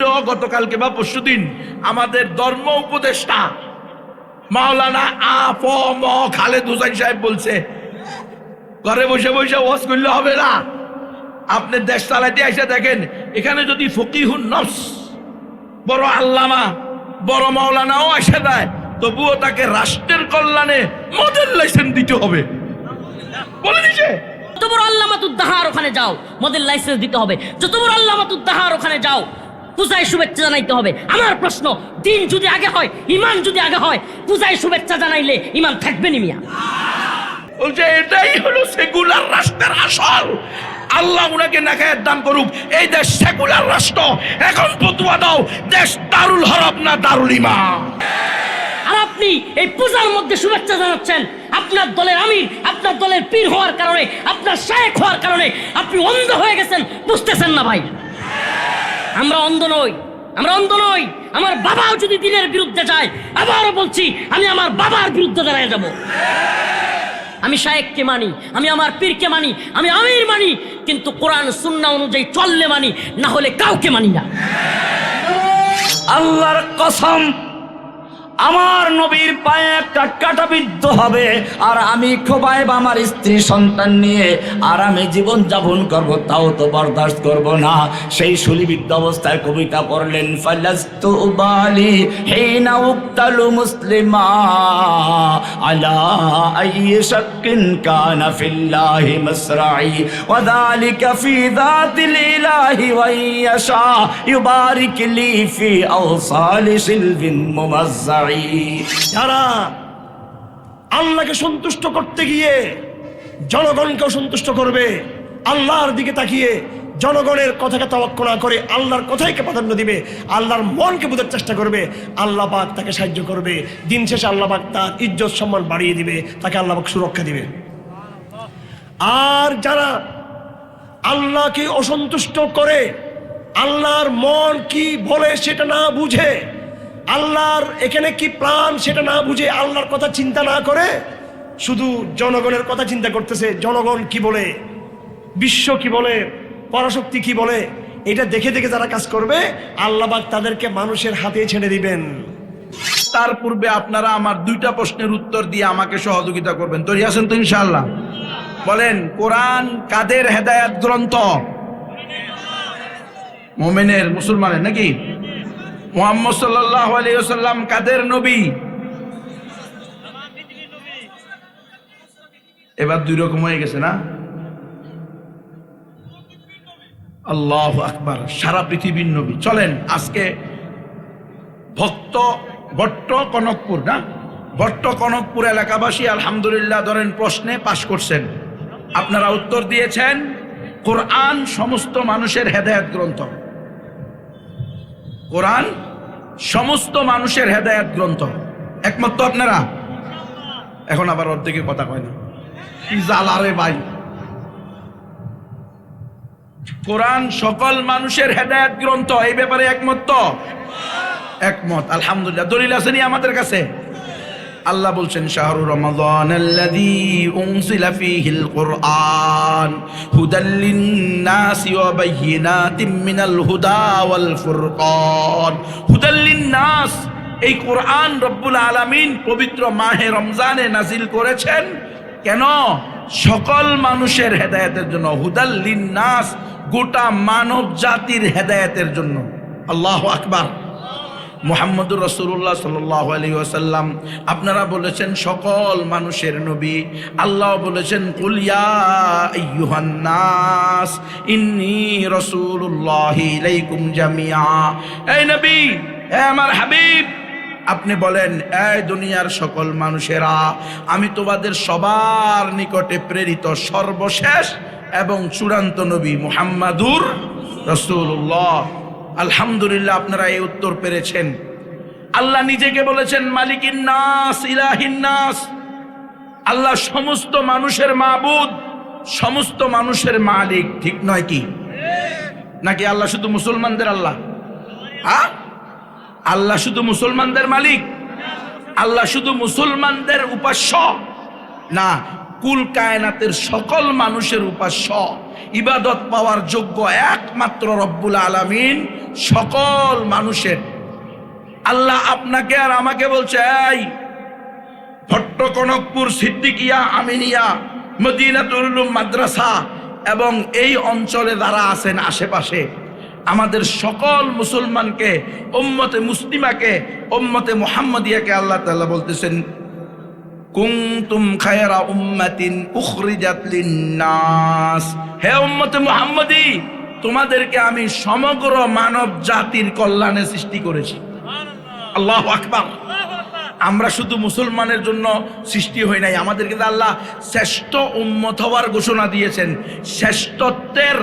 গতকালকে বা পরশুদিন আমাদের ধর্ম উপদেষ্টা মাওলানা আ.ফ.ম. খালেদ হোসেন সাহেব বলছে, ঘরে বসে বসে ওয়াজ করলে হবে না, আপনি দেশ চালাইতে এসে দেখেন এখানে যদি ফকিহুন নফস বড় আল্লামা বড় মাওলানাও এসে দেয়, তবুও তাকে রাষ্ট্রের কল্যাণে মডেল লাইসেন্স দিতে হবে। বলে দিছে যত বড় আল্লামাতুদ্দাহার ওখানে যাও মডেল লাইসেন্স দিতে হবে, যত বড় আল্লামাতুদ্দাহার ওখানে যাও পূজায় শুভেচ্ছা জানাইতে হবে। আমার প্রশ্ন, দিন যদি আগে হয়, ইমান যদি আগে হয়, পূজায় শুভেচ্ছা জানাইলে ইমান থাকবে নি মিয়া? বলছে এটাই হলো সেকুলার রাষ্ট্রের আসল। আল্লাহ উনাকে নেখায়েত দান করুক। এই দেশ সেকুলার রাষ্ট্র। এখন ফতোয়া দাও, দেশ দারুল হরব না দারুল ইমাম। আর আপনি এই পূজার মধ্যে শুভেচ্ছা জানাচ্ছেন, আপনার দলের আমির, আপনার দলের পীর হওয়ার কারণে, আপনার শায়েখ হওয়ার কারণে আপনি অন্ধ হয়ে গেছেন, বুঝতেছেন না ভাই? আমরা অন্ধ নই, আমরা অন্ধ নই। আমার বাবাও যদি দিনের বিরুদ্ধে যায়, আবারও বলছি, আমি আমার বাবার বিরুদ্ধে দাঁড়িয়ে যাব। আমি শায়েখকে মানি, আমি আমার পীরকে মানি, আমি আমির মানি, কিন্তু কোরআন সুন্নাহ অনুযায়ী চললে মানি, না হলে কাউকে মানি না। আল্লাহর কসম, আমার নবীর পায়ে একটা কাঁটা বিদ্ধ হবে, আর আমি খোবাইব আমার স্ত্রী সন্তান নিয়ে আরামে জীবন যাপন করব, তাও তো বরদাস্ত করব না। সেই শুলিবিদ্ধ অবস্থায় কবিতা পড়লেন, ফালাস্তু উবালি হিনা উক্তালু মুসলিমা আলা আইয়ি শাক্কিন কানা ফিল্লাহি মাসরাই ওয়া যালিকা ফি যাতিল ইলাহি ওয়া ইয়াশা ইউবারিক লি ফি আওসালি সিলবিন মুমাজ্জা। যারা আল্লাহকে সন্তুষ্ট করতে গিয়ে জনগণকেও সন্তুষ্ট করবে, আল্লাহর দিকে তাকিয়ে জনগণের কথাকে তাওয়াক্কুল না করে আল্লাহর কথাইকে প্রাধান্য দিবে, আল্লাহর মনকে বোঝার চেষ্টা করবে, আল্লাহ পাক তাকে সাহায্য করবে। দিন শেষে আল্লাহ পাক তার ইজ্জত সম্মান বাড়িয়ে দিবে, তাকে আল্লাহ পাক সুরক্ষা দিবে। আর যারা আল্লাহকে অসন্তুষ্ট করে, আল্লাহর মন কি বলে সেটা না বুঝে, আল্লাহর এখানে কি প্রাণ সেটা না বুঝে, আল্লাহর কথা চিন্তা না করে শুধু জনগণের কথা চিন্তা করতেছে, জনগণ কি বলে, বিশ্ব কি বলে, পরাশক্তি কি বলে, এটা দেখে দেখে যারা কাজ করবে, আল্লাহ পাক তাদেরকে মানুষের হাতে ছেড়ে দিবেন। তার পূর্বে আপনারা আমার দুইটা প্রশ্নের উত্তর দিয়ে আমাকে সহযোগিতা করবেন। তৈরি আছেন তো ইনশাআল্লাহ? বলেন, কোরআন কাদের হেদায়েত গ্রন্থ? মুমিনের, মুসলমানের নাকি? মুহাম্মদ সাল্লাল্লাহু আলাইহি ওয়াসাল্লাম কাদের নবী? এবার দুই রকম হয়ে গেছে না? আল্লাহু আকবার, সারা পৃথিবীর নবী। চলেন আজকে ভট্ট কনকপুর না, ভট্ট কনকপুর এলাকাবাসী আলহামদুলিল্লাহ ধরেন প্রশ্নে পাশ করছেন, আপনারা উত্তর দিয়েছেন কোরআন সমস্ত মানুষের হেদায়েত গ্রন্থ। কোরআন সমস্ত মানুষের হেদায়েত গ্রন্থ, একমত তো আপনারা? এখন আবার অর্ধেকে কথা কয় না, কি জ্বালারে ভাই। কোরআন সকল মানুষের হেদায়েত গ্রন্থ, এই ব্যাপারে একমত তো? একমত, আলহামদুলিল্লাহ। দলিল আছে নি আমাদের কাছে? আল্লাহ বলছেন, শাহরু রমাদানাল্লাযী উনজিলা ফীহিল কুরআন হুদাল লিন-নাসি ওয়া বায়্যিনাতিম মিনাল হুদা ওয়াল ফুরকান। হুদাল লিন-নাস, এই কোরআন রব্বুল আলামিন পবিত্র মাহে রমজানে নাজিল করেছেন। কেন? সকল মানুষের হেদায়েতের জন্য। হুদাল লিন-নাস, গোটা মানব জাতির হেদায়েতের জন্য। আল্লাহু আকবার। মুহাম্মদুর রাসূলুল্লাহ সাল্লাল্লাহু আলাইহি ওয়াসাল্লাম, আপনারা বলেছেন সকল মানুষের নবী। আল্লাহ বলেছেন, কুল ইয়া আইয়ুহান নাস ইন্নী রাসূলুল্লাহি ইলাইকুম জামিআ। এই নবী, হে আমার হাবিব, আপনি বলেন, এই দুনিয়ার সকল মানুষেরা, আমি তোমাদের সবার নিকটে প্রেরিত সর্বশেষ এবং চূড়ান্ত নবী মুহাম্মাদুর রাসূলুল্লাহ। আলহামদুলিল্লাহ, আপনারা এই উত্তর পেরেছেন। আল্লাহ নিজেকে বলেছেন মালিকিন নাস ইলাহিন নাস। আল্লাহ সমস্ত মানুষের মাবুদ, সমস্ত মানুষের মালিক, ঠিক নয় কি? নাকি আল্লাহ শুধু মুসলমানদের আল্লাহ? আল্লাহ শুধু মুসলমানদের মালিক? আল্লাহ শুধু মুসলমানদের উপাস্য না, কুল কায়নাতের সকল মানুষের উপাস্য, ইবাদত পাওয়ার যোগ্য একমাত্র রব্বুল আলামিন সকল মানুষের। আল্লাহ আপনাকে আর আমাকে বলছে, এই ভট্টকনকপুর সিদ্দিকিয়া আমিনিয়া মদিনাতুল উলুম মাদ্রাসা এবং এই অঞ্চলে যারা আছেন আশেপাশে আমাদের সকল মুসলমানকে, উম্মতে মুসলিমাকে, উম্মতে মুহাম্মাদিয়াকে আল্লাহ তাআলা বলতেছেন, কুনতুম খায়রা উম্মাতিন উখরিজাত লিন-নাস, হে উম্মতে মুহাম্মাদি, তোমাদেরকে আমি সমগ্র মানব জাতির কল্যাণে সৃষ্টি করেছি। আল্লাহু আকবার। আমরা শুধু মুসলমানের জন্য সৃষ্টি হই নাই, আমাদেরকে আল্লাহ শ্রেষ্ঠ উম্মত হওয়ার ঘোষণা দিয়েছেন। শ্রেষ্ঠত্বের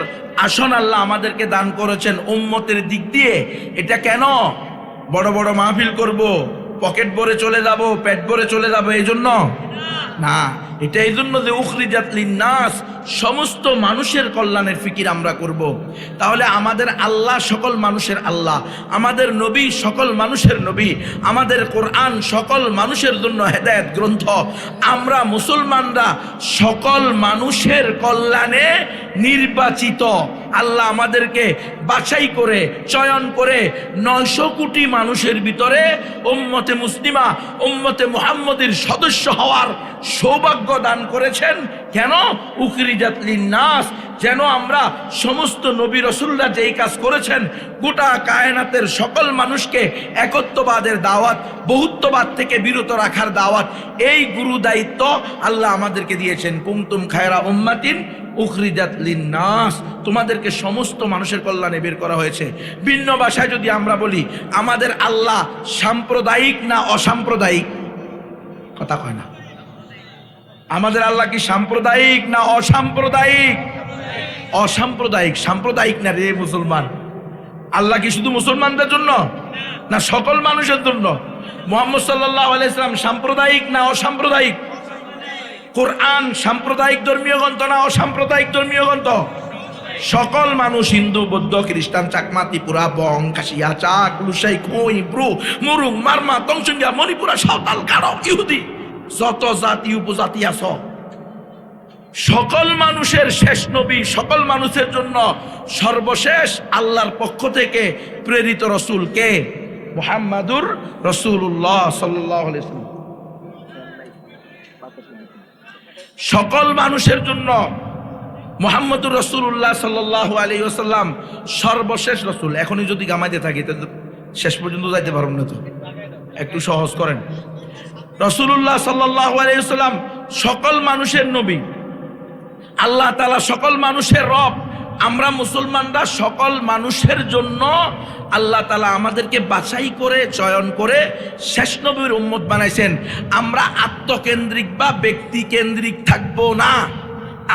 আসন আল্লাহ আমাদেরকে দান করেছেন উম্মতের দিক দিয়ে। এটা কেন? বড় বড় মাহফিল করব, পকেট ভরে চলে যাব, পেট ভরে চলে যাব এই জন্য না, এটা এই জন্য যে উখরিজাত লিন-নাস, সমস্ত মানুষের কল্যাণের ফিকির আমরা করব। তাহলে আমাদের আল্লাহ সকল মানুষের আল্লাহ, আমাদের নবী সকল মানুষের নবী, আমাদের কোরআন সকল মানুষের জন্য হেদায়েত গ্রন্থ। আমরা মুসলমানরা সকল মানুষের কল্যাণে নির্বাচিত। আল্লাহ আমাদেরকে বাছাই করে চয়ন করে 900 কোটি মানুষের ভিতরে উম্মতে মুসলিমা, উম্মতে মুহাম্মদের সদস্য হওয়ার সৌভাগ্য দান করেছেন। কেন? উখরিজাত লিন-নাস, যেন আমরা সমস্ত নবী রাসূলরা যেই কাজ করেছেন, গোটা কায়নাতের সকল মানুষকে একত্ববাদের দাওয়াত, বহুত্ববাদ থেকে বিরত রাখার দাওয়াত, এই গুরু দায়িত্ব আল্লাহ আমাদেরকে দিয়েছেন। কুনতুম খায়রা উম্মাতিন উখরিজাত লিন-নাস, তোমাদেরকে সমস্ত মানুষের কল্যাণে বের করা হয়েছে। ভিন্ন ভাষায় যদি আমরা বলি, আমাদের আল্লাহ সাম্প্রদায়িক না অসাম্প্রদায়িক? কথা কয় না। আমাদের আল্লাহ কি সাম্প্রদায়িক না অসাম্প্রদায়িক? অসাম্প্রদায়িক। সাম্প্রদায়িক না রে মুসলমান। আল্লাহ কি শুধু মুসলমানদের জন্য না সকল মানুষের জন্য? মুহাম্মদ সাল্লাল্লাহু আলাইহি সাল্লাম সাম্প্রদায়িক না অসাম্প্রদায়িক? কোরআন সাম্প্রদায়িক ধর্মীয় গ্রন্থ না অসাম্প্রদায়িক ধর্মীয় গ্রন্থ? সকল মানুষ, হিন্দু, বৌদ্ধ, খ্রিস্টান, চাকমা, ত্রিপুরা, বং, কাশিয়া, চাক, লুসাই, খোই, ব্রু, মুরুং, মারমা, তংসুঙ্গিয়া, মণিপুরা, সাঁওতাল, গারো, ইহুদি, যত জাতি উপজাতি আছো, সকল মানুষের শেষ নবী, সকল মানুষের জন্য সর্বশেষ আল্লাহর পক্ষ থেকে প্রেরিত রসুল কে? মুহাম্মাদুর রাসূলুল্লাহ সাল্লাল্লাহু আলাইহি ওয়াসাল্লাম। সকল মানুষের জন্য মুহাম্মাদুর রাসূলুল্লাহ সাল্লাল্লাহু আলাইহি ওয়াসাল্লাম সর্বশেষ রসুল। এখনই যদি গামাইতে থাকি তাহলে শেষ পর্যন্ত যাইতে পারব না, তো একটু সহজ করেন। রাসূলুল্লাহ সাল্লাল্লাহু আলাইহি ওয়াসাল্লাম সকল মানুষের নবী, আল্লাহ তাআলা সকল মানুষের রব। আমরা মুসলমানরা সকল মানুষের জন্য আল্লাহ তাআলা আমাদেরকে বাছাই করে চয়ন করে শেষ নবীর উম্মত বানাইছেন। আমরা আত্মকেন্দ্রিক বা ব্যক্তি কেন্দ্রিক থাকবো না।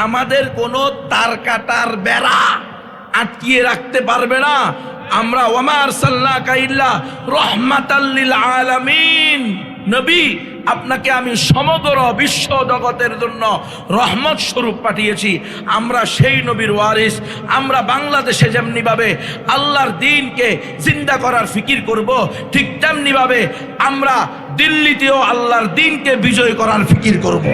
আমাদের কোনো তার কাটার বেড়া আটকিয়ে রাখতে পারবে না। আমরা ওয়ামা আরসালনাকা ইল্লা রাহমাতাল লিল আলামিন, নবী আপনাকে আমি সমগ্র বিশ্ব জগতের জন্য রহমত স্বরূপ পাঠিয়েছি। আমরা সেই নবীর ওয়ারিস। আমরা বাংলাদেশে যেমনি ভাবে আল্লাহর দ্বীনকে জিন্দা করার ফিকির করব, ঠিক তেমনি ভাবে আমরা দিল্লিতেও আল্লাহর দ্বীনকে বিজয় করার ফিকির করব।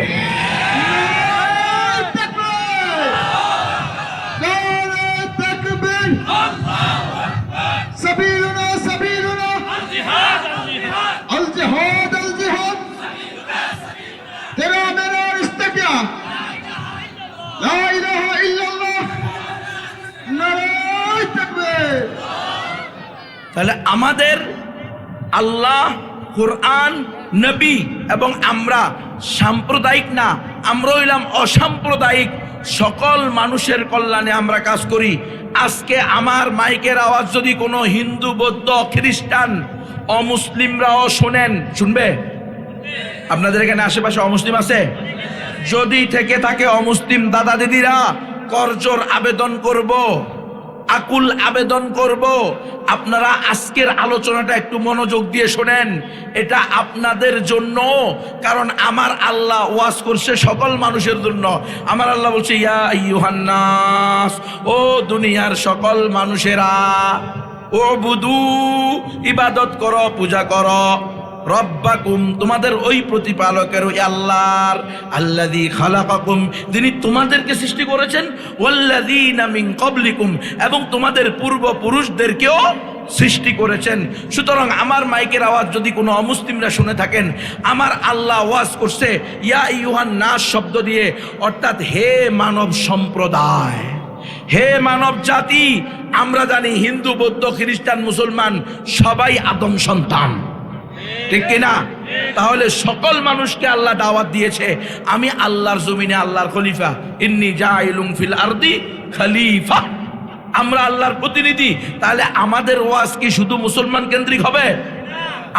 তাহলে আমাদের আল্লাহ, কোরআন, নবী এবং আমরা সাম্প্রদায়িক না, আমরা হইলাম অসাম্প্রদায়িক। সকল মানুষের কল্যাণে আমরা কাজ করি। আজকে আমার মাইকের আওয়াজ যদি কোনো হিন্দু, বৌদ্ধ, খ্রিস্টান, অমুসলিমরাও শোনেন, শুনবে? আপনাদের এখানে আশেপাশে অমুসলিম আছে? যদি থেকে থাকে অমুসলিম দাদা দিদিরা, করজোর আবেদন করব, আকুল আবেদন করব, আপনারা আজকের আলোচনাটা একটু মনোযোগ দিয়ে শোনেন। এটা আপনাদের জন্য, কারণ আমার আল্লাহ ওয়াজ করছে সকল মানুষের জন্য। আমার আল্লাহ বলছে, ইয়া আইয়ুহান নাস, ও দুনিয়ার সকল মানুষেরা, ও বুদু, ইবাদত করো, পূজা করো, রব্বাকুম, তোমাদের ওই প্রতিপালকের, ওই আল্লাহর, আল্লাযী খালাকাকুম, যিনি তোমাদেরকে সৃষ্টি করেছেন, ওয়াল্লাযীনা মিন ক্বাবলিকুম, এবং তোমাদের পূর্বপুরুষদেরকেও সৃষ্টি করেছেন। সুতরাং আমার মাইকের আওয়াজ যদি কোনো অমুসলিমরা শুনে থাকেন, আমার আল্লাহ ওয়াজ করছে ইয়া আইয়ুহান নাস শব্দ দিয়ে, অর্থাৎ হে মানব সম্প্রদায়, হে মানব জাতি। আমরা জানি হিন্দু, বৌদ্ধ, খ্রিস্টান, মুসলমান সবাই আদম সন্তান, ঠিক কিনা? তাহলে সকল মানুষকে আল্লাহ দাওয়াত দিয়েছে, আমি আল্লাহর জমিনে আল্লাহর খলিফা, ইন্নী জাইলুম ফিল আরদি খলিফা, আমরা আল্লাহর প্রতিনিধি। তাহলে আমাদের ওয়াজ কি শুধু মুসলমান কেন্দ্রিক হবে?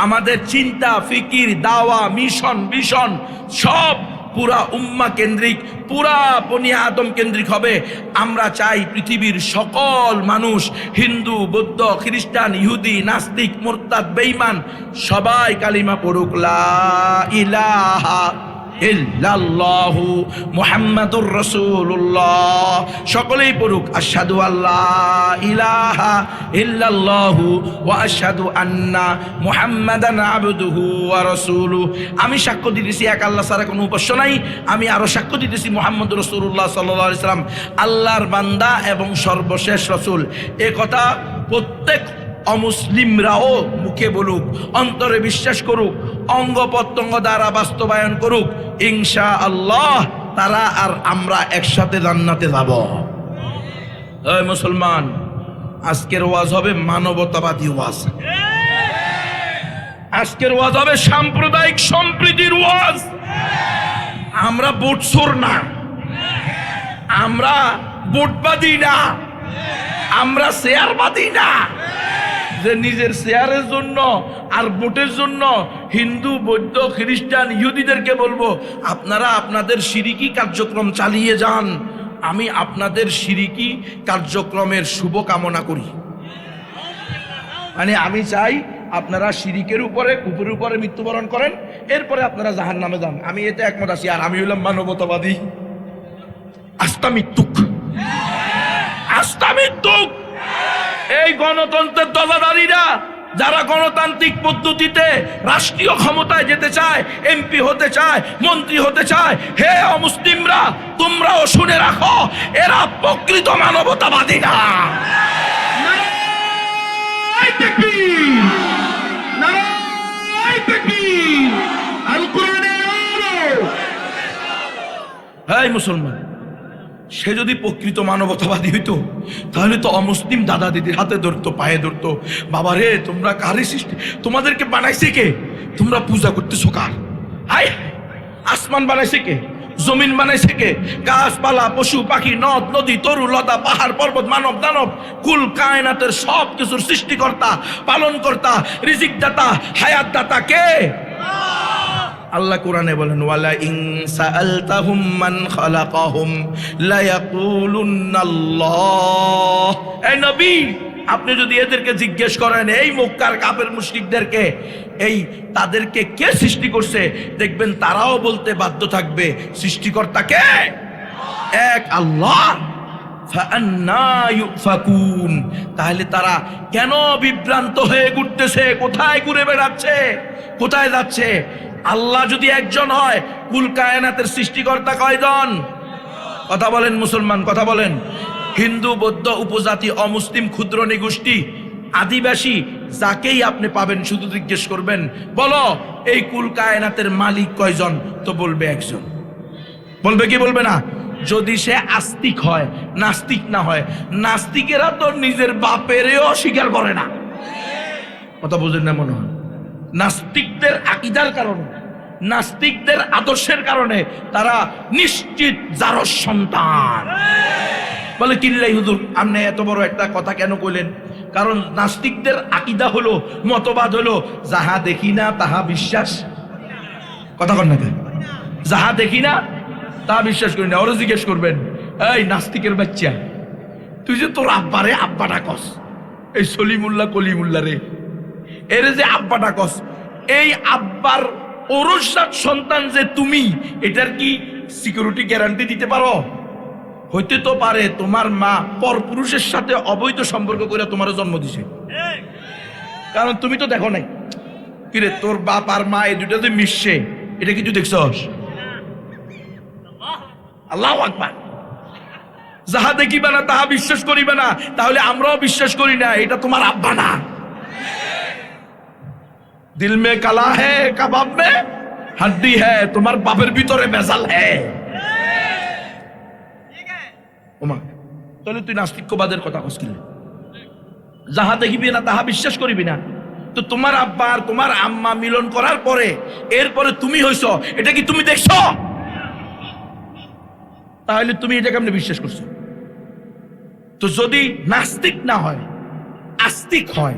আমাদের চিন্তা, ফিকির, দাওয়া, মিশন, ভিশন সব পুরা উম্মাহ কেন্দ্রিক, পুরা বনি আদম কেন্দ্রিক হবে। আমরা চাই পৃথিবীর সকল মানুষ, হিন্দু, বৌদ্ধ, খ্রিস্টান, ইহুদি, নাস্তিক, মুরতাদ, বেঈমান, সবাই কালিমা পড়ুক, লা ইলাহা ইল্লাল্লাহু মুহাম্মাদুর রাসূলুল্লাহ। সকলেই পড়ুক আশহাদু আল্লা ইলাহা ইল্লাল্লাহু ওয়া আশহাদু আন্না মুহাম্মাদান আবদুহু ওয়া রাসূলুহু। আমি সাক্ষ্য দিতেছি এক আল্লাহ ছাড়া কোনো উপাস্য নাই, আমি আরো সাক্ষ্য দিতেছি মুহাম্মদুর রাসূলুল্লাহ সাল্লাল্লাহু আলাইহি সাল্লাম আল্লাহর বান্দা এবং সর্বশেষ রাসূল। এ কথা প্রত্যেক অমুসলিমরাও মুখে বলুক, অন্তরে বিশ্বাস করুক, অঙ্গ প্রত্যঙ্গ দ্বারা বাস্তবায়ন করুক। ইনশাআল্লাহ তারা আর আমরা একসাথে জান্নাতে যাব। এই মুসলমান, আজকের ওয়াজ হবে মানবতাবাদী ওয়াজ, আজকের ওয়াজ হবে সাম্প্রদায়িক সম্প্রীতির ওয়াজ। আমরা ভোটচোর না, আমরা ভোটবাদী না, আমরা শেয়ারবাদী না, যে নিজের শেয়ারের জন্য আর ভোটের জন্য হিন্দু, বৌদ্ধ, খ্রিস্টান, ইহুদিদেরকে বলবো আপনারা আপনাদের শিরিকি কার্যক্রম চালিয়ে যান, আমি আপনাদের শিরিকি কার্যক্রমের শুভ কামনা করি। মানে আমি চাই আপনারা শিরিকের উপরে, কুফরের উপরে মৃত্যুবরণ করেন, এরপরে আপনারা জাহান্নামে যান। আমি এতে একমত আছি। আর আমি হইলাম মানবতাবাদী। আস্থা মৃত্যুক, আস্থা মৃত্যুক। এই গণতন্ত্রের দলাদারীরা যারা গণতান্ত্রিক পদ্ধতিতে রাষ্ট্রীয় ক্ষমতায় যেতে চায়, এমপি হতে চায়, মন্ত্রী হতে চায়, হে অমুসলিমরা তোমরাও শুনে রাখো, এরা প্রকৃত মানবতাবাদী না। নারায়ে তাকবীর, নারায়ে তাকবীর, আল কোরআনের আলো। হে মুসলমান, সে যদি প্রকৃত মানবতাবাদী হইতো তাহলে তো অমুসলিম দাদা দিদির হাতে ধরতো, পায়ে ধরতো, বাবা রে তোমরা কারে সৃষ্টি, তোমাদেরকে বানাইছে কে, তোমরা পূজা করতেছো কার? হায়, আসমান বানাইছে কে, জমিন বানাইছে কে, গাছপালা, পশু পাখি, নদ নদী, তরু লতা, পাহাড় পর্বত, মানব দানব, কুল কায়নাতের সব কিছুর সৃষ্টিকর্তা, পালনকর্তা, রিজিক দাতা, হায়াত দাতা কে? আল্লাহ কোরআনে বলেন ওয়ালা ইন সাআলতাহুম মান খালাকাহুম লা ইয়াকুলুনাল্লাহ। এই নবী, আপনি যদি এদেরকে জিজ্ঞেস করেন, এই মক্কার কাফের মুশরিকদেরকে, এই তাদেরকে কে সৃষ্টি করছে, দেখবেন তারাও বলতে বাধ্য থাকবে সৃষ্টিকর্তা কে? এক আল্লাহ। ফাআন্না ইউফাকুন, তাহলে তারা কেন বিভ্রান্ত হয়ে ঘুরতেছে? কোথায় ঘুরে বেড়াচ্ছে? কোথায় যাচ্ছে? আল্লাহ যদি একজন হয়, কুল কায়নাতের সৃষ্টিকর্তা কয়জন? কথা বলেন মুসলমান, কথা বলেন। হিন্দু, বৌদ্ধ, উপজাতি, অমুসলিম, ক্ষুদ্র নিগোষ্ঠী, আদিবাসী, যাকেই আপনি পাবেন শুধু জিজ্ঞেস করবেন, বলো এই কুল কায়নাতের মালিক কয়জন? তো বলবে একজন। বলবে কি বলবে না? যদি সে আস্তিক হয়, নাস্তিক না হয়। নাস্তিকেরা তো নিজের বাপেরও স্বীকার করে না। কথা বুঝেন না মনে হয়? নাস্তিকদের আকীদার কারণে, নাস্তিকদের আদর্শের কারণে তারা নিশ্চিত জারজ সন্তান। বলে কিল্লাই হুজুর, আপনি এত বড় একটা কথা কেন কইলেন? কারণ নাস্তিকদের আকীদা হলো, মতবাদ হলো, যাহা দেখি না তাহা বিশ্বাস। কথা কন না, যাহা দেখি না তাহা বিশ্বাস করি না। ওরা জিজ্ঞেস করবেন, এই নাস্তিকের বাচ্চা, তুই যে তোর আব্বারে আব্বাটা কস, এই সলিমুল্লাহ কলিমুল্লাহ রে, এরে যে আব্বাটা কস, এই আব্বার ঔরসজাত সন্তান যে তুমি, এটার কি সিকিউরিটি গ্যারান্টি দিতে পারো? হইতে তো পারে তোমার মা পরপুরুষের সাথে অবৈধ সম্পর্ক করে তোমার জন্ম দিছে, কারণ তুমি তো দেখো নাই। কিরে তোর বাপ আর মা এই দুইটা তুই মিশছে, এটা কি তুই দেখছস? আল্লাহু আকবার। যাহা দেখিবে না তাহা বিশ্বাস করিবে না, তাহলে আমরাও বিশ্বাস করি না এটা তোমার আব্বা না। দিল মে কালা হ্যায় কাবাব মে হাড্ডি হ্যায়, তোমার বাপের ভিতরে ভেজাল হ্যায়। ওমা, তাহলে তুই নাস্তিক্যবাদের কথা কইছিস, যাহা দেখিবি না তাহা বিশ্বাস করিবি না। তো তোমার আব্বা আর তোমার আম্মা মিলন করার পরে এরপরে তুমি হইছো, এটা কি তুমি দেখছো? তাহলে তুমি এটা কেমনে বিশ্বাস করছো? তো যদি নাস্তিক না হয়, আস্তিক হয়,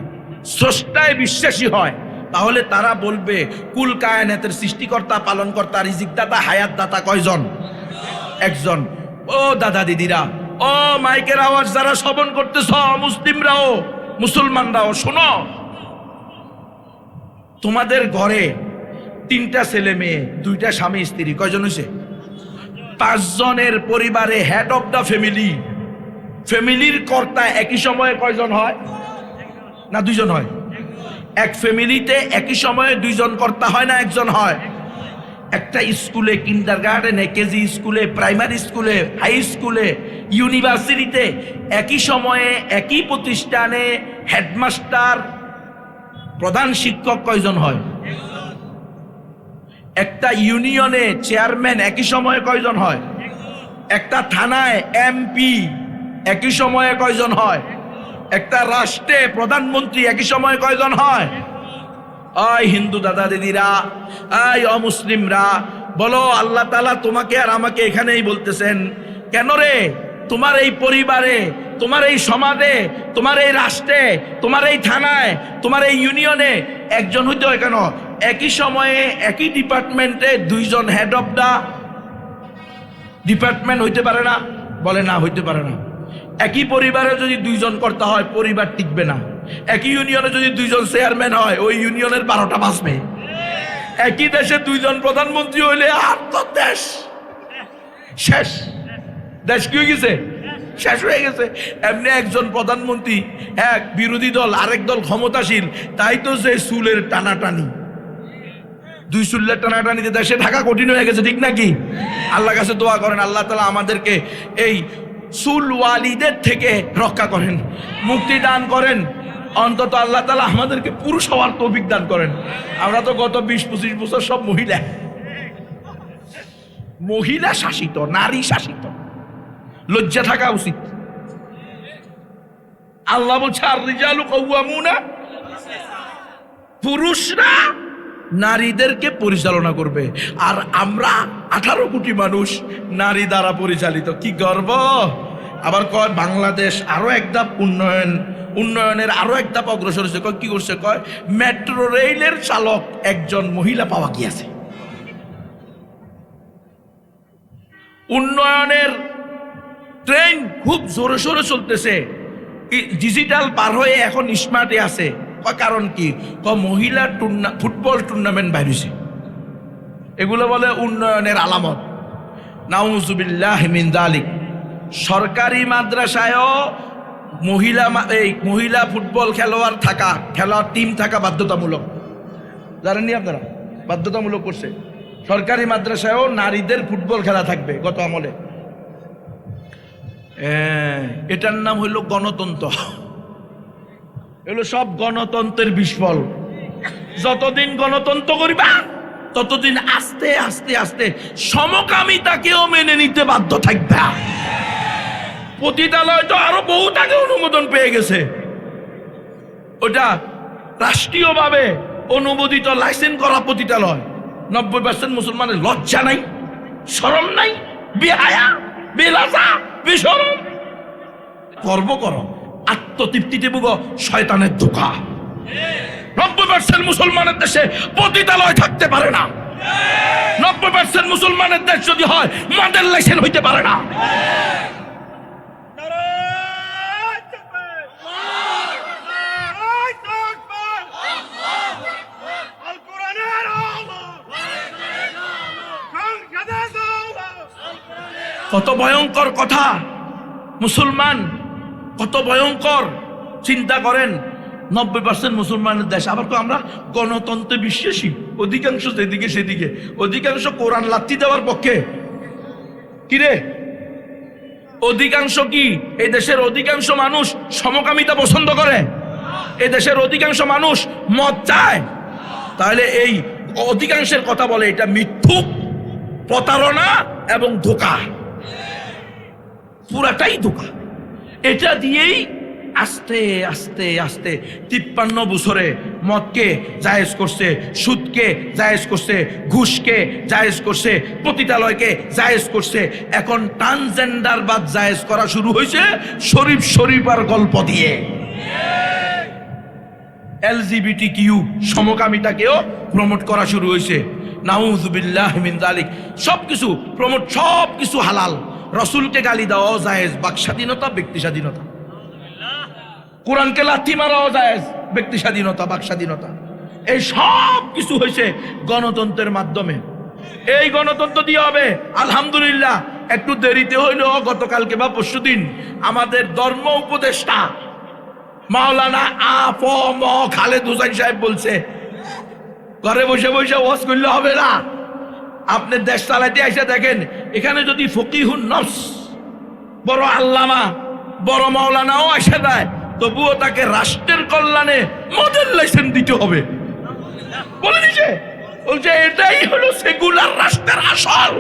স্রষ্টায় বিশ্বাসী হয়, তাহলে তারা বলবে কুল কায়নাতের সৃষ্টিকর্তা, পালনকর্তা, রিজিকদাতা, হায়াতদাতা কয়জন? একজন। ও দাদা দিদিরা, ও মাইকের আওয়াজ যারা শ্রবণ করতেছ, মুসলিমরাও মুসলমানরাও শোনো, তোমাদের ঘরে 3টা ছেলে মেয়ে, 2টা স্বামী স্ত্রী, কয়জন হয়েছে? 5 জনের পরিবারে হেড অফ দ্য ফ্যামিলি, ফ্যামিলির কর্তা একই সময়ে কয়জন হয়? না 2 জন হয়? এক ফ্যামিলিতে একই সময়ে 2 জন কর্তা হয় না 1 জন হয়? একটা স্কুলে, কিন্ডারগার্টেনে, কেজি স্কুলে, প্রাইমারি স্কুলে, হাই স্কুলে, ইউনিভার্সিটিতে একই সময়ে একই প্রতিষ্ঠানে হেডমাস্টার, প্রধান শিক্ষক কয়জন হয়? একটা ইউনিয়নে চেয়ারম্যান একই সময়ে কয়জন হয়? একটা থানায় এমপি একই সময়ে কয়জন হয়? একটা রাষ্ট্রে প্রধানমন্ত্রী একই সময়ে কয়জন হয়? আয় হিন্দু দাদা দিদিরা, আয় অমুসলিমরা, বলো আল্লাহ তাআলা তোমাকে আর আমাকে এখানেই বলতেছেন, কেন রে তোমার এই পরিবারে, তোমার এই সমাজে, তোমার এই রাষ্ট্রে, তোমার এই থানায়, তোমার এই ইউনিয়নে একজন হইতে হয় কেন? একই সময়ে একই ডিপার্টমেন্টে 2 জন হেড অফ দা ডিপার্টমেন্ট হইতে পারে না? বলে না, হইতে পারে না। একই পরিবারে যদি 2 জন কর্তা হয়, পরিবার টিকবে না। একই ইউনিয়নে যদি 2 জন চেয়ারম্যান হয়, ওই ইউনিয়নের 12টা বাঁচবে। একই দেশে 2 জন প্রধানমন্ত্রী হইলে আর তো দেশ শেষ। দেশ কি হয়ে গেছে? শেষ হয়ে গেছে। এমনি একজন প্রধানমন্ত্রী, এক বিরোধী দল, আরেক দল ক্ষমতাশীল, তাই তো যে চুলের টানাটানি, 2 চুলের টানাটানিতে দেশে থাকা কঠিন হয়ে গেছে, ঠিক নাকি? আল্লাহ কাছে দোয়া করেন আল্লাহ তাআলা আমাদেরকে এই চুলওয়ালিদের থেকে রক্ষা করেন, মুক্তি দান করেন। অন্তত আল্লাহ তাআলা আমাদেরকে পুরুষ হওয়ার তৌফিক দান করেন। আমরা তো গত 20-25 বছর সব মহিলা শাসিত, নারী শাসিত। লজ্জা থাকা উচিত। আল্লাহ বলছে আর রিজালু কাওয়ামুনা, পুরুষরা নারীদেরকে পরিচালনা করবে, আর আমরা 18 কোটি মানুষ নারী দ্বারা পরিচালিত। কি গর্ব! আবার কয় বাংলাদেশ আরো এক ধাপ উন্নয়নের আরো এক ধাপ অগ্রসর হয়েছে। কি করছে? কয় মেট্রো রেলের চালক একজন মহিলা পাওয়া গিয়েছে। উন্নয়নের ট্রেন খুব জোরে সোরে চলতেছে, ডিজিটাল পার হয়ে এখন স্মার্টে আছে। কারণ কি? মহিলা ফুটবল টুর্নামেন্ট বাইরেছে। এগুলো বলে উন্নয়নের আলামত। নাউজুবিল্লাহি মিন যালিক। সরকারি মাদ্রাসায়ও মহিলা ফুটবল খেলোয়াড় টিম থাকা বাধ্যতামূলক। জানেননি আপনারা? বাধ্যতামূলক করছে। সরকারি মাদ্রাসায়ও নারীদের ফুটবল খেলা থাকবে গত আমলে। এটার নাম হইল গণতন্ত্র। এগুলো সব গণতন্ত্রের বিস্ফল। যতদিন গণতন্ত্র করিবা ততদিন আস্তে আস্তে আস্তে সমকামিতাকেও মেনে নিতে বাধ্য থাকবে। পতিতালয় তো আরো বহুত আগে অনুমোদন পেয়ে গেছে। ওটা রাষ্ট্রীয়ভাবে অনুমোদিত লাইসেন্স করা পতিতালয়। 90% মুসলমানের লজ্জা নাই, শরম নাই, বেহায়া, বেলাজা, বেশরম। গর্ব করো, আত্মতৃপ্তিতে ভুগো, শয়তানের ধোঁকা। 90% মুসলমানের দেশে পতিতালয় থাকতে পারে না। 90% মুসলমানের দেশ যদি হয়, মদের লাইসেন্স হইতে পারে না। কত ভয়ঙ্কর কথা মুসলমান, কত ভয়ঙ্কর। চিন্তা করেন, 90% মুসলমানের দেশ, আবার তো আমরা গণতন্ত্রে বিশ্বাসী, অধিকাংশ যেদিকে সেদিকে, অধিকাংশ কোরআন লাথি দেওয়ার পক্ষে। কিরে অধিকাংশ কি এই দেশের অধিকাংশ মানুষ সমকামিতা পছন্দ করে? এই দেশের অধিকাংশ মানুষ মদ চায়? তাহলে এই অধিকাংশের কথা বলে এটা মিথ্যুক, প্রতারণা এবং ধোঁকা, পুরাটাই ধোঁকা। এটা দিয়েই আস্তে আস্তে আস্তে 53 বছরে মদকে জায়েজ করছে, সুদকে জায়েজ করছে, ঘুষকে জায়েজ করছে, পতিতালয়কে জায়েজ করছে। এখন ট্রান্সজেন্ডারবাদ জায়েজ করা শুরু হয়েছে শরীফার গল্প দিয়ে। LGBTQ সমকামিতাকেও প্রমোট করা শুরু হয়েছে। নাউযুবিল্লাহ মিন যালিক। সবকিছু প্রমোট, সবকিছু হালাল। রসুলকে গালি দেওয়াও জায়েজ, বাক স্বাধীনতা, ব্যক্তি স্বাধীনতা। কোরআনকে লাথি মারাও জায়েজ, ব্যক্তি স্বাধীনতা, বাক স্বাধীনতা। এই সব কিছু হয়েছে গণতন্ত্রের মাধ্যমে। এই গণতন্ত্র দিয়ে হবে আলহামদুলিল্লাহ। একটু দেরিতে হইলেও গতকালকে বা পরশুদিন আমাদের ধর্ম উপদেষ্টা মাওলানা আ.ফ.ম. খালেদ হোসেন সাহেব বলছে, ঘরে বসে বসে ওয়াজ করলে হবে না, আপনি দেশ চালাইতে এসে দেখেন এখানে যদি ফকিহুন নফস, বড় আল্লামা, বড় মাওলানাও এসে দেয়, তবুও তাকে রাষ্ট্রের কল্যাণে মডেল লাইসেন্স দিতে হবে। বলে দিছে, বলছে এটাই হলো সেকুলার রাষ্ট্রের আসল।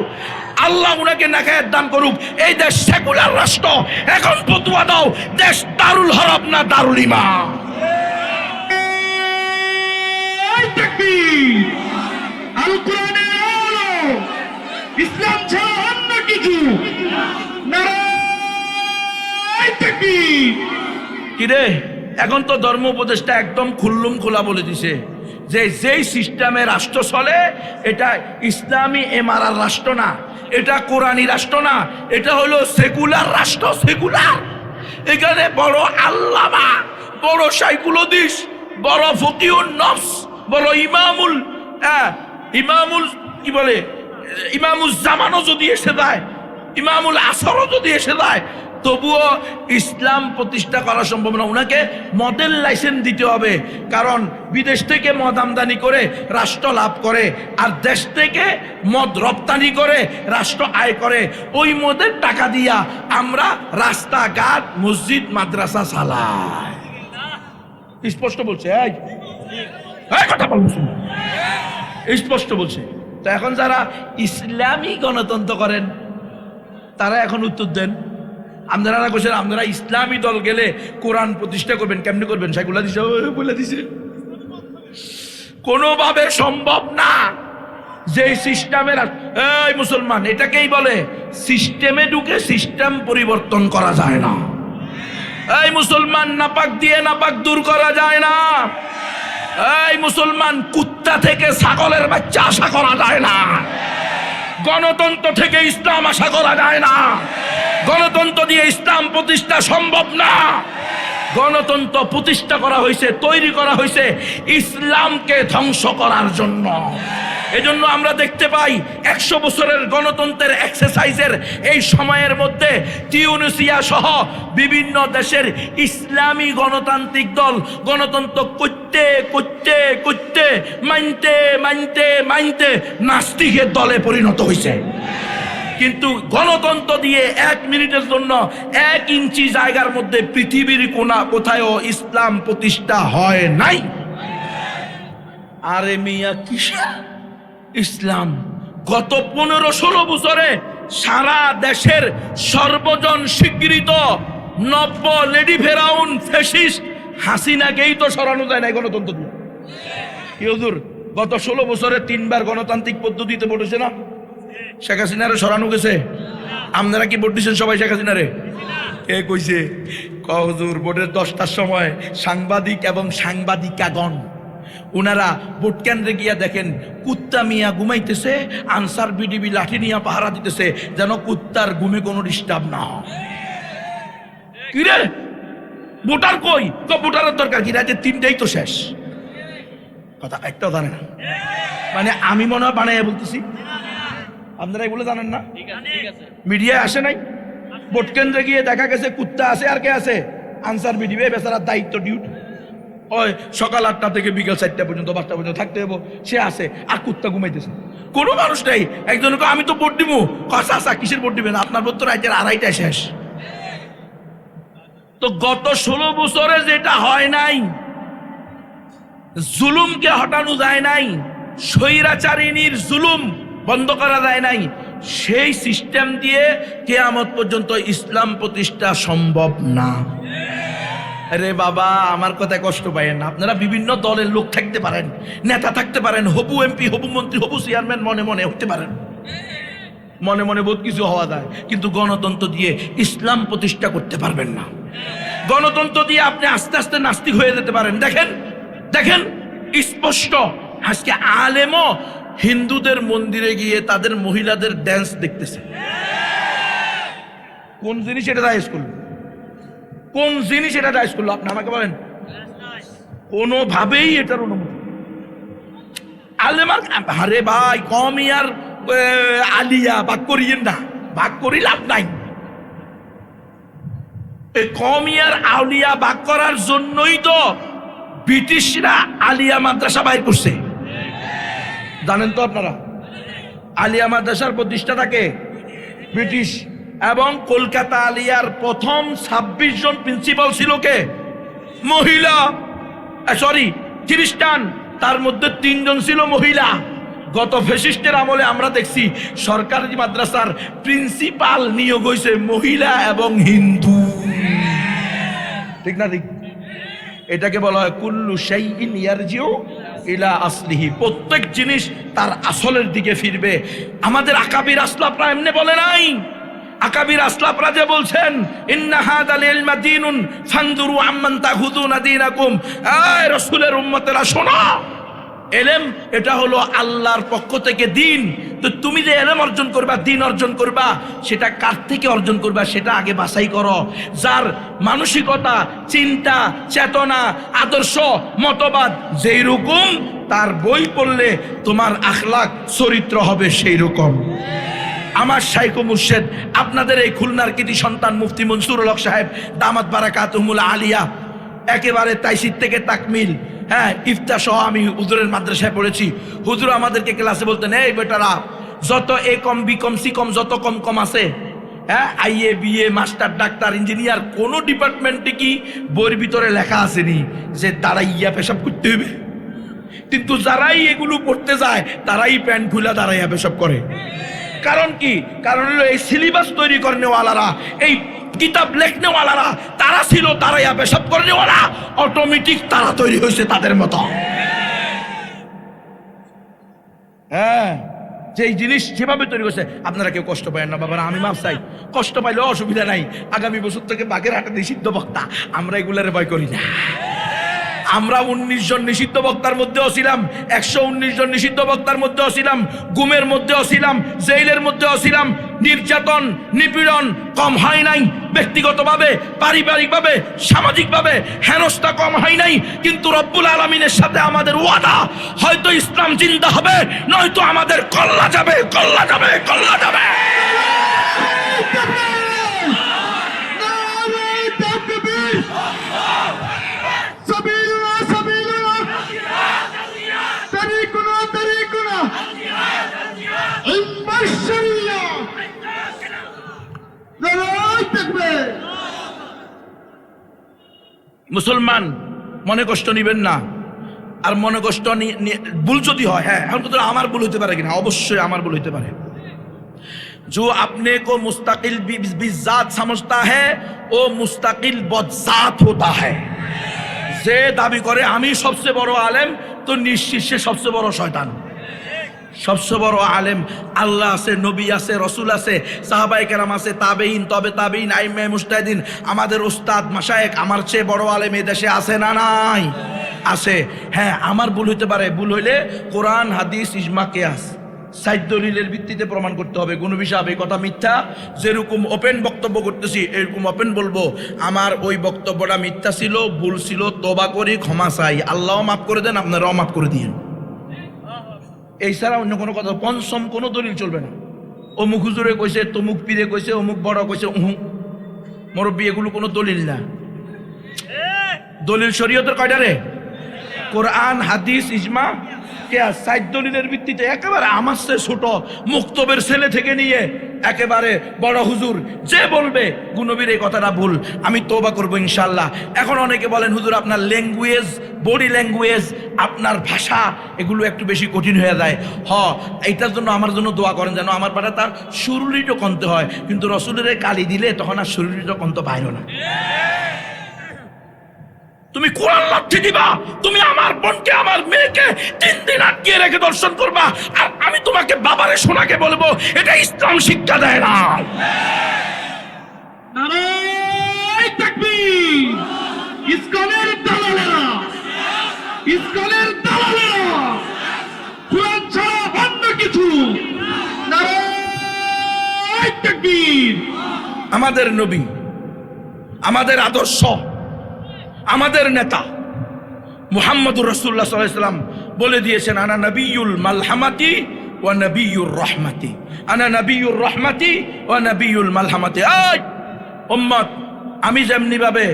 আল্লাহ উনাকে নাকায়েত দান করুক। এই দেশ সেকুলার রাষ্ট্র। এখন ফতোয়া দাও, দেশ দারুল হরব না দারুল ইমাম? আল কোরআনের আলো, ইসলাম ছাড়া অন্য কিছু। নারায়ে তাকবীর। কিরে এখন তো ধর্ম উপদেষ্টা একদম খুল্লুম খোলা বলে দিছে যে যেই সিস্টেমে রাষ্ট্র চলে এটা ইসলামী এমারার রাষ্ট্র না, এটা কোরআনী রাষ্ট্র না, এটা হলো সেকুলার রাষ্ট্র। সেকুলার। এখানে বড় আল্লামা, বড় শাইখুল হাদিস, বড় ফকিহুন নফস, বড় ইমামুল কি বলে, ইমামুল জামানও যদি এসে দেয়, ইমামুল আসরও যদি এসে দেয়, তবুও ইসলাম প্রতিষ্ঠা করা সম্ভব না। ওনাকে মডেল লাইসেন্স দিতে হবে, কারণ বিদেশ থেকে মদ আমদানি করে রাষ্ট্র লাভ করে, আর দেশ থেকে মদ রপ্তানি করে রাষ্ট্র আয় করে। ওই মদের টাকা দিয়া আমরা রাস্তাঘাট, মসজিদ, মাদ্রাসা চালাই। স্পষ্ট বলছে, কথা বলছি, স্পষ্ট বলছে। তো এখন যারা ইসলামী গণতন্ত্র করেন তারা এখন উত্তর দেন। আপনারা কোথায়, আপনারা ইসলামী দল গেলে কোরআন প্রতিষ্ঠা করবেন, কেমনি করবেন? সেগুলা দিছে বলে দিছে, কোনোভাবে সম্ভব না। যে সিস্টেমের, এই মুসলমান এটাকেই বলে সিস্টেমে ঢুকে সিস্টেম পরিবর্তন করা যায় না। এই মুসলমান নাপাক দিয়ে নাপাক দূর করা যায় না। এই মুসলমান কুত্তা থেকে ছাগলের বাচ্চা আশা করা যায় না। গণতন্ত্র থেকে ইসলাম আশা করা যায় না। গণতন্ত্র দিয়ে ইসলাম প্রতিষ্ঠা সম্ভব না। গণতন্ত্র প্রতিষ্ঠা করা হয়েছে, তৈরি করা হয়েছে ইসলামকে ধ্বংস করার জন্য। এজন্য আমরা দেখতে পাই 100 বছরের গণতন্ত্রের এক্সারসাইজের এই সময়ের মধ্যে টিউনিসিয়া সহ বিভিন্ন দেশের ইসলামী গণতান্ত্রিক দল গণতন্ত্র করতে করতে করতে মানতে মানতে মানতে নাস্তিকের দলে পরিণত হয়েছে। কিন্তু গণতন্ত্র দিয়ে 1 মিনিটের জন্য 1 ইঞ্চি জায়গার মধ্যে পৃথিবীর কোথায়ও ইসলাম প্রতিষ্ঠা হয় নাই। আরে মিয়া কিসের ইসলাম? গত 15-16 বছরে সারা দেশের সর্বজন স্বীকৃত নব্য লেডি ফেরাউন ফ্যাসিস্ট হাসিনাকেই তো সরানো যায় না গণতন্ত্র দিয়ে। কি হুজুর, গত 16 বছরে 3 বার গণতান্ত্রিক পদ্ধতিতে ভোট হয়েছে না? শেখ হাসিনারে সরানো গেছে? আপনারা কি ভোট দিচ্ছেন সবাই শেখ হাসিনারে? কে কইছে? হুজুর ভোটের 10টার সময় সাংবাদিক এবং সাংবাদিকাগণ উনারা ভোট কেন্দ্রে গিয়া দেখেন কুত্তা মিয়া ঘুমাইতেছে, আনসার বিডিবি লাঠি নিয়ে পাহারা দিতেছে যেন কুত্তার ঘুমে কোনো ডিস্টার্ব না হয়। কিরে ভোটার কই? তো ভোটারের দরকার কি? রাতে 3টাই তো শেষ। কথা একটাও জানে না, মানে আমি মনে হয় বানাইয়া বলতেছি, আপনারা এগুলো জানেন না। মিডিয়ায় আসে নাই, ভোট কেন্দ্রে গিয়ে দেখা গেছে কুত্তা আছে আর কে আছে? আনসার বিডিবি, বেচারার দায়িত্ব ডিউটি। ওই সকাল 8টা থেকে বিকেল 4টা পর্যন্ত 5টা পর্যন্ত থাকতে হবো, সে আছে আর কুত্তা ঘুমাইতেছে। কোনো মানুষ নাই। একজনকে আমি তো ভোট দিব, আসা কিসের ভোট দিবেন, আপনার ভোট তো রাইতের 2:30টায় শেষ। তো গত 16 বছরে যেটা হয় নাই, জুলুমকে হটানো যায় নাই, স্বৈরাচারিনীর জুলুম বন্ধ করা যায় নাই, সেই সিস্টেম দিয়ে কিয়ামত পর্যন্ত ইসলাম প্রতিষ্ঠা সম্ভব না। আরে বাবা, আমার কথায় কষ্ট পাইয়েন না। আপনারা বিভিন্ন দলের লোক থাকতে পারেন, নেতা থাকতে পারেন, হবু এমপি, হবু মন্ত্রী, হবু চেয়ারম্যান মনে মনে হতে পারেন, মনে মনে বহুত কিছু হওয়া যায়, কিন্তু গণতন্ত্র দিয়ে ইসলাম প্রতিষ্ঠা করতে পারবেন না। গণতন্ত্র দিয়ে আপনি আস্তে আস্তে নাস্তিক হয়ে যেতে পারেন। দেখেন দেখেন স্পষ্ট, আজকে আলেমও হিন্দুদের মন্দিরে গিয়ে তাদের মহিলাদের ড্যান্স দেখতেছে। কোন জিনিস এটা জায়েজ করলো? কোন জিনিস এটা জায়েজ করলো? আপনি আমাকে বলেন। কোনোভাবেই এটার অনুমতি আলেমার। আরে ভাই, কমই আর আলিয়া ভাগ করিয়েন না, ভাগ করি লাভ নাই। এই কমিয়ার আউলিয়া ভাগ করার জন্যই তো ব্রিটিশরা আলিয়া মাদ্রাসা বাইর করছে, জানেন তো আপনারা? আলিয়া মাদ্রাসার প্রতিষ্ঠাতাকে ব্রিটিশ, এবং কলকাতা আলিয়ার প্রথম 26 জন প্রিন্সিপাল ছিল কে? মহিলা, সরি খ্রিস্টান, তার মধ্যে 3 জন ছিল মহিলা। গত ফ্যাসিস্টের আমলে আমরা দেখছি সরকারি মাদ্রাসার প্রিন্সিপাল নিয়োগ হয়েছে মহিলা এবং হিন্দু। ঠিক না ঠিক? এটাকে বলা হয় কুল্লু শাইইন ইয়ারজিউ ইলা আসলিহি, প্রত্যেক জিনিস তার আসলের দিকে ফিরবে। আমাদের আকাবির আসলাফরা এমনি বলে নাই। আকাবির আসলাফরা যে বলছেন ইন্না হাযাল ইলমা দীনুন ফানজুরু আম্মান তাখুযুনা দীনাকুম, এই রাসূলের উম্মতেরা শোনো, এলেম এটা হলো আল্লাহর পক্ষ থেকে দিন। তো তুমি যে এলেম অর্জন করবা, দিন অর্জন করবা, সেটা কার থেকে অর্জন করবা সেটা আগে বাছাই করো। যার মানসিকতা, চিন্তা, চেতনা, আদর্শ, মতবাদ যেই রকম, তার বই পড়লে তোমার আখলাক চরিত্র হবে সেই রকম। আমার শাইখ ও মুর্শেদ, আপনাদের এই খুলনার কৃতি সন্তান মুফতি মনসুরুল হক সাহেব দামাত বারাকাতুহুল আলিয়া, একেবারে তাইসির থেকে তাকমিল, হ্যাঁ ইফতা সহ আমি হুজুরের মাদ্রাসায় পড়েছি। হুজুর আমাদেরকে ক্লাসে বলতেন, এই বেটারা যত এ কম বি কম সি কম যত কম কম আছে, হ্যাঁ IA BA master doctor engineer, কোন ডিপার্টমেন্টে কি বইয়ের ভিতরে লেখা আসেনি যে দাঁড়াইয়া পেশাব করতে হবে? কিন্তু যারাই এগুলো পড়তে যায় তারাই প্যান্ট খুলে দাঁড়াইয়া পেশাব করে। কারণ কি? কারণ হলো এই সিলেবাস তৈরি করনেওয়ালারা, এই কিতাব লেখনেওয়ালারা, তারা ছিল দাঁড়াইয়া পেশাব করনেওয়ালা, অটোমেটিক তারা তৈরি হয়েছে তাদের মতো। হ্যাঁ, যেই জিনিস যেভাবে তৈরি করছে, আপনারা কেউ কষ্ট পায় না বাবারা, আমি মাপ চাই, কষ্ট পাইলেও অসুবিধা নাই। আগামী বছর থেকে বাগেরহাটে নিষিদ্ধ বক্তা, আমরা এগুলারে ভয় করি না। আমরা 19 জন নিষিদ্ধ বক্তার মধ্যেও ছিলাম, 119 জন নিষিদ্ধ বক্তার মধ্যেও ছিলাম, গুমের মধ্যেও ছিলাম, জেলের মধ্যেও ছিলাম। নির্যাতন, নিপীড়ন কম হয় নাই, ব্যক্তিগতভাবে, পারিবারিকভাবে, সামাজিকভাবে হেনস্থা কম হয় নাই। কিন্তু রব্বুল আলামিনের সাথে আমাদের ওয়াদা, হয়তো ইসলাম জিন্দা হবে, নয়তো আমাদের কল্লা যাবে, কল্লা যাবে, কল্লা যাবে। মুসলমান মনে কষ্ট নিবেন না। আর মনে কষ্ট ভুল যদি হয়, হ্যাঁ এখন তো আমার ভুল হইতে পারে কিনা, অবশ্যই আমার ভুল হইতে পারে। जो अपने को मुस्तकिल बिज़ात समझता है वो मुस्तकिल बज़ात होता है। যে দাবি করে আমি সবচেয়ে বড় আলেম, তো নিশ্চিত সে সবচেয়ে বড় শয়তান। সবচেয়ে বড় আলেম আল্লাহ আছে, নবী আছে, রসুল আছে, সাহাবায়ে কেরাম আছে, তাবেঈন, তবে তাবেঈন, আইম্মে মুজতাহিদিন, আমাদের উস্তাদ মাশায়েখ। আমার চেয়ে বড় আলেম এই দেশে আছে না নাই? আছে। হ্যাঁ, আমার ভুল হইতে পারে, ভুল হইলে কোরআন, হাদিস, ইজমা, কিয়াস, 4 দলিলের ভিত্তিতে প্রমাণ করতে হবে। কোনো বিষয় এই কথা মিথ্যা, যেরকম ওপেন বক্তব্য করতেছি এরকম ওপেন বলবো, আমার ওই বক্তব্যটা মিথ্যা ছিল, ভুল ছিল, তওবা করি, ক্ষমা চাই, আল্লাহও মাফ করে দেন, আপনারাও মাফ করে দিন। এই ছাড়া অন্য কোনো কথা, পঞ্চম কোনো দলিল চলবে না। অমুক হুজুরে কইছে, তমুক পীরে কইছে, অমুক বড় কইছে, মুরব্বী, এগুলো কোনো দলিল না। দলিল শরীয়তের কয়টা রে? কোরআন, হাদিস, ইজমা, কিয়াস, 4 দলিলের ভিত্তিতে একেবারে আমার চেয়ে ছোট মুক্তবের ছেলে থেকে নিয়ে একেবারে বড় হুজুর যে বলবে গুনবীর এই কথাটা ভুল, আমি তওবা করব ইনশাআল্লাহ। এখন অনেকে বলেন হুজুর আপনার ল্যাঙ্গুয়েজ, বডি ল্যাঙ্গুয়েজ, আপনার ভাষা এগুলো একটু বেশি কঠিন হয়ে যায়। এইটার জন্য আমার জন্য দোয়া করেন যেন আমার পাটা তার সুরুলিটো কমতে হয়, কিন্তু রসুলের কালি দিলে তখন আর সুরুলিটো কমতে পারো না। তুমি কোরআন লাঠি দিবা, তুমি আমার বোনকে, আমার মেয়েকে 3 দিন আটকে রেখে দর্শন করবা, আর আমি তোমাকে বাবারে শোনাকে বলবো, এটা ইসলাম শিক্ষা দেয় না। নারায়ে তাকবীর! ইসকনের দালালেরা, ইসকনের দালালেরা কোরআন ছাড়া অন্য কিছু। নারায়ে তাকবীর! আমাদের নবী, আমাদের আদর্শ, আমাদের নেতা মুহাম্মদুর রাসূলুল্লাহ সাল্লাল্লাহু আলাইহি ওয়াসাল্লাম বলে দিয়েছেন, আনা নবিয়ুল মালহামাতি ওয়া নবিয়ুর রাহমাতি, আনা নবিয়ুর রাহমাতি ওয়া নবিয়ুল মালহামাতি। এই উম্মত, আমি যেমনি ভাবে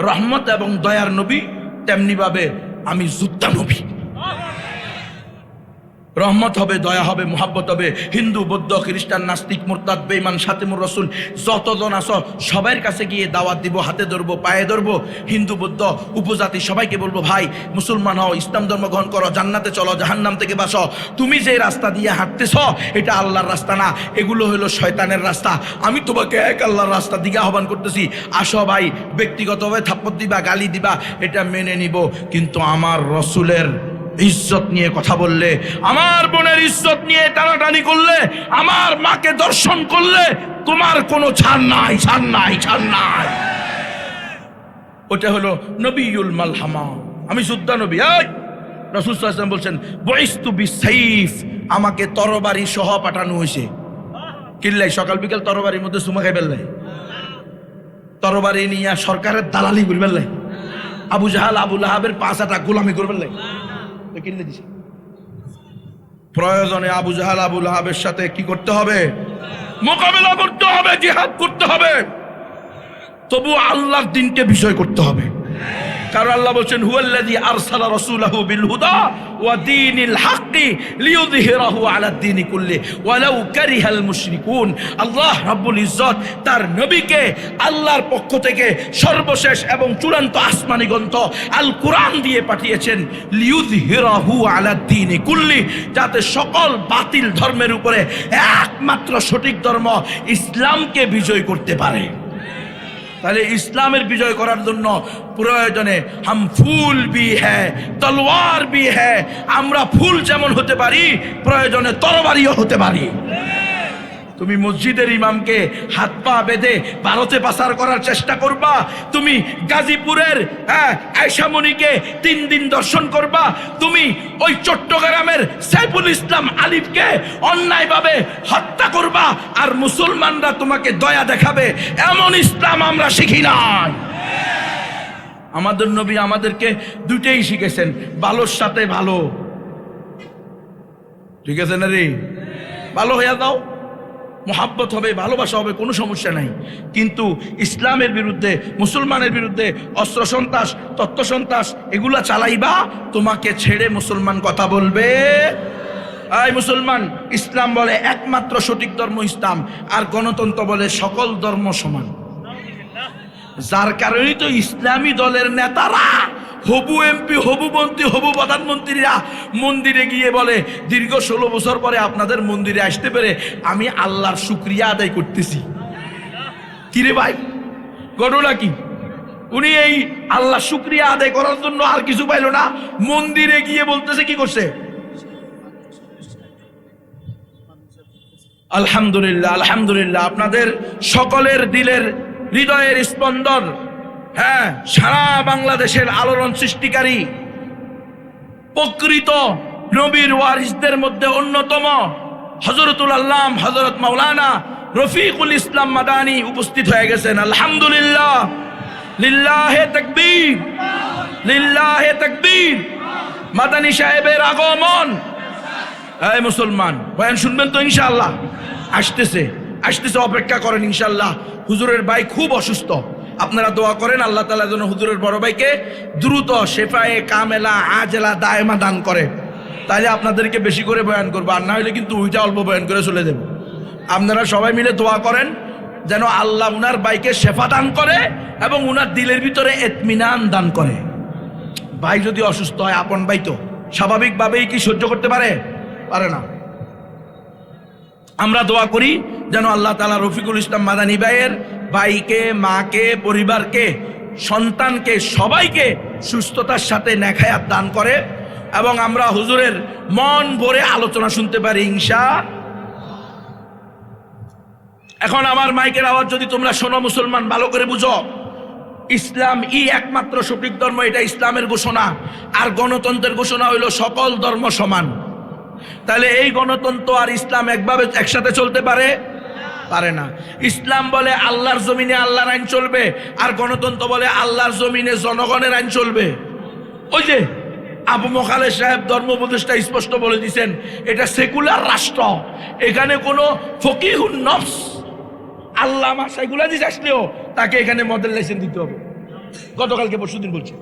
রহমত এবং দয়ার নবী, তেমনি ভাবে আমি যোদ্ধা নবী। রহমত হবে, দয়া হবে, মুহাব্বত হবে। হিন্দু, বৌদ্ধ, খ্রিস্টান, নাস্তিক, মুরতাদ, বেঈমান, শাতিমুর রাসূল যতজন আছো সবার কাছে গিয়ে দাওয়াত দিব, হাতে ধরবো, পায়ে ধরবো। হিন্দু, বৌদ্ধ, উপজাতি সবাইকে বলবো, ভাই মুসলমান হও, ইসলাম ধর্ম গ্রহণ করো, জান্নাতে চলো, জাহান্নাম থেকে বাঁচো। তুমি যে রাস্তা দিয়ে হাঁটতেছ এটা আল্লাহর রাস্তা না, এগুলো হলো শয়তানের রাস্তা। আমি তোমাকে এক আল্লাহর রাস্তা দিকে আহ্বান করতেছি, আসো ভাই। ব্যক্তিগতভাবে থাপ্পড় দিবা, গালি দিবা, এটা মেনে নিব, কিন্তু আমার রসুলের ইজ্জত নিয়ে কথা বললে, আমার বোনের ইজ্জত নিয়ে টানাটানি করলে, আমার মাকে দর্শন করলে তোমার কোনো ছাড় নাই, ছাড় নাই, ছাড় নাই। ওটা হলো নবিয়ুল মালহামা, আমি যোদ্ধা নবী। এই রাসূল সাল্লাল্লাহু আলাইহি ওয়াসাল্লাম বলছেন, বুইসতু বিসাইফ, আমাকে তরবারি সহ পাঠানো হয়েছে। কিল্লাই সকাল বিকাল তরবারির মধ্যে সুমা খাই ফেললাই, তরবারি নিয়ে সরকারের দালালি করে ফেললাই, আবু জাহাল আবু লাহাবের 5 গোলামি করে ফেললাই, কিনলে দিছে। প্রয়োজনে আবু জাহাল আবু লাহাবের সাথে কি করতে হবে? মোকাবেলা করতে হবে, জিহাদ করতে হবে, তবু আল্লাহর দিনকে বিষয় করতে হবে। কারণ আল্লাহ বলছেন, হুয়াল্লাযী আরসালা রাসূলাহু বিল হুদা ওয়া দীনিল হাক্কি লিইয়ুযহিরাহু আলাদ দীনি কুল্লি ওয়ালাউ কারিহাল মুশরিকুন। আল্লাহ রাব্বুল ইজ্জত তার নবীকে আল্লাহর পক্ষ থেকে সর্বশেষ এবং চূড়ান্ত আসমানি গ্রন্থ আল কোরআন দিয়ে পাঠিয়েছেন, লিইয়ুযহিরাহু আলাদ দীনি কুল্লি, যাতে সকল বাতিল ধর্মের উপরে একমাত্র সঠিক ধর্ম ইসলামকে বিজয় করতে পারে। তাহলে ইসলামের বিজয় করার জন্য প্রয়োজনে হাম ফুল ভি হ্যায়, তলোয়ার ভি হ্যায়, আমরা ফুল যেমন হতে পারি, প্রয়োজনে তরবারিও হতে পারি। তুমি মসজিদের ইমামকে হাত পা বেঁধে ভারতে পাচার করার চেষ্টা করবা, তুমি গাজীপুরের আয়শামণিকে 3 দিন দর্শন করবা, তুমি ওই চট্টগ্রামের সাইফুল ইসলাম আলিফকে অন্যায়ভাবে হত্যা করবা, আর মুসলমানরা তোমাকে দয়া দেখাবে। এমন ইসলাম আমরা শিখি নাই। আমাদের নবী আমাদেরকে দুটেই শিখেছেন, ভালোর সাথে ভালো। ঠিক আছে না রে? ভালো হইয়া দাও, মোহাব্বত হবে, ভালোবাসা হবে, কোনো সমস্যা নাই। কিন্তু ইসলামের বিরুদ্ধে, মুসলমানের বিরুদ্ধে অস্ত্র সন্ত্রাস, তত্ত্ব সন্ত্রাস এগুলা চালাইবা, তোমাকে ছেড়ে মুসলমান কথা বলবে। এই মুসলমান, ইসলাম বলে একমাত্র সঠিক ধর্ম ইসলাম, আর গণতন্ত্র বলে সকল ধর্ম সমান। যার কারণেই তো ইসলামী দলের নেতারা, হবু এমপি, হবু মন্ত্রী, হবু প্রধানমন্ত্রীরা মন্দিরে গিয়ে বলে, দীর্ঘ 16 বছর পরে আপনাদের মন্দিরে আসতে পেরে আমি আল্লাহর শুকরিয়া আদায় করতেছি। কিরে ভাই, ঘটনা কি? উনি এই আল্লাহ শুকরিয়া আদায় করার জন্য আর কিছু পাইল না, মন্দিরে গিয়ে বলতেছে, কি করছে? আলহামদুলিল্লাহ, আলহামদুলিল্লাহ, আপনাদের সকলের দিলের, হৃদয়ের স্পন্দন, হ্যাঁ, সারা বাংলাদেশের আলোড়ন সৃষ্টিকারী প্রকৃত নবীর ওয়ারিসদের মধ্যে অন্যতম হযরতুল আল্লাম হযরত মাওলানা রফিকুল ইসলাম মাদানী উপস্থিত হয়ে গেছেন। আলহামদুলিল্লাহ, লিল্লাহে তাকবীর, লিল্লাহে তাকবীর। মাদানী সাহেবের আগমন। এই মুসলমান, বয়ান শুনবেন তো ইনশাআল্লাহ? আসতেছে, আসতেছে, অপেক্ষা করেন ইনশাআল্লাহ। হুজুরের ভাই খুব অসুস্থ, আপনারা দোয়া করেন আল্লাহ তাআলা যেন হুজুরের বড় ভাইকে দ্রুত শেফায়ে কামেলা আজেলা দায়মা দান করে। তাহলে আপনাদেরকে বেশি করে বয়ান করবো, আর না হলে কিন্তু ওইটা অল্প বয়ান করে চলে দেব। আপনারা সবাই মিলে দোয়া করেন যেন আল্লাহ উনার ভাইকে শেফা দান করে এবং উনার দিলের ভিতরে ইতমিনান দান করে। ভাই যদি অসুস্থ হয়, আপন ভাই তো স্বাভাবিকভাবেই কি সহ্য করতে পারে? পারে না। আমরা দোয়া করি যেন আল্লাহ তাআলা রফিকুল ইসলাম মাদানী ভাইয়ের ভাইকে, মাকে, পরিবারকে, সন্তানকে, সবাইকে সুস্থতার সাথে নেখায়াত দান করে এবং আমরা হুজুরের মন ভরে আলোচনা শুনতে পারি ইনশাআল্লাহ। এখন আমার মাইকের আওয়াজ যদি তোমরা শোনো, মুসলমান ভালো করে বুঝো, ইসলাম একমাত্র সঠিক ধর্ম, এটা ইসলামের ঘোষণা। আর গণতন্ত্রের ঘোষণা হইল সকল ধর্ম সমান। তাহলে এই গণতন্ত্র আর ইসলাম একভাবে একসাথে চলতে পারে? পারে না। ইসলাম বলে আল্লাহর জমিনে আল্লাহর আইন চলবে, আর গণতন্ত্র বলে আল্লাহর জমিনে জনগণের আইন চলবে। ওই যে আবু মোখালেদ সাহেব ধর্ম উপদেষ্টা স্পষ্ট বলে দিয়েছেন, এটা সেকুলার রাষ্ট্র, এখানে কোনো ফকিহুন নফস আল্লামা সাইকুলা দিস আসলেও তাকে এখানে মডেল লাইসেন্স দিতে হবে। গতকালকে পরশুদিন বলছে,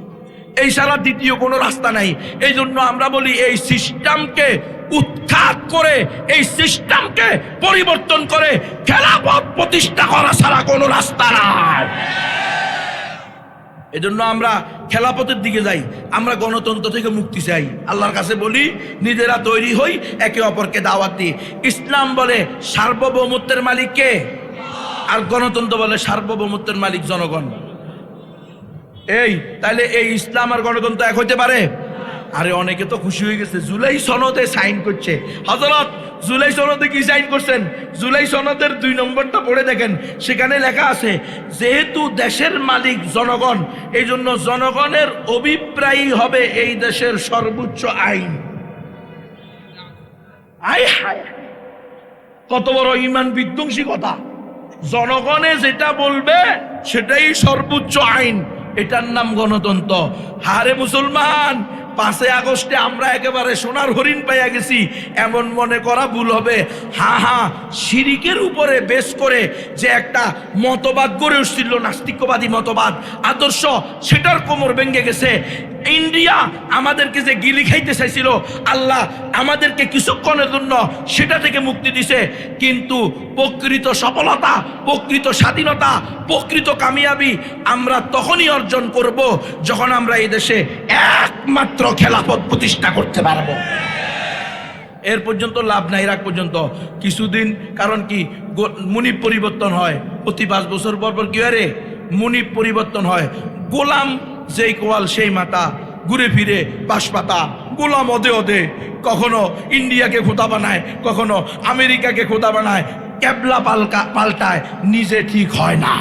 এই সারা দ্বিতীয় কোনো রাস্তা নাই। এই জন্য আমরা বলি এই সিস্টেমকে উৎখাত করে, এই সিস্টেমকে পরিবর্তন করে খেলাফত প্রতিষ্ঠা করা ছাড়া কোনো রাস্তা নাই। এজন্য আমরা খেলাফতের দিকে যাই, আমরা গণতন্ত্র থেকে মুক্তি চাই। আল্লাহর কাছে বলি নিজেরা তৈরি হই, একে অপরকে দাওয়াত দিই। ইসলাম বলে সার্বভৌমত্বের মালিক কে, আর গণতন্ত্র বলে সার্বভৌমত্বের মালিক জনগণ। এই তাহলে এই ইসলাম আর গণতন্ত্র এক হইতে পারে? আরে অনেকে তো খুশি হয়ে গেছে, জুলাই সনদে সাইন করছে। হযরত জুলাই সনদে কি সাইন করছেন? জুলাই সনদের 2 নম্বরটা পড়ে দেখেন, সেখানে লেখা আছে যেহেতু দেশের মালিক জনগণ, এই জন্য জনগণের অভিপ্রায়ই হবে এই দেশের সর্বোচ্চ আইন। আয় হায়, কত বড় ইমান বিধ্বংসী কথা! জনগণে যেটা বলবে সেটাই সর্বোচ্চ আইন, এটার নাম গণতন্ত্র। হারে মুসলমান, 5 আগস্টে আমরা একেবারে সোনার হরিণ পাইয়া গেছি এমন মনে করা ভুল হবে। শিরিকের উপরে বেস করে যে একটা মতবাদ গড়ে উঠছিল, নাস্তিকবাদী মতবাদ আদর্শ, সেটার কোমর ভেঙে গেছে। ইন্ডিয়া আমাদেরকে যে গিলি খাইতে চাইছিল, আল্লাহ আমাদেরকে কিছুক্ষণের জন্য সেটা থেকে মুক্তি দিছে। কিন্তু প্রকৃত সফলতা, প্রকৃত স্বাধীনতা, প্রকৃত কামিয়াবি আমরা তখনই অর্জন করব যখন আমরা এই দেশে একমাত্র খেলাফত প্রতিষ্ঠা করতে পারবো। এর পর্যন্ত লাভ নাই, রাখ পর্যন্ত কিছুদিন। কারণ কি, মুনিব পরিবর্তন হয় প্রতি 5 বছর পর পর। কি হয় রে? মুনিব পরিবর্তন হয়। গোলাম যেই কোয়াল সেই মাথা, ঘুরে ফিরে বাঁশপাতা। গোলাম ওদে ওদে, কখনো ইন্ডিয়াকে খোদা বানায়, কখনো আমেরিকাকে খোদা বানায়, ক্যাবলা পাল্টায়, নিজে ঠিক হয় না।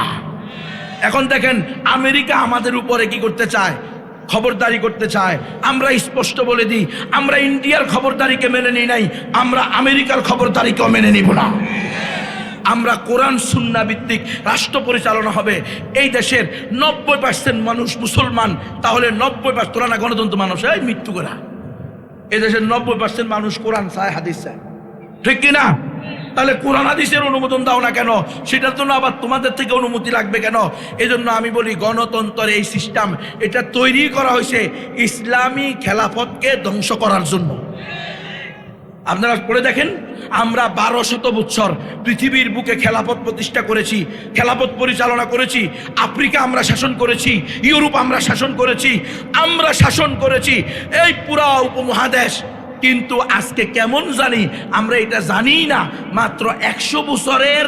এখন দেখেন আমেরিকা আমাদের উপরে কি করতে চায়? খবরদারি করতে চায়। আমরা স্পষ্ট বলে দিই, আমরা ইন্ডিয়ার খবরদারিকে মেনে নিই নাই, আমরা আমেরিকার খবরদারিকেও মেনে নিব না। আমরা কোরআন সুন্নাহ ভিত্তিক রাষ্ট্র পরিচালনা হবে। এই দেশের 90% মানুষ মুসলমান, তাহলে 90% তোরা না গণতন্ত্র মানুষ, এই মৃত্যু করা। এই দেশের 90% মানুষ কোরআন চায়, হাদিস চায়, ঠিক কিনা? তাহলে কোরআন হাদিসের অনুমোদন দাও না কেন? সেটার জন্য আবার তোমাদের থেকে অনুমতি লাগবে কেন? এই জন্য আমি বলি গণতন্ত্রের এই সিস্টেম, এটা তৈরি করা হয়েছে ইসলামী খেলাফতকে ধ্বংস করার জন্য। আপনারা পড়ে দেখেন, আমরা 1200 বছর পৃথিবীর বুকে খেলাফত প্রতিষ্ঠা করেছি, খেলাফত পরিচালনা করেছি। আফ্রিকা আমরা শাসন করেছি, ইউরোপ আমরা শাসন করেছি, আমরা শাসন করেছি এই পুরা উপমহাদেশ। কিন্তু আজকে কেমন জানি আমরা এটা জানি না, মাত্র 100 বছরের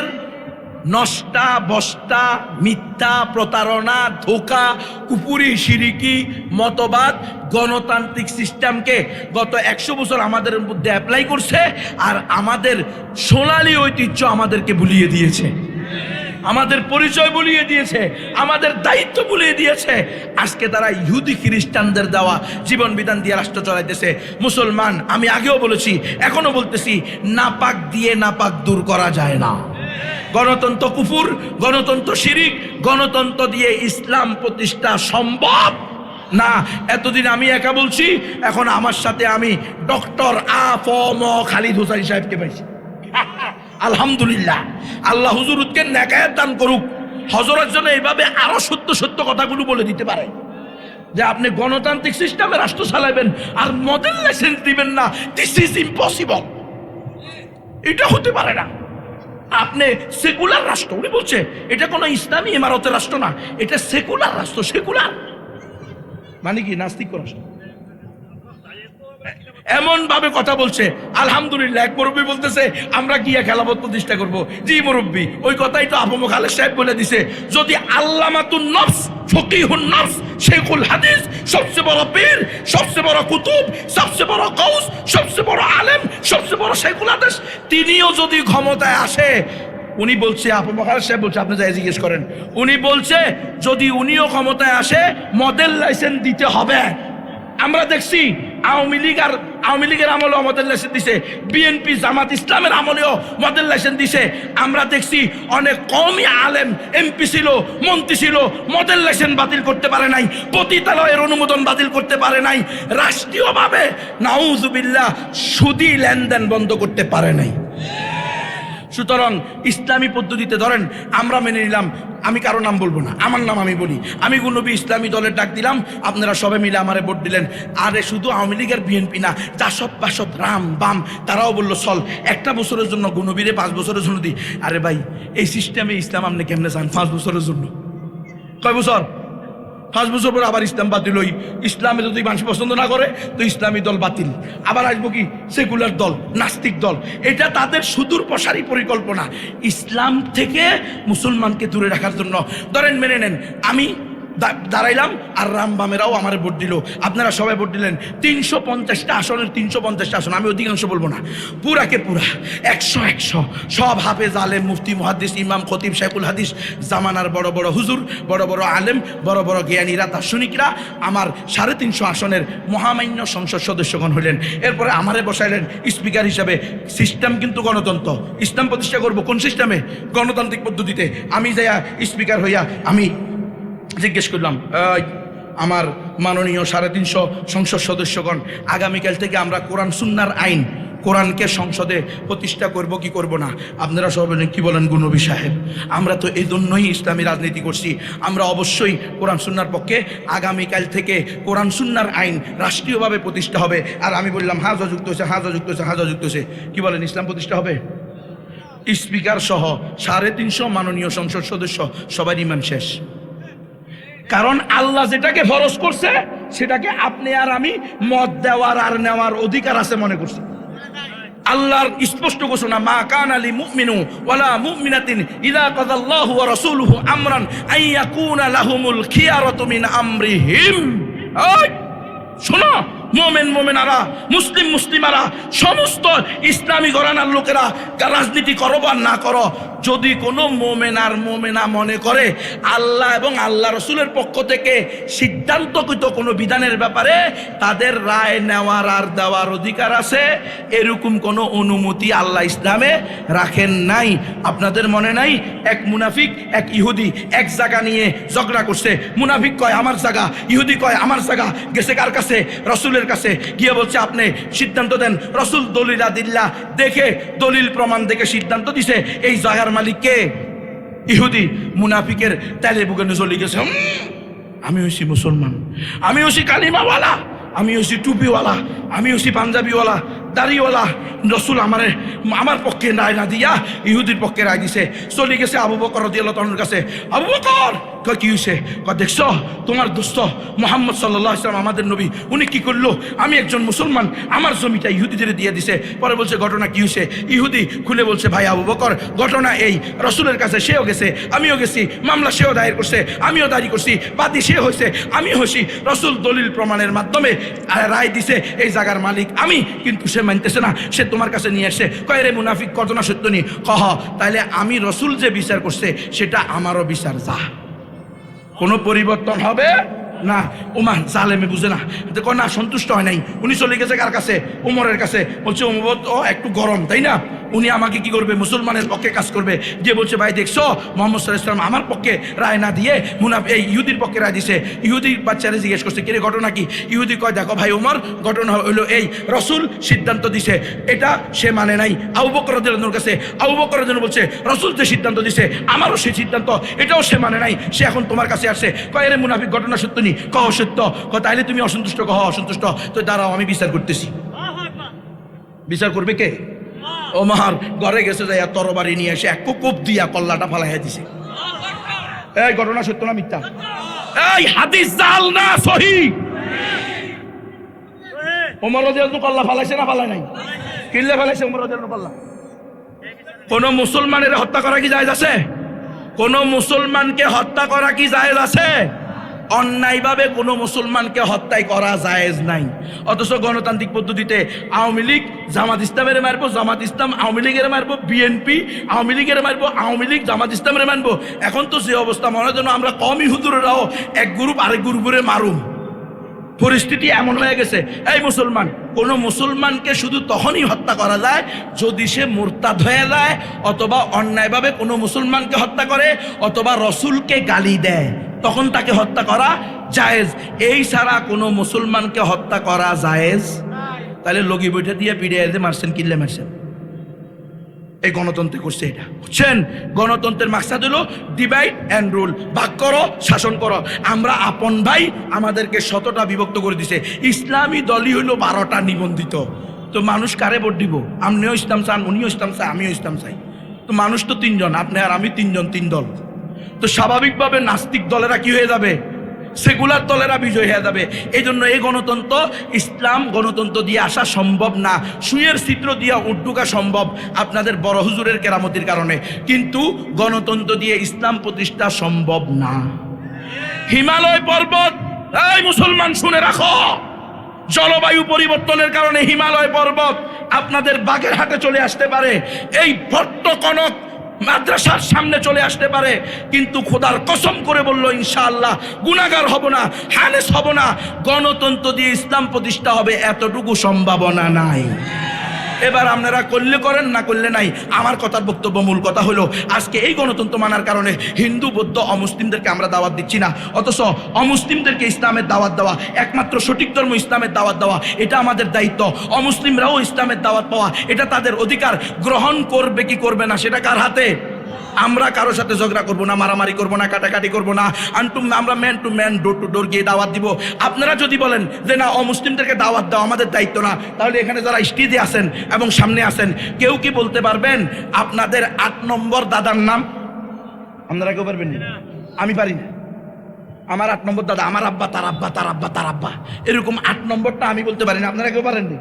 নষ্টা বস্তা, মিথ্যা, প্রতারণা, ধোঁকা, কুপুরি, শিরিকি মতবাদ গণতান্ত্রিক সিস্টেমকে গত 100 বছর আমাদের মধ্যে অ্যাপ্লাই করছে, আর আমাদের সোনালী ঐতিহ্য আমাদেরকে ভুলিয়ে দিয়েছে, আমাদের পরিচয় ভুলিয়ে দিয়েছে, আমাদের দায়িত্ব ভুলিয়ে দিয়েছে। আজকে তারা ইহুদি খ্রিস্টানদের দেওয়া জীবন বিধান দিয়ে রাষ্ট্র চালাইতেছে। মুসলমান, আমি আগেও বলেছি, এখনো বলতেছি, নাপাক দিয়ে নাপাক দূর করা যায় না। গণতন্ত্র কুফুর, গণতন্ত্র শিরিক, গণতন্ত্র দিয়ে ইসলাম প্রতিষ্ঠা সম্ভব না। এতদিন আমি একা বলছি, এখন আমার সাথে আমি ডক্টর আ.ফ.ম. খালিদ হোসাইন সাহেবকে পাইছি। আলহামদুলিল্লাহ, আল্লাহ হুজুরকে নেকায়াত দান করুক। হজরত যেন এইভাবে আরো সত্য সত্য কথাগুলো বলে দিতে পারে যে আপনি গণতান্ত্রিক সিস্টেমে রাষ্ট্র চালাবেন আর মডেল লাইসেন্স দিবেন না, দিস ইজ ইম্পসিবল, এটা হতে পারে না। আপনি সেকুলার রাষ্ট্র, উনি বলছে এটা কোনো ইসলামী ইমারতের রাষ্ট্র না, এটা সেকুলার রাষ্ট্র। সেকুলার মানে কি? নাস্তিক রাষ্ট্র। এমন ভাবে কথা বলছে। আলহামদুলিল্লাহ, এক মুরব্বী বলতেছে আমরা গিয়া খেলাফত প্রতিষ্ঠা করব। জি মুরব্বী, ওই কথাই তো আবু খালেদ সাহেব বলে দিছে। যদি আল্লামাতুন নফস, ফকিহুন নফস, শেখুল হাদিস, সবচেয়ে বড় পীর, সবচেয়ে বড় কুতুব, সবচেয়ে বড় গাউস, সবচেয়ে বড় আলেম, সবচেয়ে বড় শেখুল হাদিস, তিনিও যদি ক্ষমতায় আসে, উনি বলছে, আবু খালেদ সাহেব বলছে, আপনি যাই জিজ্ঞেস করেন, উনি বলছে যদি উনিও ক্ষমতায় আসে মডেল লাইসেন্স দিতে হবে। আমরা দেখছি আওয়ামী লীগের আমলেও মডেল লাইসেন্স দিছে, বিএনপি জামাত ইসলামের আমলেও মডেল লাইসেন্স দিছে। আমরা দেখছি অনেক কমই আলেম এমপি ছিল, মন্ত্রী ছিল, মডেল লাইসেন্স বাতিল করতে পারে নাই, পতিতালয়ের অনুমোদন বাতিল করতে পারে নাই, রাষ্ট্রীয়ভাবে নাউজুবিল্লাহ সুদি লেনদেন বন্ধ করতে পারে নাই। সুতরাং ইসলামী পদ্ধতিতে ধরেন আমরা মেনে নিলাম, আমি কারো নাম বলবো না, আমার নাম আমি বলি, আমি গুনবী ইসলামী দলের ডাক দিলাম, আপনারা সবাই মিলে আমারে ভোট দিলেন। আরে শুধু আওয়ামী লীগের বিএনপি না, জাসদ বাসদ রাম বাম তারাও বললো চল একটা বছরের জন্য গুনবীরে 5 বছরের জন্য দিই। আরে ভাই, এই সিস্টেমে ইসলাম আপনি কেমনে চান 5 বছরের জন্য? কয় বছর? 5 বছর পর আবার ইসলাম বাতিল হই। ইসলামে যদি মানুষ পছন্দ না করে তো ইসলামী দল বাতিল, আবার আসবো কি সেকুলার দল, নাস্তিক দল। এটা তাদের সুদূর প্রসারী পরিকল্পনা, ইসলাম থেকে মুসলমানকে দূরে রাখার জন্য। ধরেন মেনে নেন আমি দাঁড়াইলাম আর রাম বামেরাও আমার ভোট দিল, আপনারা সবাই ভোট দিলেন। 350টা আসনের 350টা আসন, আমি অধিকাংশ বলবো না, পুরাকে পুরা 100 সব হাফেজ আলেম, মুফতি, মুহাদ্দিস, ইমাম, খতিব, শেখুল হাদিস, জামানার বড় বড় হুজুর, বড় বড় আলেম, বড় বড় জ্ঞানীরা, দার্শনিকরা আমার 350 আসনের মহামান্য সংসদ সদস্যগণ হইলেন। এরপরে আমারে বসাইলেন স্পিকার হিসাবে। সিস্টেম কিন্তু গণতন্ত্র, ইসলাম প্রতিষ্ঠা করব কোন সিস্টেমে? গণতান্ত্রিক পদ্ধতিতে। আমি যাইয়া স্পিকার হইয়া আমি জিজ্ঞেস করলাম, আমার মাননীয় 350 সংসদ সদস্যগণ, আগামীকাল থেকে আমরা কোরআন সুন্নাহর আইন, কোরআনকে সংসদে প্রতিষ্ঠা করব কি করব না? আপনারা সবাই বলেন কি বলেন গুনবী সাহেব? আমরা তো এই জন্যই ইসলামী রাজনীতি করছি, আমরা অবশ্যই কোরআন সুন্নাহর পক্ষে। আগামীকাল থেকে কোরআন সুন্নাহর আইন রাষ্ট্রীয়ভাবে প্রতিষ্ঠা হবে। আর আমি বললাম হ্যাঁ যুক্ত হয়েছে, হ্যাঁ যুক্ত হয়েছে, হ্যাঁ যুক্ত হয়েছে। কি বলেন, ইসলাম প্রতিষ্ঠা হবে? স্পিকার সহ 350 মাননীয় সংসদ সদস্য সবার ইমান শেষ। কারণ আল্লাহ যেটাকে ফরজ করছে সেটাকে আপনি আর আমি মত দেওয়ার আর নেওয়ার অধিকার আছে মনে করছি। আল্লাহর স্পষ্ট ঘোষণা, মা কানা লি মুমিনু ওয়ালা মুমিনাতিন ইযা কাযাল্লাহু ওয়া রাসূলুহু আমরান আইয়াকুনা লাহুমুল খিয়ারাতু মিন আমরিহিম। শোনো, মোমেন মোমেনারা, মুসলিম মুসলিমারা, সমস্ত ইসলামী ঘরানার লোকেরা, রাজনীতি করো বা না করো, যদি কোনো মোমেনা মনে করে আল্লাহ এবং আল্লাহ রসুলের পক্ষ থেকে সিদ্ধান্তকৃত কোনো বিধানের ব্যাপারে তাদের রায় নেওয়ার আর দেওয়ার অধিকার আছে, এরকম কোনো অনুমতি আল্লাহ ইসলামে রাখেন নাই। আপনাদের মনে নাই এক মুনাফিক এক ইহুদি এক জায়গা নিয়ে ঝগড়া করছে। মুনাফিক কয় আমার জায়গা, ইহুদি কয় আমার জায়গা। গেছে কার কাছে? রসুলের কাছে। গিয়ে বলছে আপনি সিদ্ধান্ত দেন। রসুল দলিল আদিল্লাহ দেখে, দলিল প্রমাণ দেখে সিদ্ধান্ত দিছে এই জায়গার মালিক কে? ইহুদি। মুনাফিকের তেলে বুকে চলে গেছে, আমি হইছি মুসলমান, আমি হইছি কালিমাওয়ালা, আমি হইছি টুপিওয়ালা, আমি হইছি পাঞ্জাবিওয়ালা, দাড়িওয়ালা। রসুল আমার পক্ষে রায় না দিয়া ইহুদির পক্ষে রায় দিছে। চলে গেছে আবু বকর রাদিয়াল্লাহু তাআলার কাছে। আবু বকর কয় কি হয়েছে? কয় দেখছো তোমার দোস্ত মুহাম্মদ সাল্লাল্লাহু আলাইহি ওয়াসাল্লাম আমাদের নবী, উনি কি করলো? আমি একজন মুসলমান, আমার জমিটা ইহুদিদের দিয়ে দিছে। পরে বলছে ঘটনা কি হয়েছে? ইহুদি খুলে বলছে, ভাই আবু বকর ঘটনা এই, রসুলের কাছে সেও গেছে, আমিও গেছি, মামলা সেও দায়ের করছে, আমিও দাঁড়ি করছি, বাদী সে হয়েছে, আমি হয়েছি। রসুল দলিল প্রমাণের মাধ্যমে রায় দিছে এই জায়গার মালিক আমি, কিন্তু সে মানতেছে না, সে তোমার কাছে নিয়ে আসছে। কয় রে মুনাফিক, ঘটনা সত্য নি? কহ তাইলে আমি রসুল যে বিচার করছে সেটা আমারও বিচার, যা, কোনো পরিবর্তন হবে না। ওমা জালেমে বুঝে না, না সন্তুষ্ট হয় নাই। উনি চলে গেছে কার কাছে? উমরের কাছে। বলছে উমর ও একটু গরম, তাই না? উনি আমাকে কি করবে, মুসলমানের পক্ষে কাজ করবে, যে বলছে ভাই দেখছো মোহাম্মদ সাল্লাল্লাহু আলাইহি ওয়াসাল্লাম আমার পক্ষে রায় না দিয়ে এই ইহুদির পক্ষে রায় দিছে। ইহুদির বাচ্চারা জিজ্ঞেস করছে কিরে ঘটনা কি? ইহুদি কয় দেখো ভাই ওমর, ঘটনা হলো এই, রসুল সিদ্ধান্ত দিছে এটা সে মানে নাই। আবু বকর রাদিয়াল্লাহু আনহুর কাছে আবু বকর রাদিয়াল্লাহু আনহু বলছে রসুল যে সিদ্ধান্ত দিছে আমারও সেই সিদ্ধান্ত, এটাও সে মানে নাই, সে এখন তোমার কাছে আসছে। কয় রে মুনাফিক ঘটনা সত্য নি? কহ সত্য। তাইলে তুমি অসন্তুষ্ট, কহ অসন্তুষ্ট, তো দাঁড়াও আমি বিচার করতেছি। বিচার করবে কে? ওমর ঘরে গেছে যাইয়া তরবারি নিয়ে এসে এক কোপ দিয়া কল্লাটা ফালাইয়া দিছে। এই ঘটনা সত্য না মিথ্যা? এই হাদিস জাল না সহিহ? ওমর রাদিয়াল্লাহু আনহু কল্লা ফালাইছে না ফালায় নাই? কিল্লে ফালাইছে ওমর রাদিয়াল্লাহু আনহু কল্লা। কোন মুসলমানের হত্যা করা কি জায়েজ আছে? কোন মুসলমানকে হত্যা করা কি জায়েজ আছে? অন্যায়ভাবে কোনো মুসলমানকে হত্যাই করা জায়েজ নাই। অথচ গণতান্ত্রিক পদ্ধতিতে আওয়ামী লীগ জামাত ইসলামের মারবো, জামাত ইসলাম আওয়ামী লীগের মারবো, বিএনপি আওয়ামী লীগের মারবো, আওয়ামী লীগ জামাত ইসলামের মারবো। এখন তো যে অবস্থা, মনে হয় যেন আমরা কমই হুজুরেরাও এক গ্রুপ আরেক গ্রুপের মারুম। পরিস্থিতি এমন হয়ে গেছে। এই মুসলমান, কোন মুসলমানকে শুধু তখনই হত্যা করা যায় যদি সে মুরতাদ হয়ে যায়, অথবা অন্যায়ভাবে কোনো মুসলমানকে হত্যা করে, অথবা রসুলকে গালি দেয়, তখন তাকে হত্যা করা জায়েজ। এই ছাড়া কোনো মুসলমানকে হত্যা করা জায়েজ। তাহলে লগি বইটা দিয়ে পিড়ে মারছেন, কিল্লে মারছেন। এই গণতন্ত্রে করছে এটা, বুঝছেন? গণতন্ত্রের মাকসাদ হলো ডিভাইড অ্যান্ড রুল, ভাগ করো শাসন করো। আমরা আপন ভাই, আমাদেরকে 100টা বিভক্ত করে দিছে। ইসলামী দলই হলো 12টা নিবন্ধিত। তো মানুষ কারে ভোট দিব? আপনিও ইসলাম চান, উনিও ইসলাম চাই, আমিও ইসলাম চাই। তো মানুষ তো 3 জন, আপনি আর আমি 3 জন, 3 দল। তো স্বাভাবিকভাবে নাস্তিক দলেরা কি হয়ে যাবে? সেকুলার দলেরা বিজয় হয়ে যাবে। এই জন্য এই গণতন্ত্র, ইসলাম গণতন্ত্র দিয়ে আসা সম্ভব না। সুয়ের চিত্র দিয়ে উড্ডুকা সম্ভব আপনাদের বড় হুজুরের কেরামতির কারণে, কিন্তু গণতন্ত্র দিয়ে ইসলাম প্রতিষ্ঠা সম্ভব না। হিমালয় পর্বত, এই মুসলমান শুনে রাখো, জলবায়ু পরিবর্তনের কারণে হিমালয় পর্বত আপনাদের বাগেরহাটে চলে আসতে পারে, এই ভট্টকনক মাদ্রাসার সামনে চলে আসতে পারে, কিন্তু খোদার কসম করে বলল ইনশাআল্লাহ গুনাহগার হব না, হানেস হব না। গণতন্ত্র দিয়ে ইসলাম প্রতিষ্ঠা হবে এতটুকু সম্ভাবনা নাই। এবার আপনারা করলে করেন, না করলে নাই। আমার কথার বক্তব্য, মূল কথা হলো আজকে এই গণতন্ত্র মানার কারণে হিন্দু, বৌদ্ধ, অমুসলিমদেরকে আমরা দাওয়াত দিচ্ছি না, অথচ অমুসলিমদেরকে ইসলামের দাওয়াত দেওয়া, একমাত্র সঠিক ধর্ম ইসলামের দাওয়াত দেওয়া, এটা আমাদের দায়িত্ব। অমুসলিমরাও ইসলামের দাওয়াত পাওয়া, এটা তাদের অধিকার। গ্রহণ করবে কি করবে না সেটা কার হাতে? আমরা কারোর সাথে ঝগড়া করবো না, মারামারি করবো না, কাটাকাটি করবো না। আমরা man to man, door to door গিয়ে দাওয়াত দিব। আপনারা যদি বলেন যে না অমুসলিমদেরকে দাওয়াত দেওয়া আমাদের দায়িত্ব না, তাহলে এখানে যারা স্টেজে আছেন এবং সামনে আছেন, কেউ কি বলতে পারবেন আপনাদের 8 নম্বর দাদার নাম? আপনারা কেউ পারবেন না? আমি পারি না। আমার 8 নম্বর দাদা, আমার আব্বা, তার আব্বা, তার আব্বা, তার আব্বা, এরকম 8 নম্বরটা আমি বলতে পারি না। আপনারা কেউ পারেননি?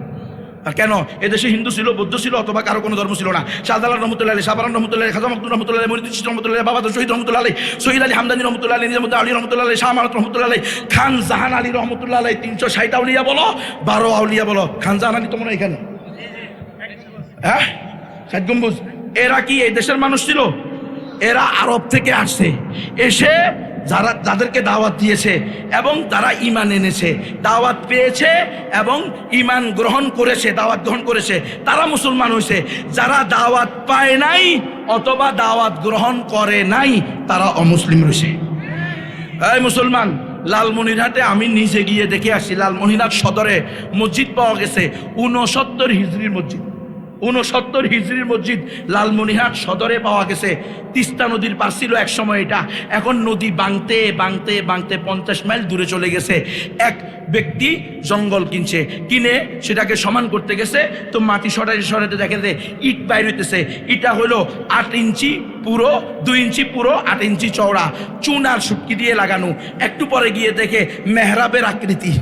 আর কেন? এদেশে হিন্দু ছিল, বৌদ্ধ ছিল, অথবা কারো কোনো ধর্ম ছিল না। শাহজালাল রহমতুল্লাহ আলী, শাহবারান রহমতুল্লাহ আলী, খাজা মখদুম রহমতুল্লাহ আলী, মরিদ রহমতুল্লাহ, বাবা শহীদ রহমতুল্লাহ আলী, শহীদ আলী হামদানি রহমতুল্লাহ আলী, নিজামুদ্দিন আলী রহমতুল্লাহ আলী, শাহ মারত রহমতুল্লাহ আলী, খান জাহান আলী রহমতুল্লাহ আলী। 360 আউলিয়া বলো, 12 আউলিয়া বলো। খান জাহান আলী তো মনে হয় এখানে, হ্যাঁ, 7 গম্বুজ। এরা কি এই দেশের মানুষ ছিল? এরা আরব থেকে আসছে, এসে যাদেরকে দাওয়াত দিয়েছে এবং তারা ঈমান এনেছে, দাওয়াত পেয়েছে এবং ঈমান গ্রহণ করেছে, দাওয়াত গ্রহণ করেছে, তারা মুসলমান হয়েছে। যারা দাওয়াত পায় নাই অথবা দাওয়াত গ্রহণ করে নাই, তারা অমুসলিম রয়েছে। এই মুসলমান, লালমনিরহাটে আমি নিজে গিয়ে দেখে আসি, লালমনিরহাট সদরে মসজিদ পাওয়া গেছে 69 হিজরির মসজিদ। 69 হিজরির মসজিদ লালমনিরহাট সদরে পাওয়া গেছে। তিস্তা নদীর পার ছিল এক সময় এটা, এখন নদী বাংতে বাংতে বাংতে 50 মাইল দূরে চলে গেছে। এক ব্যক্তি জঙ্গল কিনে সেটাকে সমান করতে গেছে, তো মাটি সরাতে দেখে যে ইট বাইর হইতেছে। ইটা হলো 8 ইঞ্চি পুরো, 2 ইঞ্চি পুরো, 8 ইঞ্চি চওড়া, চুন আর শুটকি দিয়ে লাগানো। একটু পরে গিয়ে দেখে মেহরাবের আকৃতি।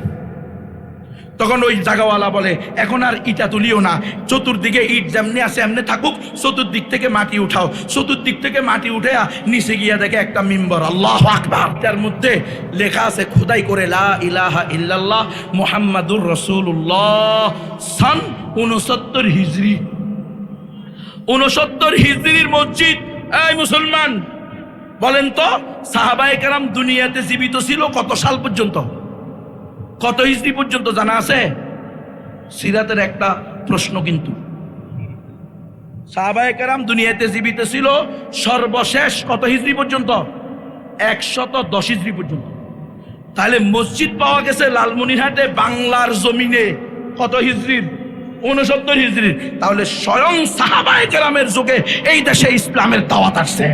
তখন ওই জায়গাওয়ালা বলে এখন আর ইটা তুলিও না, চতুর্দিকে ইট যেমনি আছে এমনি থাকুক, চতুর্দিক থেকে মাটি উঠাও। চতুর্দিক থেকে মাটি উঠে নিচে গিয়া দেখে একটা মিম্বর, আল্লাহু আকবার, তার মধ্যে লেখা আছে খোদাই করে লা ইলাহা ইল্লাল্লাহ মুহাম্মাদুর রাসূলুল্লাহ, সন 69 হিজরি। 69 হিজরির মসজিদ। এই মুসলমান, বলেন তো সাহাবায়ে কেরাম দুনিয়াতে জীবিত ছিল কত সাল পর্যন্ত? কত হিজরি পর্যন্ত জানা আছে? সিরাতের একটা প্রশ্ন, কিন্তু সাহাবায়ে কেরাম দুনিয়াতে জীবিত ছিল সর্বশেষ কত হিজরি পর্যন্ত? 110 হিজরি পর্যন্ত। তাহলে মসজিদ পাওয়া গেছে লালমনিরহাটে বাংলার জমিনে কত হিজরির? 69 হিজরির। তাহলে স্বয়ং সাহাবায়ে কেরামের যুগে এই দেশে ইসলামের দাওয়াত আসছে।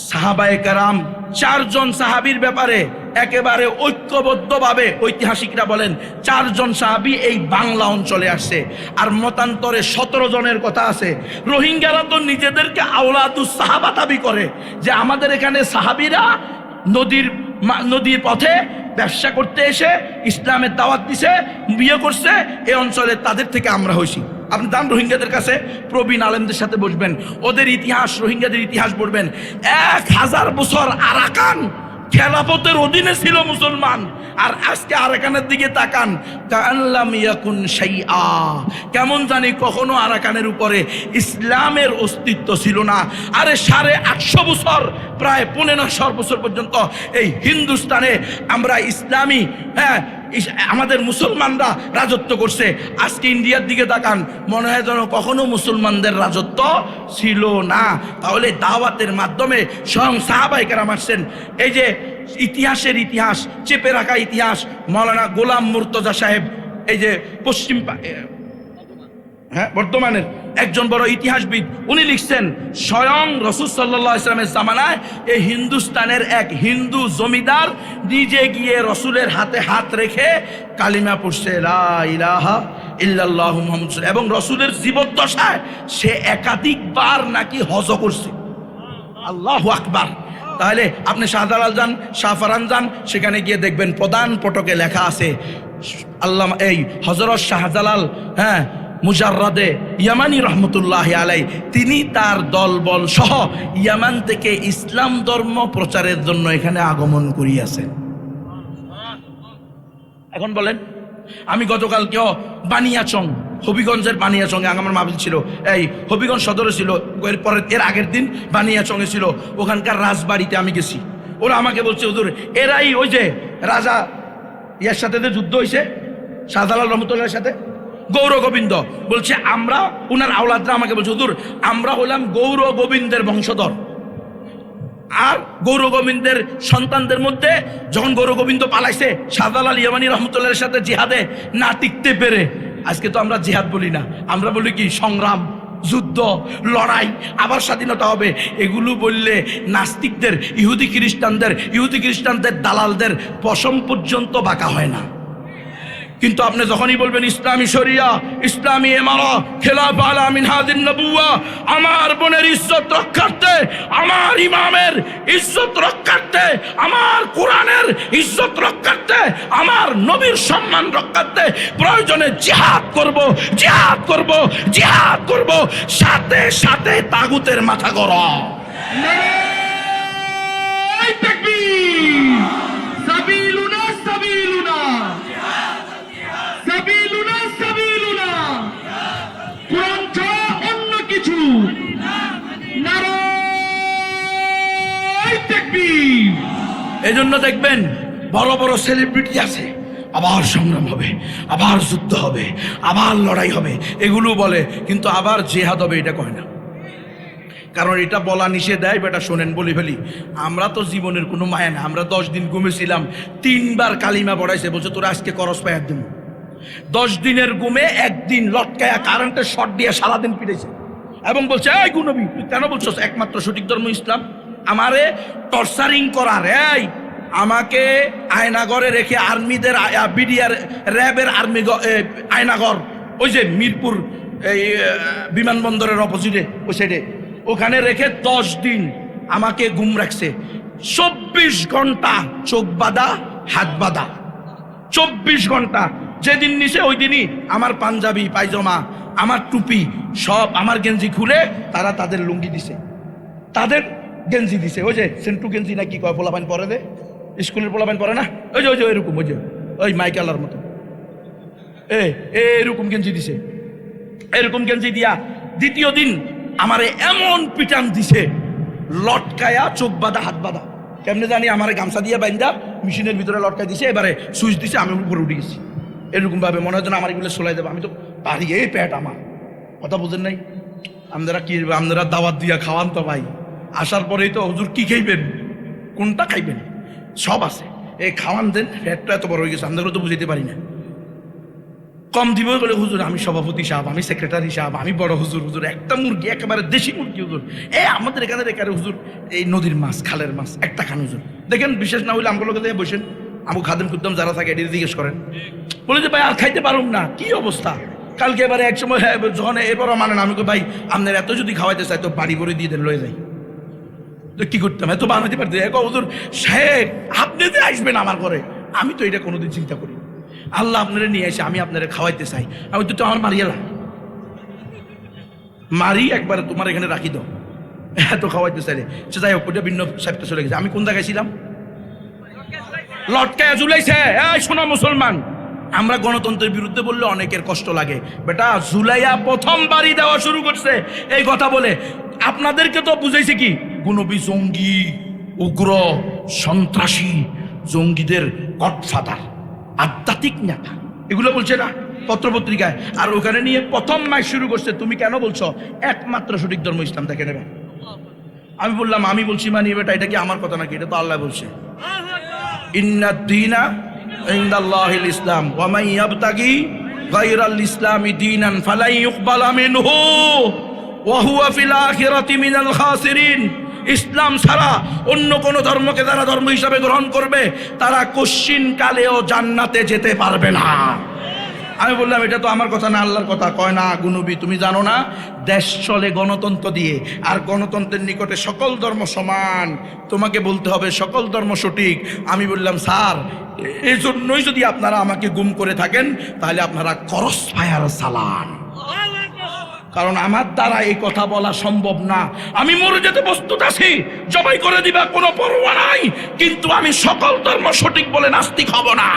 সাহাবায়ে কেরাম 4 জন সাহাবীর ব্যাপারে একেবারে ঐক্যবদ্ধভাবে ঐতিহাসিকরা বলেন 4 জন সাহাবী এই বাংলা অঞ্চলে আসছে। আর মতান্তরে 17 জনের কথা আছে। রোহিঙ্গারা তো নিজেদেরকে আওলাদুস সাহাবা দাবি করে যে আমাদের এখানে সাহাবীরা নদীর পথে ব্যবসা করতে এসে ইসলামের দাওয়াত দিছে, বিয়ে করছে, এই অঞ্চলে তাদের থেকে আমরা হইছি। আপনি যান রোহিঙ্গাদের কাছে, প্রবীণ আলেমদের সাথে বসবেন, ওদের ইতিহাস, রোহিঙ্গাদের ইতিহাস পড়বেন। 1000 বছর আরাকান খেলাফতের অধীনে ছিল মুসলমান, আর আজকে আরাকানের দিকে তাকান, কাআল্লাম ইয়াকুন শাইআ, কেমন জানি কখনো আরাকানের উপরে ইসলামের অস্তিত্ব ছিল না। আরে 850 বছর, প্রায় 1500 বছর পর্যন্ত এই হিন্দুস্তানে আমরা ইসলামী আমাদের মুসলমানরা রাজত্ব করছে। আজকে ইন্ডিয়ার দিকে তাকান, মনে হয় যেন কখনো মুসলমানদের রাজত্ব ছিল না। তাহলে দাওয়াতের মাধ্যমে স্বয়ং সাহাবায়ে কেরাম আসছেন। এই যে ইতিহাসের ইতিহাস, চেপে রাখা ইতিহাস, মাওলানা গোলাম মুর্তজা সাহেব, এই যে বর্তমানের একজন বড় ইতিহাসবিদ, উনি লিখছেন স্বয়ং রাসূল সাল্লাল্লাহু আলাইহি ওয়াসাল্লামের জামানায় এই হিন্দুস্তানের এক হিন্দু জমিদার নিজে গিয়ে রসুলের হাতে হাত রেখে কালিমা পড়ছে, লা ইলাহা ইল্লাল্লাহু মুহাম্মাদুর রাসূলুল্লাহ, এবং রসুলের জীবদ্দশায় সে একাধিকবার নাকি হজ করছে। আল্লাহু আকবার। তাহলে আপনি শাহজালাল যান, শাহফারান যান, সেখানে গিয়ে দেখবেন প্রধান ফটকে লেখা আছে আল্লামা এই হযরত শাহজালাল মুজাররাদে ইয়ামানি রহমতুল্লাহি আলাই, তিনি তার দলবল সহ ইয়ামান থেকে ইসলাম ধর্ম প্রচারের জন্য এখানে আগমন করিয়াছেন। এখন বলেন, আমি গতকালকেও বানিয়াচং, হবিগঞ্জের বানিয়াচংয়ে আমার মাহফিল ছিল, এই হবিগঞ্জ সদরে ছিল, এর আগের দিন বানিয়াচংয়ে ছিল, ওখানকার রাজবাড়িতে আমি গেছি। ওরা আমাকে বলছে, হুজুর এরাই ওই যে রাজা ইয়ার সাথে যে যুদ্ধ হয়েছে শাহজালাল রহমতুল্লাহর সাথে, গৌর গোবিন্দ, বলছে আমরা, উনার আওলাদরা আমাকে বলছে, হুজুর আমরা হলাম গৌর গোবিন্দের বংশধর। আর গৌর গোবিন্দের সন্তানদের মধ্যে যখন গৌর গোবিন্দ পালাইছে শাহজালাল ইয়ামানি রহমতুল্লাহর সাথে জিহাদে না টিকতে পেরে, আজকে তো আমরা জিহাদ বলি না, আমরা বলি কি সংগ্রাম, যুদ্ধ, লড়াই, আবার স্বাধীনতা হবে। এগুলো বললে নাস্তিকদের, ইহুদি খ্রিস্টানদের দালালদের পশম পর্যন্ত বাঁকা হয় না। কিন্তু আপনি যখনই বলবেন ইসলামী শরিয়া, ইসলামী ইমারা, খেলাফা আলা মিনহাজিন নবুওয়া, আমার বোনের ইজ্জত রক্ষার্থে, আমার ইমামের ইজ্জত রক্ষার্থে, আমার কোরআনের ইজ্জত রক্ষার্থে, আমার নবীর সম্মান রক্ষার্থে প্রয়োজনে জিহাদ করব, সাথে সাথে তাগুতের মাথা গরম। নারায়ে তাকবীর, সাবিলুনা সাবিলুনা, সাবিলুনা, কোরআন ছাড়া অন্য কিছু। নারায়ে তাকবীর। এজন্য দেখবেন বড় বড় সেলিব্রিটি আছে, আবার সংগ্রাম হবে, আবার যুদ্ধ হবে, আবার লড়াই হবে, এগুলো বলে, কিন্তু আবার জিহাদ হবে এটা কয় না। কারণ এটা বলা নিষেধ, দেয় বেটা শোনেন বলি ফেলি, আমরা তো জীবনের কোনো মায়া না। আমরা 10 দিন ঘুমেছিলাম, 3 বার কালিমা পড়াইছে, বলছে তোরা আজকে করস পায় একদিন। 10 দিনের ঘুমে একদিন লটকায়া কারেন্টের শর্ট দিয়ে সারাদিন পিটাইছে, এবং বলছে এই গুনবী তুই কেন বলছস একমাত্র সঠিক ধর্ম ইসলাম? আমারে টর্চারিং করার, এই আমাকে আয়নাগরে রেখে আর্মিদের, বিডিআর র্যাবের আর্মি আয়নাগর, ওই যে মিরপুর এই বিমানবন্দরের অপোজিটে ওই সাইডে, ওখানে রেখে 10 দিন আমাকে ঘুম রাখছে। 24 ঘন্টা চোখ বাঁধা, হাত বাঁধা, 24 ঘন্টা। যেদিন নিছে ওই দিনই আমার পাঞ্জাবি, পায়জামা, আমার টুপি সব, আমার গেঞ্জি খুলে তারা তাদের লুঙ্গি দিছে, তাদের গেঞ্জি দিছে, ওই যে সেন্টু গেঞ্জি না কি কয় পোলাপান পরে দে, স্কুলের পোলাপান পরে না, ওই যে এরকম, ওই মাইকালার মতো এরকম গেঞ্জি দিছে। এরকম গেঞ্জি দিয়া দ্বিতীয় দিন আমারে এমন পিটান দিছে, লটকায়া চোখ বাঁধা, হাত বাঁধা, কেমনে জানি আমারে গামছা দিয়ে বাইন্দা মেশিনের ভিতরে লটকাই দিছে, এবারে সুইচ দিছে, আমি উপরে উঠে গেছি। এরকম ভাবে মনে হয় যেন আমার এগুলো সোলাই দেবে, আমি তো পারি, এই প্যাট আমার, কথা বুঝেন নাই। আপনারা দাওয়াত দিয়া খাওয়ান তো ভাই, আসার পরেই তো হুজুর কি খাইবেন, কোনটা খাইবেন, সব আছে, এই খাওয়ান দেন, ফ্যাটটা এত বড় হয়ে গেছে আমরা তো বুঝাইতে পারি না। কম দিব বলে হুজুর আমি সভাপতি সাহেব, আমি সেক্রেটারি সাহেব, আমি বড় হুজুর, হুজুর একটা মুরগি একেবারে দেশি মুরগি হুজুর, আমাদের এখানে এখানে হুজুর এই নদীর মাছ, খালের মাছ একটা খান হুজুর। দেখেন বিশেষ না হইলে আমগুলোকে দিয়ে বসেন, আমু খাদেম খুদ্দম যারা থাকে এটি জিজ্ঞেস করেন, বলে যে ভাই আর খাইতে পারুম না, কি অবস্থা। কালকে এবারে এক সময় যখন এবারও মানেন, আমি ভাই আপনার এত যদি খাওয়াইতে চাই তো বাড়ি ভরে দিয়ে দেন, লয়ে যাই। তো কি করতাম, এত বানাতে পারতে হুজুর সাহেব আপনি যে আসবেন আমার ঘরে, আমি তো এটা কোনোদিন চিন্তা করি। আল্লাহ আপনারা নিয়ে এসে আমি আপনারা খাওয়াইতে চাই, আমি তো আমার মারিয়ালা মারি একবার তোমার এখানে রাখি দাও, এত খাওয়াইতে চাইলে সে যাই হোক, ওটা ভিন্ন সাহেবটা চলে গেছে। আমি কোন জায়গায় ছিলাম, লটকায় ঝুলাইছে। শোনো মুসলমান, আমরা গণতন্ত্রের বিরুদ্ধে বললে অনেকের কষ্ট লাগে, বেটা জুলাইয়া প্রথম বাড়ি দেওয়া শুরু করছে এই কথা বলে। আপনাদেরকে তো বুঝাইছে কি, গুনবি জঙ্গি, উগ্র, সন্ত্রাসী, জঙ্গিদের গডফাদার, আধ্যাত্মিক নেতা, এগুলো বলছে না পত্রপত্রিকায়। আর ওখানে নিয়ে প্রথম মাস শুরু করছে, তুমি কেন বলছো একমাত্র সঠিক ধর্ম ইসলাম, দেখে নেবে। আমি বললাম আমি বলছি মানি বেটা, এটা কি আমার কথা নাকি, এটা তো আল্লাহ বলছে, ইন্নাদ-দীনা ইনদাল্লাহিল ইসলাম ওয়া মান ইয়াবতাগি গায়রাল ইসলামি দীনান ফালাই ইউকবালা মিনহু ওয়া হুয়া ফিল আখিরাতি মিনাল খাসিরিন। ইসলাম ছাড়া অন্য কোন ধর্মকে যারা ধর্ম হিসাবে গ্রহণ করবে তারা কশ্চিন কালেও জান্নাতে যেতে পারবে না। আমি বললাম এটা তো আমার কথা না, আল্লাহর কথা। কয় না গুনবি, তুমি জানো না দেশ চলে গণতন্ত্র দিয়ে, আর গণতন্ত্রের নিকটে সকল ধর্ম সমান, তোমাকে বলতে হবে সকল ধর্ম সঠিক। আমি বললাম স্যার এই জন্যই যদি আপনারা আমাকে গুম করে থাকেন তাহলে আপনারা ক্রস ফায়ার চালান, কারণ আমার দ্বারা এই কথা বলা সম্ভব না। আমি মরে যেতে প্রস্তুত আছি, জবাই করে দিবা কোনো পরোয়া নাই, কিন্তু আমি সকল ধর্ম সঠিক বলে নাস্তিক হব না।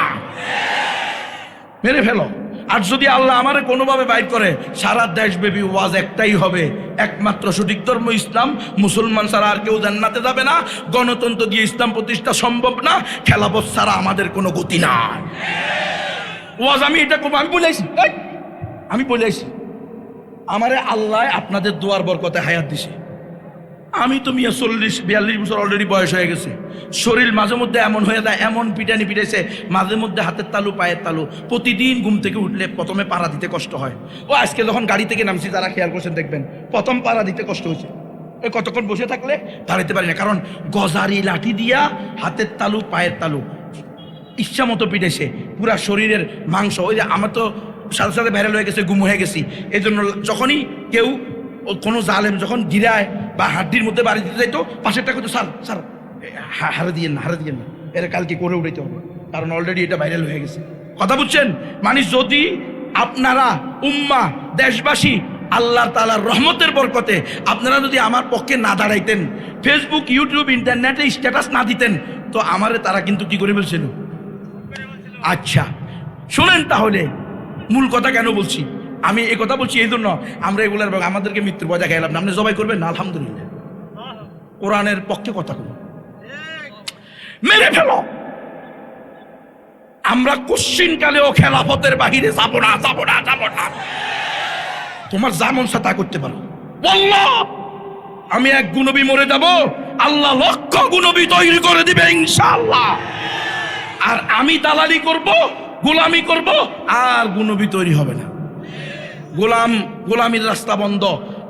মেরে ফেলো। আর যদি আল্লাহ আমারে কোনোভাবে বাইর করে, সারা দেশব্যাপী ওয়াজ একটাই হবে, একমাত্র সঠিক ধর্ম ইসলাম, মুসলমান ছাড়া আর কেউ জান্নাতে যাবে না, গণতন্ত্র দিয়ে ইসলাম প্রতিষ্ঠা সম্ভব না, খেলাফত ছাড়া আমাদের কোনো গতি নাই। ওয়াজ আমি এটা করবো, আমি বলে আইছি আমারে আল্লাহ আপনাদের দোয়ার বরকতে হায়াত দিছে। আমি তো মিয়া 40-42 বছর অলরেডি বয়স হয়ে গেছে, শরীর মাঝে মধ্যে এমন হয়ে যায়, এমন পিটানি পিটাইছে, মাঝে মধ্যে হাতের তালু পায়ের তালু, প্রতিদিন ঘুম থেকে উঠলে প্রথমে পাড়া দিতে কষ্ট হয়। ও আজকে যখন গাড়ি থেকে নামছি, যারা খেয়াল করছেন দেখবেন প্রথম পাড়া দিতে কষ্ট হয়েছে, ওই কতক্ষণ বসে থাকলে দাঁড়াইতে পারি না, কারণ গজারি লাঠি দিয়া হাতের তালু পায়ের তালু ইচ্ছা মতো পিটাইছে, পুরা শরীরের মাংস। ওই যে আমার তো সাথে সাথে ভাইরাল হয়ে গেছে, গুম হয়ে গেছি। এই জন্য যখনই কেউ কোনো জালেম যখন গিরায় বা হাড্ডির মধ্যে বাড়ি দিতে যাইতো, পাশেরটা কিন্তু স্যার স্যার হারে দিয়েন না, এরা কালকে করে উঠাইতে হবে, কারণ অলরেডি এটা ভাইরাল হয়ে গেছে। কথা বুঝছেন? মানে যদি আপনারা উম্মাহ দেশবাসী আল্লাহ তাআলার রহমতের বরকতে আপনারা যদি আমার পক্ষে না দাঁড়াইতেন, ফেসবুক ইউটিউব ইন্টারনেটে স্ট্যাটাস না দিতেন, তো আমারে তারা কিন্তু কি করে বলছিল। আচ্ছা শুনেন, তাহলে মূল কথা কেন বলছি, আমি এই কথা বলছি এই জন্য, আমরা এগুলার আমাদেরকে মৃত্যুর ভয় দেখাইলাম না। আপনি জবাই করবেন না, আলহামদুলিল্লাহ কোরআনের পক্ষে কথা বলুন, মেরে ফেলো। আমরা কোশ্চিন কালেও খেলাফতের বাহিরে যাব না। তোমার যেমন সাথে তা করতে পারো। বললো আমি এক গুণবী মরে যাব, আল্লাহ লক্ষ গুণবী তৈরি করে দিবে ইনশাআল্লাহ। আর আমি দালালি করব, গোলামি করব, আর গুণবী তৈরি হবে না। গোলামির রাস্তা বন্ধ,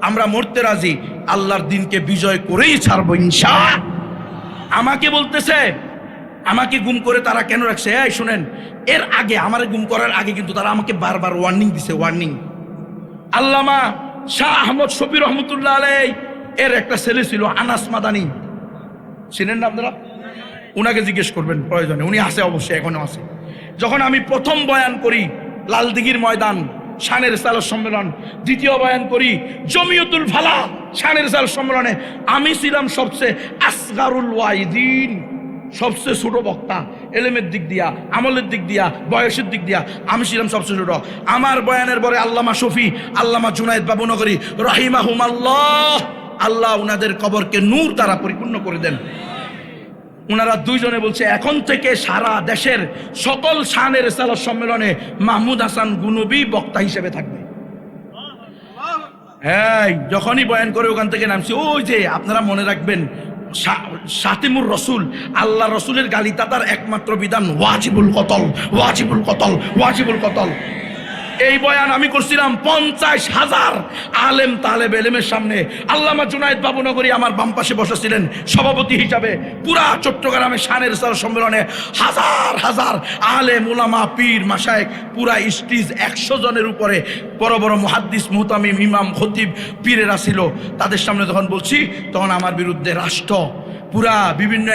আমরা মরতে রাজি, আল্লাহর দিনকে বিজয় করেই ছাড়বো ইনশাআল্লাহ। আমাকে বলতেছে, আমাকে গুম করে তারা কেন রাখছে, এই শুনেন, এর আগে আমার গুম করার আগে কিন্তু তারা আমাকে বারবার ওয়ার্নিং দিছে, ওয়ার্নিং। আল্লামা শাহ আহমদ শফি রহমতুল্লাহ আলাইহি এর একটা ছেলে ছিল আনাস মাদানী, চিনেন না আপনারা? উনাকে জিজ্ঞেস করবেন প্রয়োজনে, উনি আছে অবশ্যই, এখনো আছে। যখন আমি প্রথম বয়ান করি লালদিঘির ময়দান শানের সালাত সম্মেলন, দ্বিতীয় বয়ান করি জমিয়তুল ফালাহ শানের সালাত সম্মেলনে, আমি ছিলাম সবচেয়ে আসগারুল ওয়াইদিন, সবচেয়ে ছোট বক্তা, এলেমের দিক দিয়া, আমলের দিক দিয়া, বয়সের দিক দিয়া আমি ছিলাম সবচেয়ে ছোট। আমার বয়ানের পরে আল্লামা শফি, আল্লামা জুনায়েদ বাবুনগরী রাহিমাহুমাল্লাহ, আল্লাহ উনাদের কবরকে নূর দ্বারা পরিপূর্ণ করে দেন। ওনারা দুইজনে বলছে এখন থেকে সারা দেশের সকল শানের সালাত সম্মেলনে মাহমুদ হাসান গুনবী বক্তা হিসেবে থাকবে। এই যখনই বয়ান করে ওখান থেকে নামছি, ওই যে আপনারা মনে রাখবেন শাতিমুর রসুল, আল্লাহ রসুলের গালি তাতার একমাত্র বিধান ওয়াজিবুল কতল, ওয়াজিবুল কতল, ওয়াজিবুল কতল। এই বয়ান আমি করছিলাম 50,000 আলেম তালেব এলেমের সামনে। আল্লামা জুনায়েদ বাবুনগরী আমার বাম পাশে বসেছিলেন সভাপতি হিসাবে। পুরা চট্টগ্রামে শানে রিসালাত সম্মেলনে হাজার হাজার আলেম উলামা পীর মাশায়েখ, পুরা স্টেজ 100 জনের উপরে বড় বড় মুহাদ্দিস মুহতামিম ইমাম খতিব পীরেরা ছিল। তাদের সামনে যখন বলছি তখন আমার বিরুদ্ধে রাষ্ট্র পুরা বিভিন্ন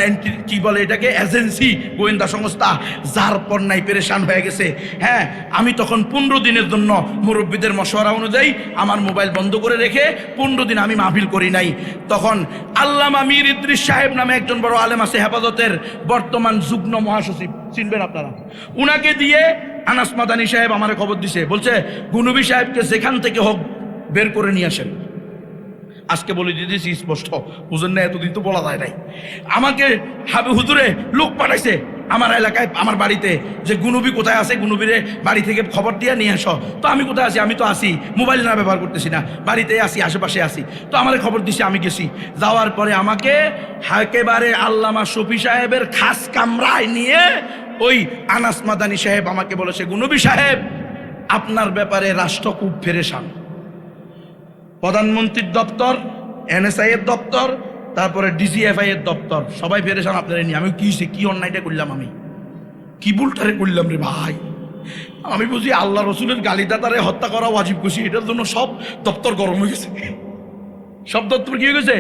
কি বলে এটাকে এজেন্সি, গোয়েন্দা সংস্থা যার পণ্যায় পেরেশান হয়ে গেছে। হ্যাঁ, আমি তখন 15 দিনের জন্য মুরব্বীদের মশওয়ারা অনুযায়ী আমার মোবাইল বন্ধ করে রেখে 15 দিন আমি মাহফিল করি নাই। তখন আল্লামা মীর ইদ্রিস সাহেব নামে একজন বড় আলেম আছে হেফাজতের বর্তমান যুগ্ম মহাসচিব, চিনবেন আপনারা, উনাকে দিয়ে আনাস মাদানী সাহেব আমারে খবর দিছে, বলছে গুনবী সাহেবকে যেখান থেকে হোক বের করে নিয়ে আসেন। আজকে বলে দিয়েছি স্পষ্ট, বুঝেন না, এতদিন তো বলা যায় নাই। আমাকে হাবে হুজুরে লোক পাঠাইছে আমার এলাকায় আমার বাড়িতে, যে গুনবী কোথায় আছে, গুনবীরে বাড়ি থেকে খবর দিয়ে নিয়ে আসো। তো আমি কোথায় আছি, আমি তো আসি মোবাইল না ব্যবহার করতেছি না, বাড়িতে আসি, আশেপাশে আসি। তো আমার খবর দিছে, আমি গেছি। যাওয়ার পরে আমাকে একেবারে আল্লামা শফি সাহেবের খাস কামরায় নিয়ে ওই আনাস মাদানী সাহেব আমাকে বলেছে, গুনবী সাহেব আপনার ব্যাপারে রাষ্ট্র খুব পেরেশান। প্রধানমন্ত্রীর দপ্তর, NSI এর দপ্তর, তারপরে DGFI এর দপ্তর, সবাই পেরেশান আপনারা নিয়ে। আমি কি অন্যায়টা করলাম, আমি কি ভুলটারে করলাম রে ভাই? আমি বুঝি আল্লাহ রসুলের গালিদাতারে হত্যা করা ওয়াজিব করছি, এটার জন্য সব দপ্তর গরম হয়ে গেছে। সব দপ্তর কি হয়ে গেছে?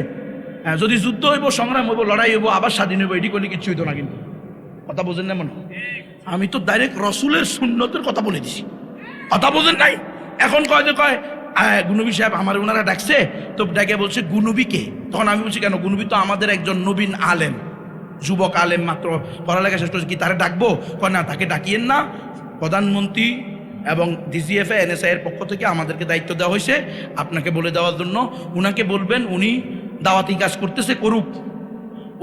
হ্যাঁ, যদি যুদ্ধ হইব, সংগ্রাম হইব, লড়াই হইব, আবার স্বাধীন হইব, এটি করলে কিচ্ছু হইতো না। কিন্তু কথা বোঝেন না মনে, আমি তো ডাইরেক্ট রসুলের সুন্নতের কথা বলে দিছি, কথা বোঝেন নাই। এখন কয় গুনবী সাহেব আমার ওনারা ডাকছে, তো ডাকে বলছে গুনবীকে। তখন আমি বলছি কেন, গুনবী তো আমাদের একজন নবীন আলেম, যুবক আলেম, মাত্র পড়ালেখা শেষ করেছে, কি তারা ডাকবো? কয় না, তাকে ডাকিয়েন না। প্রধানমন্ত্রী এবং DGFI NSI এর পক্ষ থেকে আমাদেরকে দায়িত্ব দেওয়া হয়েছে আপনাকে বলে দেওয়ার জন্য। উনাকে বলবেন, উনি দাওয়াতি কাজ করতেছে, করুক।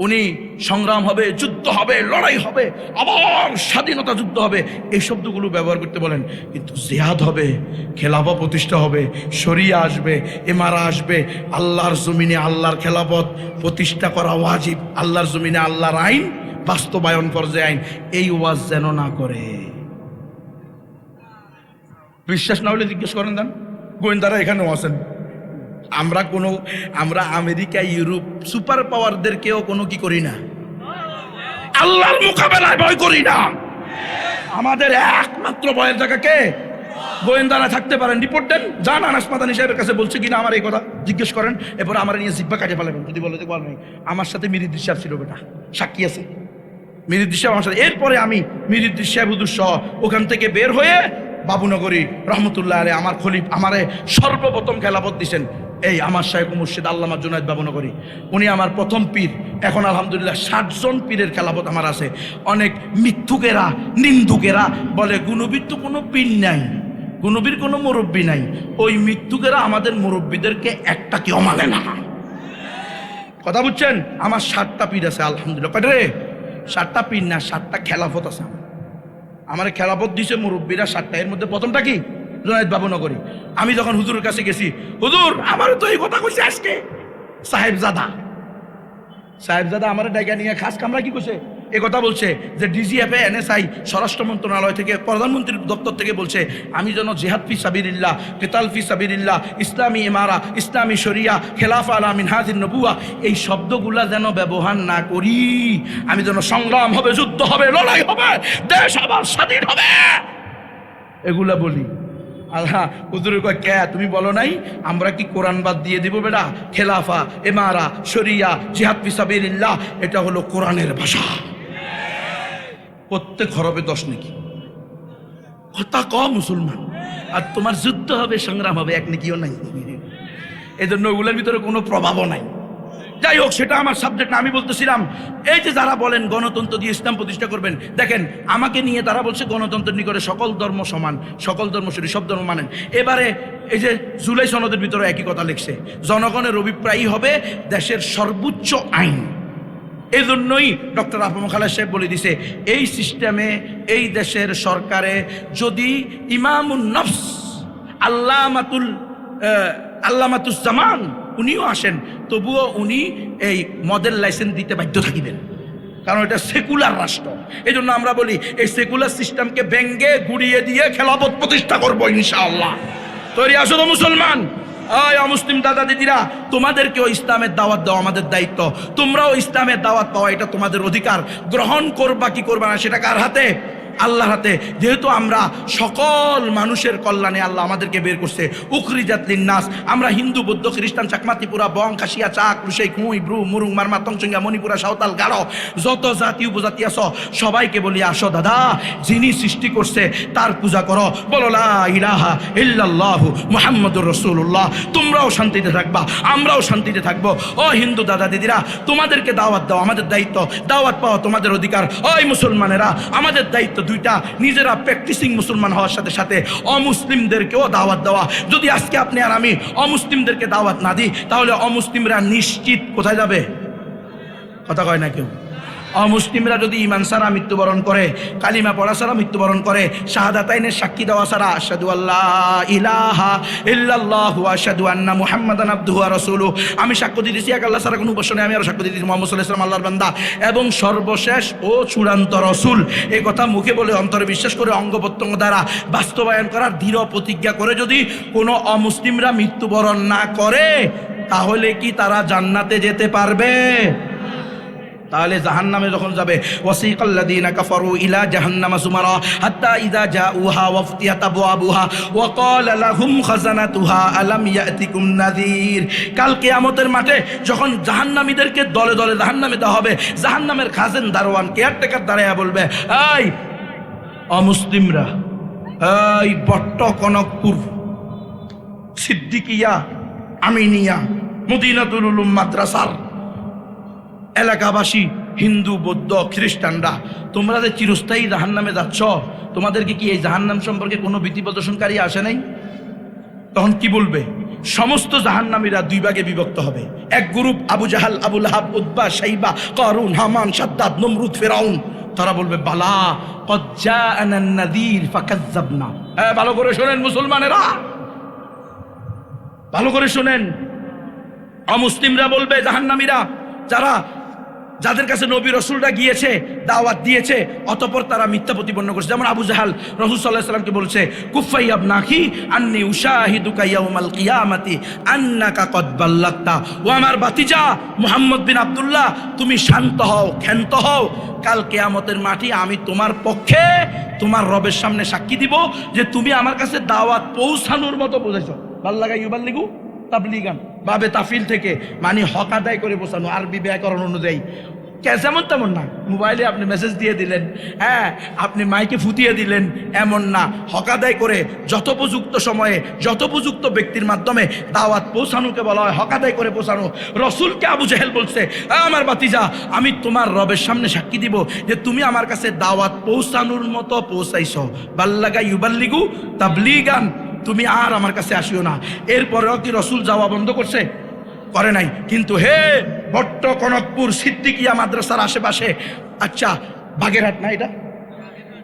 উনি সংগ্রাম হবে, যুদ্ধ হবে, লড়াই হবে, আবার স্বাধীনতা যুদ্ধ হবে, এই শব্দগুলো ব্যবহার করতে বলেন। কিন্তু জিহাদ হবে, খেলাফা প্রতিষ্ঠা হবে, শরিয়া আসবে, এমারা আসবে, আল্লাহর জমিনে আল্লাহর খেলাফত প্রতিষ্ঠা করা ওয়াজিব, আল্লাহর জমিনে আল্লাহর আইন বাস্তবায়ন ফরজে আইন, এই ওয়াজ যেন না করে। বিশ্বাস না হলে জিজ্ঞেস করেন, দেন গোয়েন্দারা এখানেও আছেন। আমরা আমেরিকা, ইউরোপ সুপার পাওয়ারদেরকেও কোনো কি করি না, আল্লাহর মোকাবেলায় ভয় করি না। আমাদের একমাত্র ভয়ের জায়গা কে? গোয়েন্দারা থাকতে পারেন, রিপোর্ট দেন, যান আনাস মাদানী সাহেবের কাছে বলছে কিনা আমার এই কথা জিজ্ঞেস করেন। এরপর আমার নিয়ে জিব্বা কাটে ফেলাবেন যদি বলে যে বল নাই। আমার সাথে মীর ইদ্রিস সাহেব ছিল, বেটা সাক্ষী আছে, মীর ইদ্রিস সাহেব আমার সাথে। এরপরে আমি মীর ইদ্রিস সাহেব হুজুর সহ ওখান থেকে বের হয়ে বাবুনগরী রহমতুল্লাহ আলাইহি আমার খলিফ আমারে সর্বপ্রথম খেলাফত দিছেন এই আমার শাইখ মুর্শিদ আল্লামা জুনায়েদ বাবুনগরী। উনি আমার প্রথম পীর। এখন আলহামদুলিল্লাহ 60 জন পীরের খেলাফত আমার আছে। অনেক মিথ্যুকেরা, নিন্দুকেরা বলে গুনবীর তো কোনো পীর নাই, গুনবীর কোনো মুরব্বী নাই। ওই মৃত্যুকেরা আমাদের মুরব্বীদেরকে একটা কেউ মানে না। কথা বুঝছেন? আমার 7টা পীর আছে আলহামদুলিল্লাহ। কয়টা রে? 7টা পীর না, 7টা খেলাফত আছে। আমার খেলাফত দিছে মুরব্বীরা 7টা। এর মধ্যে প্রথমটা কি? জুনায়েদ বাবুনগরী। আমি যখন হুজুরের কাছে গেছি, হুজুর আমার তো এই কথা কইছে আজকে সাহেবজাদা আমার ডাইকা নিয়ে খাস কামরা কি কইছে, এ কথা বলছে যে DGFI NSI স্বরাষ্ট্র মন্ত্রণালয় থেকে, প্রধানমন্ত্রীর দপ্তর থেকে বলছে আমি যেন জিহাদ ফি সাবিলিল্লাহ, কিতাল ফি সাবিলিল্লাহ, ইসলামী ইমারা, ইসলামী শরিয়া, খেলাফা আলা মিনহাজিন নবুয়া, এই শব্দগুলা যেন ব্যবহার না করি। আমি যেন সংগ্রাম হবে, যুদ্ধ হবে, লড়াই হবে, দেশ আবার স্বাধীন হবে, এগুলা বলি। আল্লাহ হুজুরের কয় কে তুমি বলো নাই? আমরা কি কোরআন বাদ দিয়ে দিব বেটা? খেলাফা, ইমারা, শরিয়া, জিহাদ ফি সাবিলিল্লাহ এটা হলো কোরআনের ভাষা। প্রত্যেক হরফে 10 নেকি। কথা কম মুসলমান, আর তোমার যুদ্ধ হবে, সংগ্রাম হবে, 1 নেকিও নাই। এই জন্য ওগুলোর ভিতরে কোনো প্রভাবও নাই। যাই হোক, সেটা আমার সাবজেক্ট না। আমি বলতেছিলাম এই যে যারা বলেন গণতন্ত্র দিয়ে ইসলাম প্রতিষ্ঠা করবেন, দেখেন আমাকে নিয়ে তারা বলছে গণতন্ত্রের নিকটে সকল ধর্ম সমান, সকল ধর্ম সরি, সব ধর্ম মানেন। এবারে এই যে জুলাই সনদের ভিতরে একই কথা লিখছে, জনগণের অভিপ্রায়ই হবে দেশের সর্বোচ্চ আইন। এই জন্যই ডক্টর আফম খালেদ সাহেব বলে দিছে এই সিস্টেমে, এই দেশের সরকারে যদি ইমামুন নফস আল্লামাতুজ্জামান উনিও আসেন, তবুও উনি এই মদের লাইসেন্স দিতে বাধ্য থাকিবেন, কারণ এটা সেকুলার রাষ্ট্র। এই জন্য আমরা বলি এই সেকুলার সিস্টেমকে ভেঙ্গে গুড়িয়ে দিয়ে খেলাফত প্রতিষ্ঠা করবো ইনশাআল্লাহ। তৈরি আসো তো মুসলমান? মুসলিম দাদা দিদিরা, তোমাদেরকেও ইসলামের দাওয়াত দেওয়া আমাদের দায়িত্ব। তোমরাও ইসলামের দাওয়াত পাওয়া এটা তোমাদের অধিকার। গ্রহণ করবা কি করবা না সেটা কার হাতে? আল্লাহর হাতে। যেহেতু আমরা সকল মানুষের কল্যাণে আল্লাহ আমাদেরকে বের করছে, উখরিজাত লিন্নাস। আমরা হিন্দু, বৌদ্ধ, খ্রিস্টান, চাকমা, ত্রিপুরা, বং, খাসিয়া, চাক, রুশেই, কুই, ব্রু, মুরুং, মারমা, তংচঙ্গা, মণিপুরা, সাঁওতাল, গারো, যত জাতি উপজাতি আছো সবাইকে বলি, আসো দাদা, যিনি সৃষ্টি করছে তার পূজা করো, বলো লা ইলাহা ইল্লাল্লাহু মুহাম্মাদুর রাসূলুল্লাহ। তোমরাও শান্তিতে থাকবা, আমরাও শান্তিতে থাকবো। ও হিন্দু দাদা দিদিরা, তোমাদেরকে দাওয়াত দাও আমাদের দায়িত্ব, দাওয়াত পাওয়া তোমাদের অধিকার। ওই মুসলমানেরা, আমাদের দায়িত্ব দুইটা, নিজেরা প্র্যাকটিসিং মুসলমান হওয়ার সাথে সাথে অমুসলিমদেরকেও দাওয়াত দেওয়া। যদি আজকে আপনি আর আমি অমুসলিমদেরকে দাওয়াত না দিই, তাহলে অমুসলিমরা নিশ্চিত কোথায় যাবে? কথা কয় না কেউ। অমুসলিমরা যদি ঈমান ছাড়া মৃত্যুবরণ করে, কালিমা পড়া ছাড়া মৃত্যুবরণ করে, শাহাদাতাইনের সাক্ষী দেওয়া ছাড়া, আশহাদু আল্লাহ ইলাহা ইল্লাল্লাহু ওয়া আশহাদু আন্না মুহাম্মাদান আবদুহু ওয়া রাসূলুহু, আমি সাক্ষ্য দিতেছি এক আল্লাহ ছাড়া কোনো উপাস্য নেই, আমি আরো সাক্ষ্য দিতেছি মুহাম্মদ সাল্লাল্লাহু আলাইহি ওয়াসাল্লাম আল্লাহর বান্দা এবং সর্বশেষ ও চূড়ান্ত রাসূল। এই কথা মুখে বলে অন্তরে বিশ্বাস করে অঙ্গ প্রত্যঙ্গ দ্বারা বাস্তবায়ন করার দৃঢ় প্রতিজ্ঞা করে যদি কোনো অমুসলিমরা মৃত্যুবরণ না করে, তাহলে কি তারা জান্নাতে যেতে পারবে? তাহলে জাহান্নামে যখন যাবে, ওয়াসিকাল্লাযীনা কাফারু ইলা জাহান্নামা যুমারা হাত্তা ইযা জাউহা ওয়া ফুতিহাত আবওয়াবুহা ওয়া ক্বালা লাহুম খাযানাতুহা আলাম ইয়াতিকুম নাযীর। কাল কিয়ামতের মাঠে যখন জাহান্নামীদেরকে দলে দলে জাহান্নামে দেওয়া হবে, জাহান্নামের খাজেন দারোয়ান কেয়ারটেকার দাঁড়ায়া বলবে, এই অমুসলিমরা, এই বট্ট কনকপুর, সিদ্দিকিয়া, আমিনিয়া, মদিনাতুল উলুম মাদ্রাসার এলাকাবাসী, হিন্দু, বৌদ্ধ, খ্রিস্টানরা, তোমরা যে চিরস্থায়ী জাহান্নামে যাচ্ছ, তোমাদেরকে কি এই জাহান্নাম সম্পর্কে কোনো ভীতি প্রদর্শনকারী আসে নাই? তখন কি বলবে? সমস্ত জাহান্নামীরা দুই ভাগে বিভক্ত হবে। এক গ্রুপ আবু জাহাল, আবু লাহাব, উতবা, শাইবা, কারুন, হামান, সাদ্দাদ, নমরুদ, ফিরাউন, তারা বলবে, বালা কদ জাআনা নাযীর ফাকাজ্জাবনা। ভালো করে শোনেন মুসলমানেরা, ভালো করে শোনেন। অমুসলিমরা বলবে, জাহান্নামীরা, যাদের কাছে নবী রাসূলরা গিয়েছে, দাওয়াত দিয়েছে, অতঃপর তারা মিথ্যা প্রতিপন্ন করছে। যেমন আবু জাহাল রাসূল সাল্লাল্লাহু আলাইহি ওয়াসাল্লামকে বলছে, কুফা ইবনাকি আন্নী উশাহিদুকা ইয়াউমাল কিয়ামাতি আন্নাকা কদ বাল্লাগতা। ও আমার ভাতিজা মুহাম্মদ বিন আব্দুল্লাহ, তুমি শান্ত হও, ক্ষান্ত হও, কাল কিয়ামতের মাঠে আমি তোমার পক্ষে তোমার রবের সামনে সাক্ষী দিব যে তুমি আমার কাছে দাওয়াত পৌঁছানোর মতো পৌঁছাইছো। বাল্লাগা ইউবাল্লিগু তাবলিগান, বাবে তাফিল থেকে, মানে হক আদায় করে পৌঁছানো, আরবি ব্যাকরণ অনুযায়ী। যেমন তেমন না, মোবাইলে আপনি মেসেজ দিয়ে দিলেন, হ্যাঁ, আপনি মাইকে ফুটিয়ে দিলেন, এমন না। হক আদায় করে যথোপযুক্ত সময়ে যথোপযুক্ত ব্যক্তির মাধ্যমে দাওয়াত পৌঁছানোকে বলা হয় হক আদায় করে পৌঁছানো। রসুলকে আবু জাহেল বলছে, আমার ভাতিজা, আমি তোমার রবের সামনে সাক্ষী দিব যে তুমি আমার কাছে দাওয়াত পৌঁছানোর মতো পৌঁছাইছো। বাল্লাগা ইউবাল্লিগু তাবলিগান, তুমি আর আমার কাছে আসিও না। এরপরেও কি রসুল যাওয়া বন্ধ করছে? করে নাই। কিন্তু হে ভট্ট কনকপুর সিদ্দিকিয়া মাদ্রাসার আশেপাশে, আচ্ছা বাগেরহাট না, এটা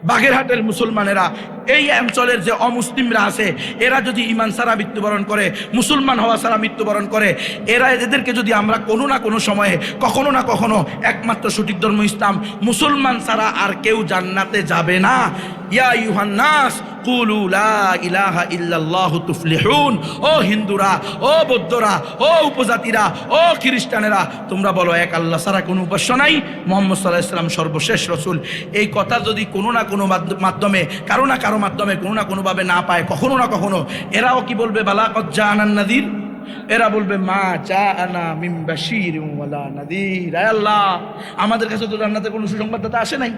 বাগেরহাটের মুসলমানেরা, এই অঞ্চলের যে অমুসলিমরা আছে, এরা যদি ঈমান ছাড়া মৃত্যুবরণ করে, মুসলমান হওয়া ছাড়া মৃত্যুবরণ করে, এদেরকে যদি আমরা কোনো না কোনো সময়ে, কখনো না কখনো, একমাত্র সঠিক ধর্ম ইসলাম, মুসলমান ছাড়া আর কেউ জান্নাতে যাবে না। ইয়া আইয়ুহান নাস কুলু লা ইলাহা ইল্লাল্লাহু তুফলিহুন। ও হিন্দুরা, ও বৌদ্ধরা, ও উপজাতিরা, ও খ্রিস্টানেরা, তোমরা বলো এক আল্লাহ ছাড়া কোনো উপাস্য নাই, মুহাম্মদ সাল্লাল্লাহু আলাইহি ওয়াসাল্লাম সর্বশেষ রাসূল। এই কথা যদি কোনো না কোনো মাধ্যমে, কারো না কারো মাধ্যমে, কোনো না কোনোভাবে না পায়, কখনো না কখনো, এরাও কি বলবে, বালা কদ জাআনান নাযীর। এরা বলবে, মা জাআনা মিন বাশীরিন ওয়ালা নাযীর। আয় আল্লাহ, আমাদের কাছে তো জান্নাতের কোনো সুসংবাদদাতা আসে নাই,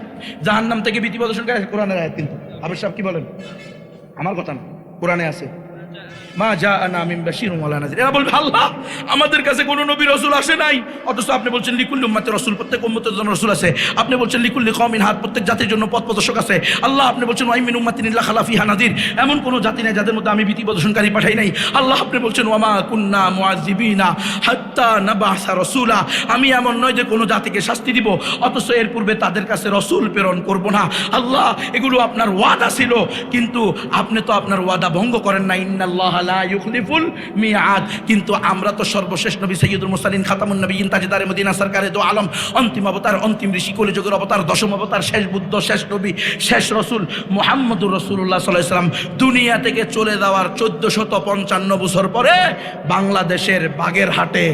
জাহান্নাম থেকে ভীতি প্রদর্শনকারী। কোরআনের আয়াত কিন্তু। আবার সাহেব কি বলেন? আমার কথা না, কোরআনে আছে, মা জাআনা মিন বাশীরিন ওয়ালা নাযীর। এরা বলবে, আল্লাহ, আমাদের কাছে কোনো নবী রাসূল আসে নাই, অথচ আপনি বলছেন লিকুল্লি উম্মাতি রাসূল, প্রত্যেক উম্মতের জন্য রাসূল আছে। আপনি বলছেন লিকুল্লি কওমিন হাদ, প্রত্যেক জাতির জন্য পথ প্রদর্শক আছে। আল্লাহ, আপনি বলছেন ওয়া মিন উম্মাতিন ইল্লা খালা ফিহা নাযীর, এমন কোনো জাতি নাই যাদের মধ্যে আমি ভীতি প্রদর্শনকারী পাঠাই নাই। আল্লাহ, আপনি বলছেন ওয়া মা কুন্না মুআযিবিনা হাত্তা নাবআসা রাসূলা, আমি এমন নয় যে কোনো জাতিকে শাস্তি দিব অথচ এর পূর্বে তাদের কাছে রাসূল প্রেরণ করব না। আল্লাহ, এগুলো আপনার ওয়াদা ছিল, কিন্তু আপনি তো আপনার ওয়াদা ভঙ্গ করেন না। ইন্নাল্লাহা লা ইউখলিফুল মিআদ। কিন্তু আমরা তো সর্বশেষ নবী সাইয়্যিদুল মুরসালিন খাতামুন নবিয়্যিন তাজদারে মদিনা সরকারে দো আলম অন্তিম অবতার অন্তিম ঋষি কলিযুগের অবতার দশম অবতার শেষ বুদ্ধ শেষ নবী শেষ রসুল মুহাম্মদুর রাসূলুল্লাহ সাল্লাল্লাহু আলাইহি ওয়াসাল্লাম দুনিয়া থেকে চলে যাওয়ার 1455 বছর পরে বাংলাদেশের বাগেরহাটে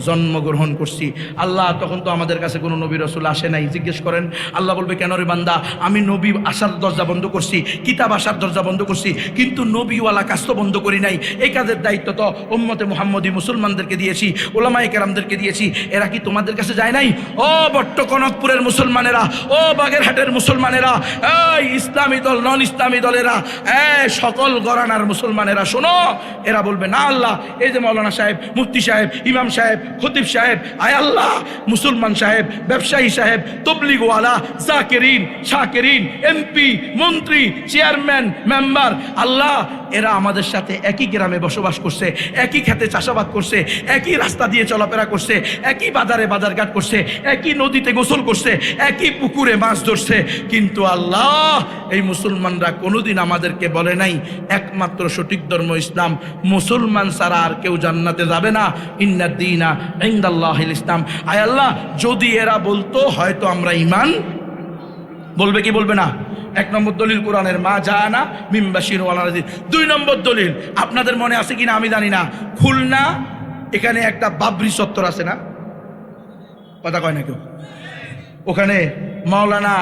জন্মগ্রহণ করছি। আল্লাহ তখন তো আমাদের কাছে কোনো নবী রসুল আসে নাই। জিজ্ঞেস করেন, আল্লাহ বলবে কেন রে বান্দা, আমি নবী আসার দরজা বন্ধ করছি, কিতাব আসার দরজা বন্ধ করছি, কিন্তু নবীওয়ালা কাজ তো বন্ধ করি নাই। এই কাজের দায়িত্ব তো উম্মতে মুহাম্মদী মুসলমানদেরকে দিয়েছি, ওলামায়ে কেরামদেরকে দিয়েছি। এরা কি তোমাদের কাছে যায় নাই? ও বট্টকনকপুরের মুসলমানেরা, ও বাগেরহাটের মুসলমানেরা, এই ইসলামী দল নন ইসলামী দলেরা, সকল গরানার মুসলমানেরা শোনো। এরা বলবে না আল্লাহ, এই যে মৌলানা সাহেব, মুফতি সাহেব, ইমাম সাহেব, খতিব সাহেব, আয় আল্লাহ, মুসলমান সাহেব, ব্যবসায়ী সাহেব, তবলিগওয়ালা, জাকিরিন, শাকিরিন, এমপি, মন্ত্রী, চেয়ারম্যান, মেম্বার, আল্লাহ এরা আমাদের সাথে একই গ্রামে বসবাস করছে, একই খেতে চাষাবাদ করছে, একই রাস্তা দিয়ে চলাফেরা করছে, একই বাজারে বাজারঘাট করছে, একই নদীতে গোসল করছে, একই পুকুরে মাছ ধরছে। কিন্তু আল্লাহ এই মুসলমানরা কোনোদিন আমাদেরকে বলে নাই একমাত্র সঠিক ধর্ম ইসলাম, মুসলমান ছাড়া আর কেউ জান্নাতে যাবে না, ইন্নাদ-দীনা ইনদাল্লাহিল ইসলাম। আয় আল্লাহ, যদি এরা বলতো হয়তো আমরা ঈমান, বলবে কি বলবে না? এক নম্বর দলিল কোরআনের মা জানা মিন বাশির ওয়া নাযীর। দুই নম্বর দলিল আপনাদের মনে আছে কিনা আমি জানি না, খুলনা এখানে একটা বাবরি চত্বর আছে না, কথা কয় না কেউ? ওখানে মাওলানা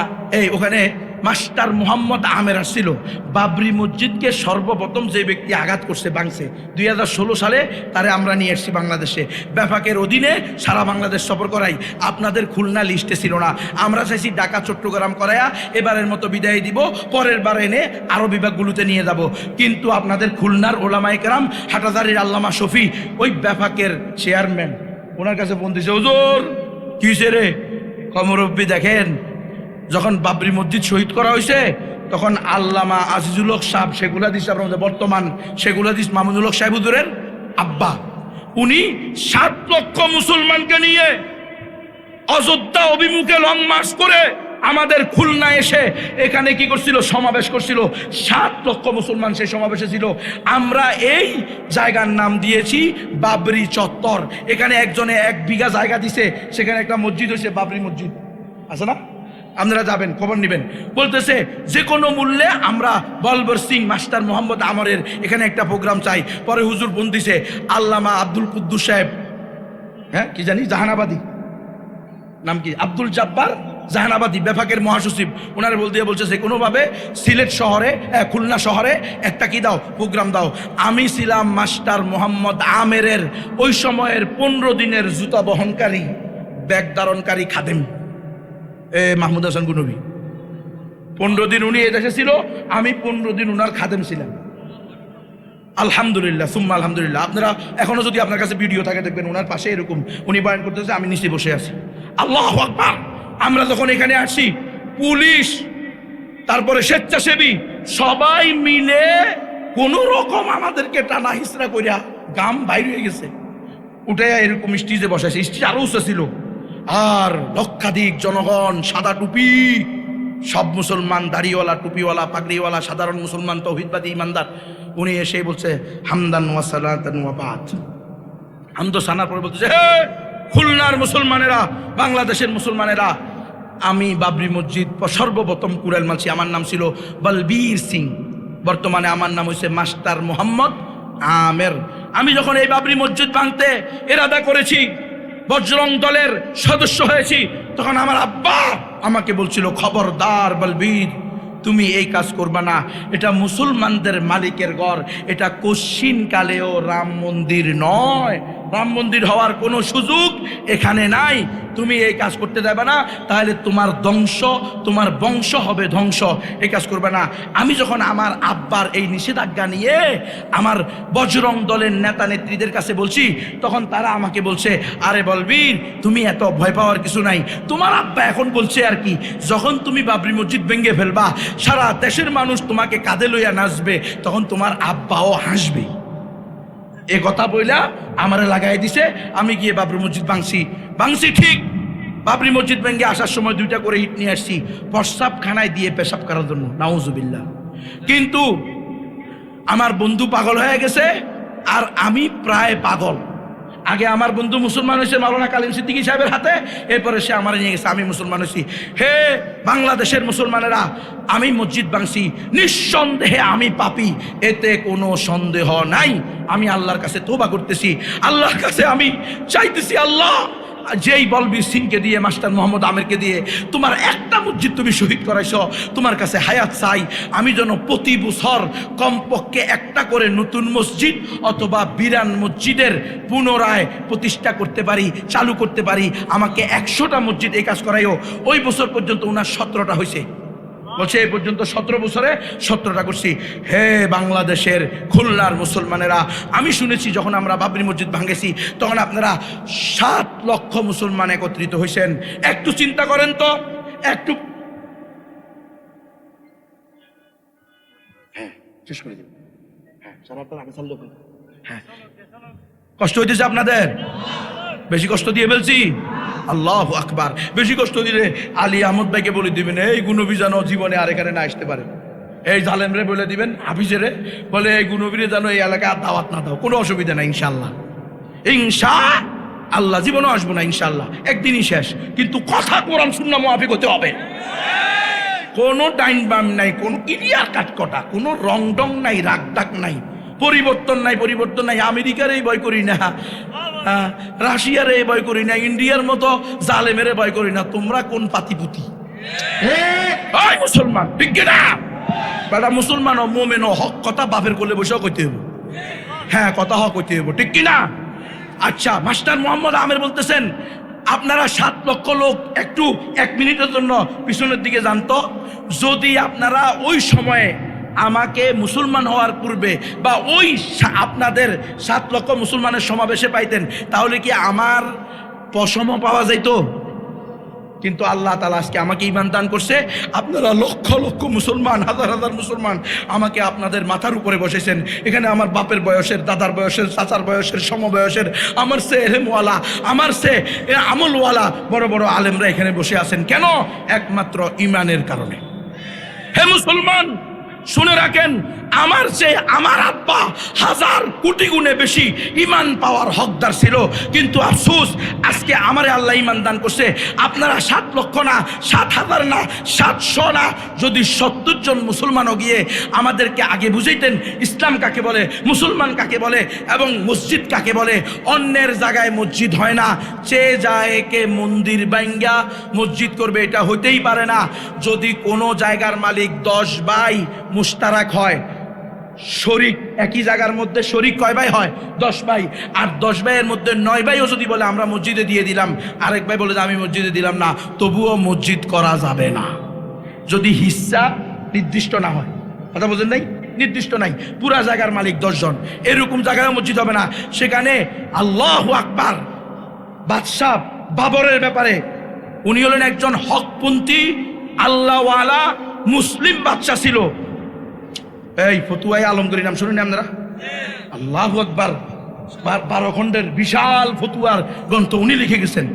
ওখানে মাস্টার মুহাম্মদ আমের আসছিল। বাবরি মসজিদকে সর্বপ্রথম যে ব্যক্তি আঘাত করছে, ভাঙছে, 2016 সালে তারে আমরা নিয়ে এসেছি বাংলাদেশে। ব্যাপকের অধীনে সারা বাংলাদেশ সফর করাই। আপনাদের খুলনা লিস্টে ছিল না। আমরা চাইছি ঢাকা চট্টগ্রাম করাইয়া এবারের মতো বিদায় দিব, পরের বার এনে আরও বিভাগগুলোতে নিয়ে যাব। কিন্তু আপনাদের খুলনার ওলামায়ে কেরাম, হাটাজারির আল্লামা শফি, ওই ব্যাপকের চেয়ারম্যান, ওনার কাছে ফোন দিছে, হুজুর কিসে রে কমরব্বি, দেখেন যখন বাবরি মসজিদ শহীদ করা হয়েছে তখন আল্লামা আজিজুল হক সাহেব, শেখুল-হাদিস আমাদের বর্তমান শেখুল-হাদিস মামুনুল হক সাহেব হুজুরের আব্বা, উনি 7 লক্ষ মুসলমানকে নিয়ে অযোধ্যা অভিমুখে লং মার্চ করে আমাদের খুলনা এসে এখানে কি করছিল, সমাবেশ করছিল। 7 লক্ষ মুসলমান সেই সমাবেশে ছিল। আমরা এই জায়গার নাম দিয়েছি বাবরি চত্বর। এখানে একজনে 1 বিঘা জায়গা দিছে, সেখানে একটা মসজিদ হয়েছে, বাবরি মসজিদ আছে না? আপনারা যাবেন, খবর নেবেন। বলতেছে যে কোনো মূল্যে আমরা বলবর সিং মাস্টার মোহাম্মদ আমরের এখানে একটা প্রোগ্রাম চাই। পরে হুজুর ফোন দিছে আল্লামা আব্দুল কুদ্দুস সাহেব, কি জানি জাহানাবাদী, নাম কি, আব্দুল জব্বার জাহানাবাদী, ব্যাপকের মহাসচিব। ওনারা বলছে যে কোনোভাবে সিলেট শহরে, খুলনা শহরে একটা কি দাও, প্রোগ্রাম দাও। আমি ছিলাম মাস্টার মোহাম্মদ আমেরের ওই সময়ের 15 দিনের জুতা বহনকারী, ব্যাগ ধারণকারী খাদেম মাহমুদ হাসান গুনবী। 15 দিন উনি এদেশে ছিল, আমি 15 দিন উনার খাদেম ছিলাম। আলহামদুলিল্লাহ সুম্মা আলহামদুলিল্লাহ। আপনারা এখনো যদি আপনার কাছে ভিডিও থাকে দেখবেন ওনার পাশে এরকম উনি বয়ান করতেছে, আমি নিচে বসে আছি। আল্লাহু আকবার। আমরা যখন এখানে আসি, পুলিশ, তারপরে স্বেচ্ছাসেবী সবাই মিলে কোন রকম আমাদেরকে টানা হিসরা করিয়া গাম বাইর হয়ে গেছে, উঠে এরকম স্টেজে বসাইছে। স্টেজ আরো উঁচু ছিল, আর লক্ষাধিক জনগণ, সাদা টুপি, সব মুসলমান, দাড়িওয়ালা, টুপিওয়ালা, পাগড়িওয়ালা, সাধারণ মুসলমান, তৌহিদবাদী ইমানদার। উনি এসে বলছে হামদান ওয়া সালাতান ওয়া বাদ। হামদ সানার পরে বলতেছে, হে খুলনার মুসলমানেরা, বাংলাদেশের মুসলমানেরা, আমি বাবরি মসজিদ সর্বপ্রথম কুড়াল মানছি। আমার নাম ছিল বলবীর সিং, বর্তমানে আমার নাম হয়েছে মাস্টার মোহাম্মদ আমের। আমি যখন এই বাবরি মসজিদ ভাঙতে ইরাদা করেছি, বজরং দলের সদস্য হয়েছি, তখন আমার আব্বা আমাকে বলছিল, খবরদার বলবীর, তুমি এই কাজ করবা না, এটা মুসলমানদের মালিকের ঘর, এটা কশ্চিন কালেও রাম মন্দির নয়, রাম মন্দির হওয়ার কোনো সুযোগ এখানে নাই, তুমি এই কাজ করতে দেবে না, তাহলে তোমার ধ্বংস, তোমার বংশ হবে ধ্বংস, এই কাজ করবে না। আমি যখন আমার আব্বার এই নিষেধাজ্ঞা নিয়ে আমার বজরং দলের নেতা নেত্রীদের কাছে বলছি, তখন তারা আমাকে বলছে, আরে বলবীর, তুমি এত ভয় পাওয়ার কিছু নাই। তোমার আব্বা এখন বলছে আর কি, যখন তুমি বাবরি মসজিদ ভেঙে ফেলবা, সারা দেশের মানুষ তোমাকে কাঁধে লইয়া নাচবে, তখন তোমার আব্বাও হাসবে। এ কথা বইলা আমারে লাগাই দিছে। আমি গিয়ে বাবরি মসজিদ ভাঙছি ঠিক। বাবরি মসজিদ ভেঙে আসার সময় 2টা করে ইট নিয়ে আসছি প্রস্রাবখানায় দিয়ে পেশাব করার জন্য, নাউজুবিল্লাহ। কিন্তু আমার বন্ধু পাগল হয়ে গেছে, আর আমি প্রায় পাগল। আগে আমার বন্ধু মুসলমান হয়েছে মাওলানা কালিম সিদ্দিকী সাহেবের হাতে, এরপরে সে আমার নিয়ে গেছে, আমি মুসলমান হয়েছি। হে বাংলাদেশের মুসলমানেরা, আমি মসজিদ ভাঙছি, নিঃসন্দেহে আমি পাপী, এতে কোনো সন্দেহ নাই। আমি আল্লাহর কাছে তওবা করতেছি, আল্লাহর কাছে আমি চাইতেছি, আল্লাহ যেই বলবীর সিংকে দিয়ে, মাস্টার মোহাম্মদ আমিরকে দিয়ে তোমার একটা মসজিদ তুমি শহীদ করাইছ, তোমার কাছে হায়াত চাই, আমি যেন প্রতি বছর কমপক্ষে একটা করে নতুন মসজিদ অথবা বিরান মসজিদের পুনরায় প্রতিষ্ঠা করতে পারি, চালু করতে পারি। আমাকে 100টা মসজিদ এই কাজ করাইও। ওই বছর পর্যন্ত ওনার 17টা হয়েছে, বলছে এই পর্যন্ত 17 বছরে 17টা করছি। হে বাংলাদেশের খুলনার মুসলমানেরা, আমি শুনেছি যখন আমরা বাবরি মসজিদ ভাঙেছি তখন আপনারা 7 লক্ষ মুসলমান একত্রিত হয়েছেন। একটু চিন্তা করেন তো, একটু শেষ করে দিন। কষ্ট হইতেছে আপনাদের? বেশি কষ্ট দিয়ে ফেলছি? আল্লাহু আকবার। বেশি কষ্ট দিলে আলী আহমদ ভাইকে বলে দিবেন, এই গুণবী যেন জীবনে আর এখানে না আসতে পারে। এই জালেমরে বলে দিবেন, হাফিজেরে বলে এই গুণবীরে যেন এই এলাকায় দাওয়াত না দাও। কোনো অসুবিধা নাই ইনশাআল্লাহ, ইনশাআল্লাহ জীবনও আসবো না ইনশাআল্লাহ, একদিনই শেষ। কিন্তু কথা কোরআন সুন্নাহ মুআফিক হতে হবে। কোনো ডাইন বাম নাই, কোনো ক্লিয়ার কাটকটা, কোনো রং ডং নাই, রাগ ডাক নাই, পরিবর্তন নাই, পরিবর্তন নাই। আমেরিকার এই ভয় করি না, রাশিয়ার এই ভয় করি না, ইন্ডিয়ার মতো জালেমের ভয় করি না। তোমরা কোন পাতিপুতি? মুসলমান ঠিক না? বেটা মুসলমান ও মোমেন ও হক কথা বাপের কোলে বসেও কইতে হইব। হ্যাঁ, কথা হক কইতে হইব, ঠিক কিনা? আচ্ছা, মাস্টার মোহাম্মদ আমির বলতেছেন আপনারা 7 লক্ষ লোক একটু 1 মিনিটের জন্য পিছনের দিকে জানতো, যদি আপনারা ওই সময়ে আমাকে মুসলমান হওয়ার পূর্বে বা ওই আপনাদের 7 লক্ষ মুসলমানের সমাবেশে পাইতেন, তাহলে কি আমার পশম পাওয়া যাইত? কিন্তু আল্লাহ তাআলা আজকে আমাকে ঈমান দান করছে। আপনারা লক্ষ লক্ষ মুসলমান, হাজার হাজার মুসলমান আমাকে আপনাদের মাথার উপরে বসেছেন। এখানে আমার বাপের বয়সের, দাদার বয়সের, চাচার বয়সের, সমবয়সের, আমার সে এলেমওয়ালা, আমার সে আমলওয়ালা বড় বড় আলেমরা এখানে বসে আছেন। কেন? একমাত্র ঈমানের কারণে। হে মুসলমান, শুনে রাখেন, আমার চেয়ে আমার আব্বা 1000 কোটি গুণে বেশি ঈমান পাওয়ার হকদার ছিল। কিন্তু আফসোস, আজকে আমারে আল্লাহ ঈমান দান করছে। আপনারা 7 লক্ষ না, 7,000 না, 700 না, যদি 70 জন মুসলমানও গিয়ে আমাদেরকে আগে বুঝাইতেন ইসলাম কাকে বলে, মুসলমান কাকে বলে এবং মসজিদ কাকে বলে। অন্যের জায়গায় মসজিদ হয় না, চেয়ে যায় কে মন্দির বাইঙ্গা মসজিদ করবে, এটা হইতেই পারে না। যদি কোনো জায়গার মালিক 10 ভাই মুশতারাক হয়, শরিক একই জায়গার মধ্যে শরিক কয় ভাই হয়? 10 ভাই। আর 10 ভাইয়ের মধ্যে 9 ভাইও যদি বলে আমরা মসজিদে দিয়ে দিলাম, আরেক ভাই বলে যে আমি মসজিদে দিলাম না, তবুও মসজিদ করা যাবে না যদি হিস্সা নির্দিষ্ট না হয়। কথা বলেন নাই? নির্দিষ্ট নাই, পুরা জায়গার মালিক 10 জন, এরকম জায়গায় মসজিদ হবে না। সেখানে আল্লাহু আকবার, বাদশাহ বাবরের ব্যাপারে উনি হলেন একজন হকপন্থী আল্লাহওয়ালা মুসলিম বাদশাহ ছিল। এই ফতুয়ায়ে আলমগীর নাম শুনেন আপনারা? আল্লাহু আকবার, 12 খণ্ডের বিশাল ফতুয়ার গ্রন্থ উনি লিখে গেছেন,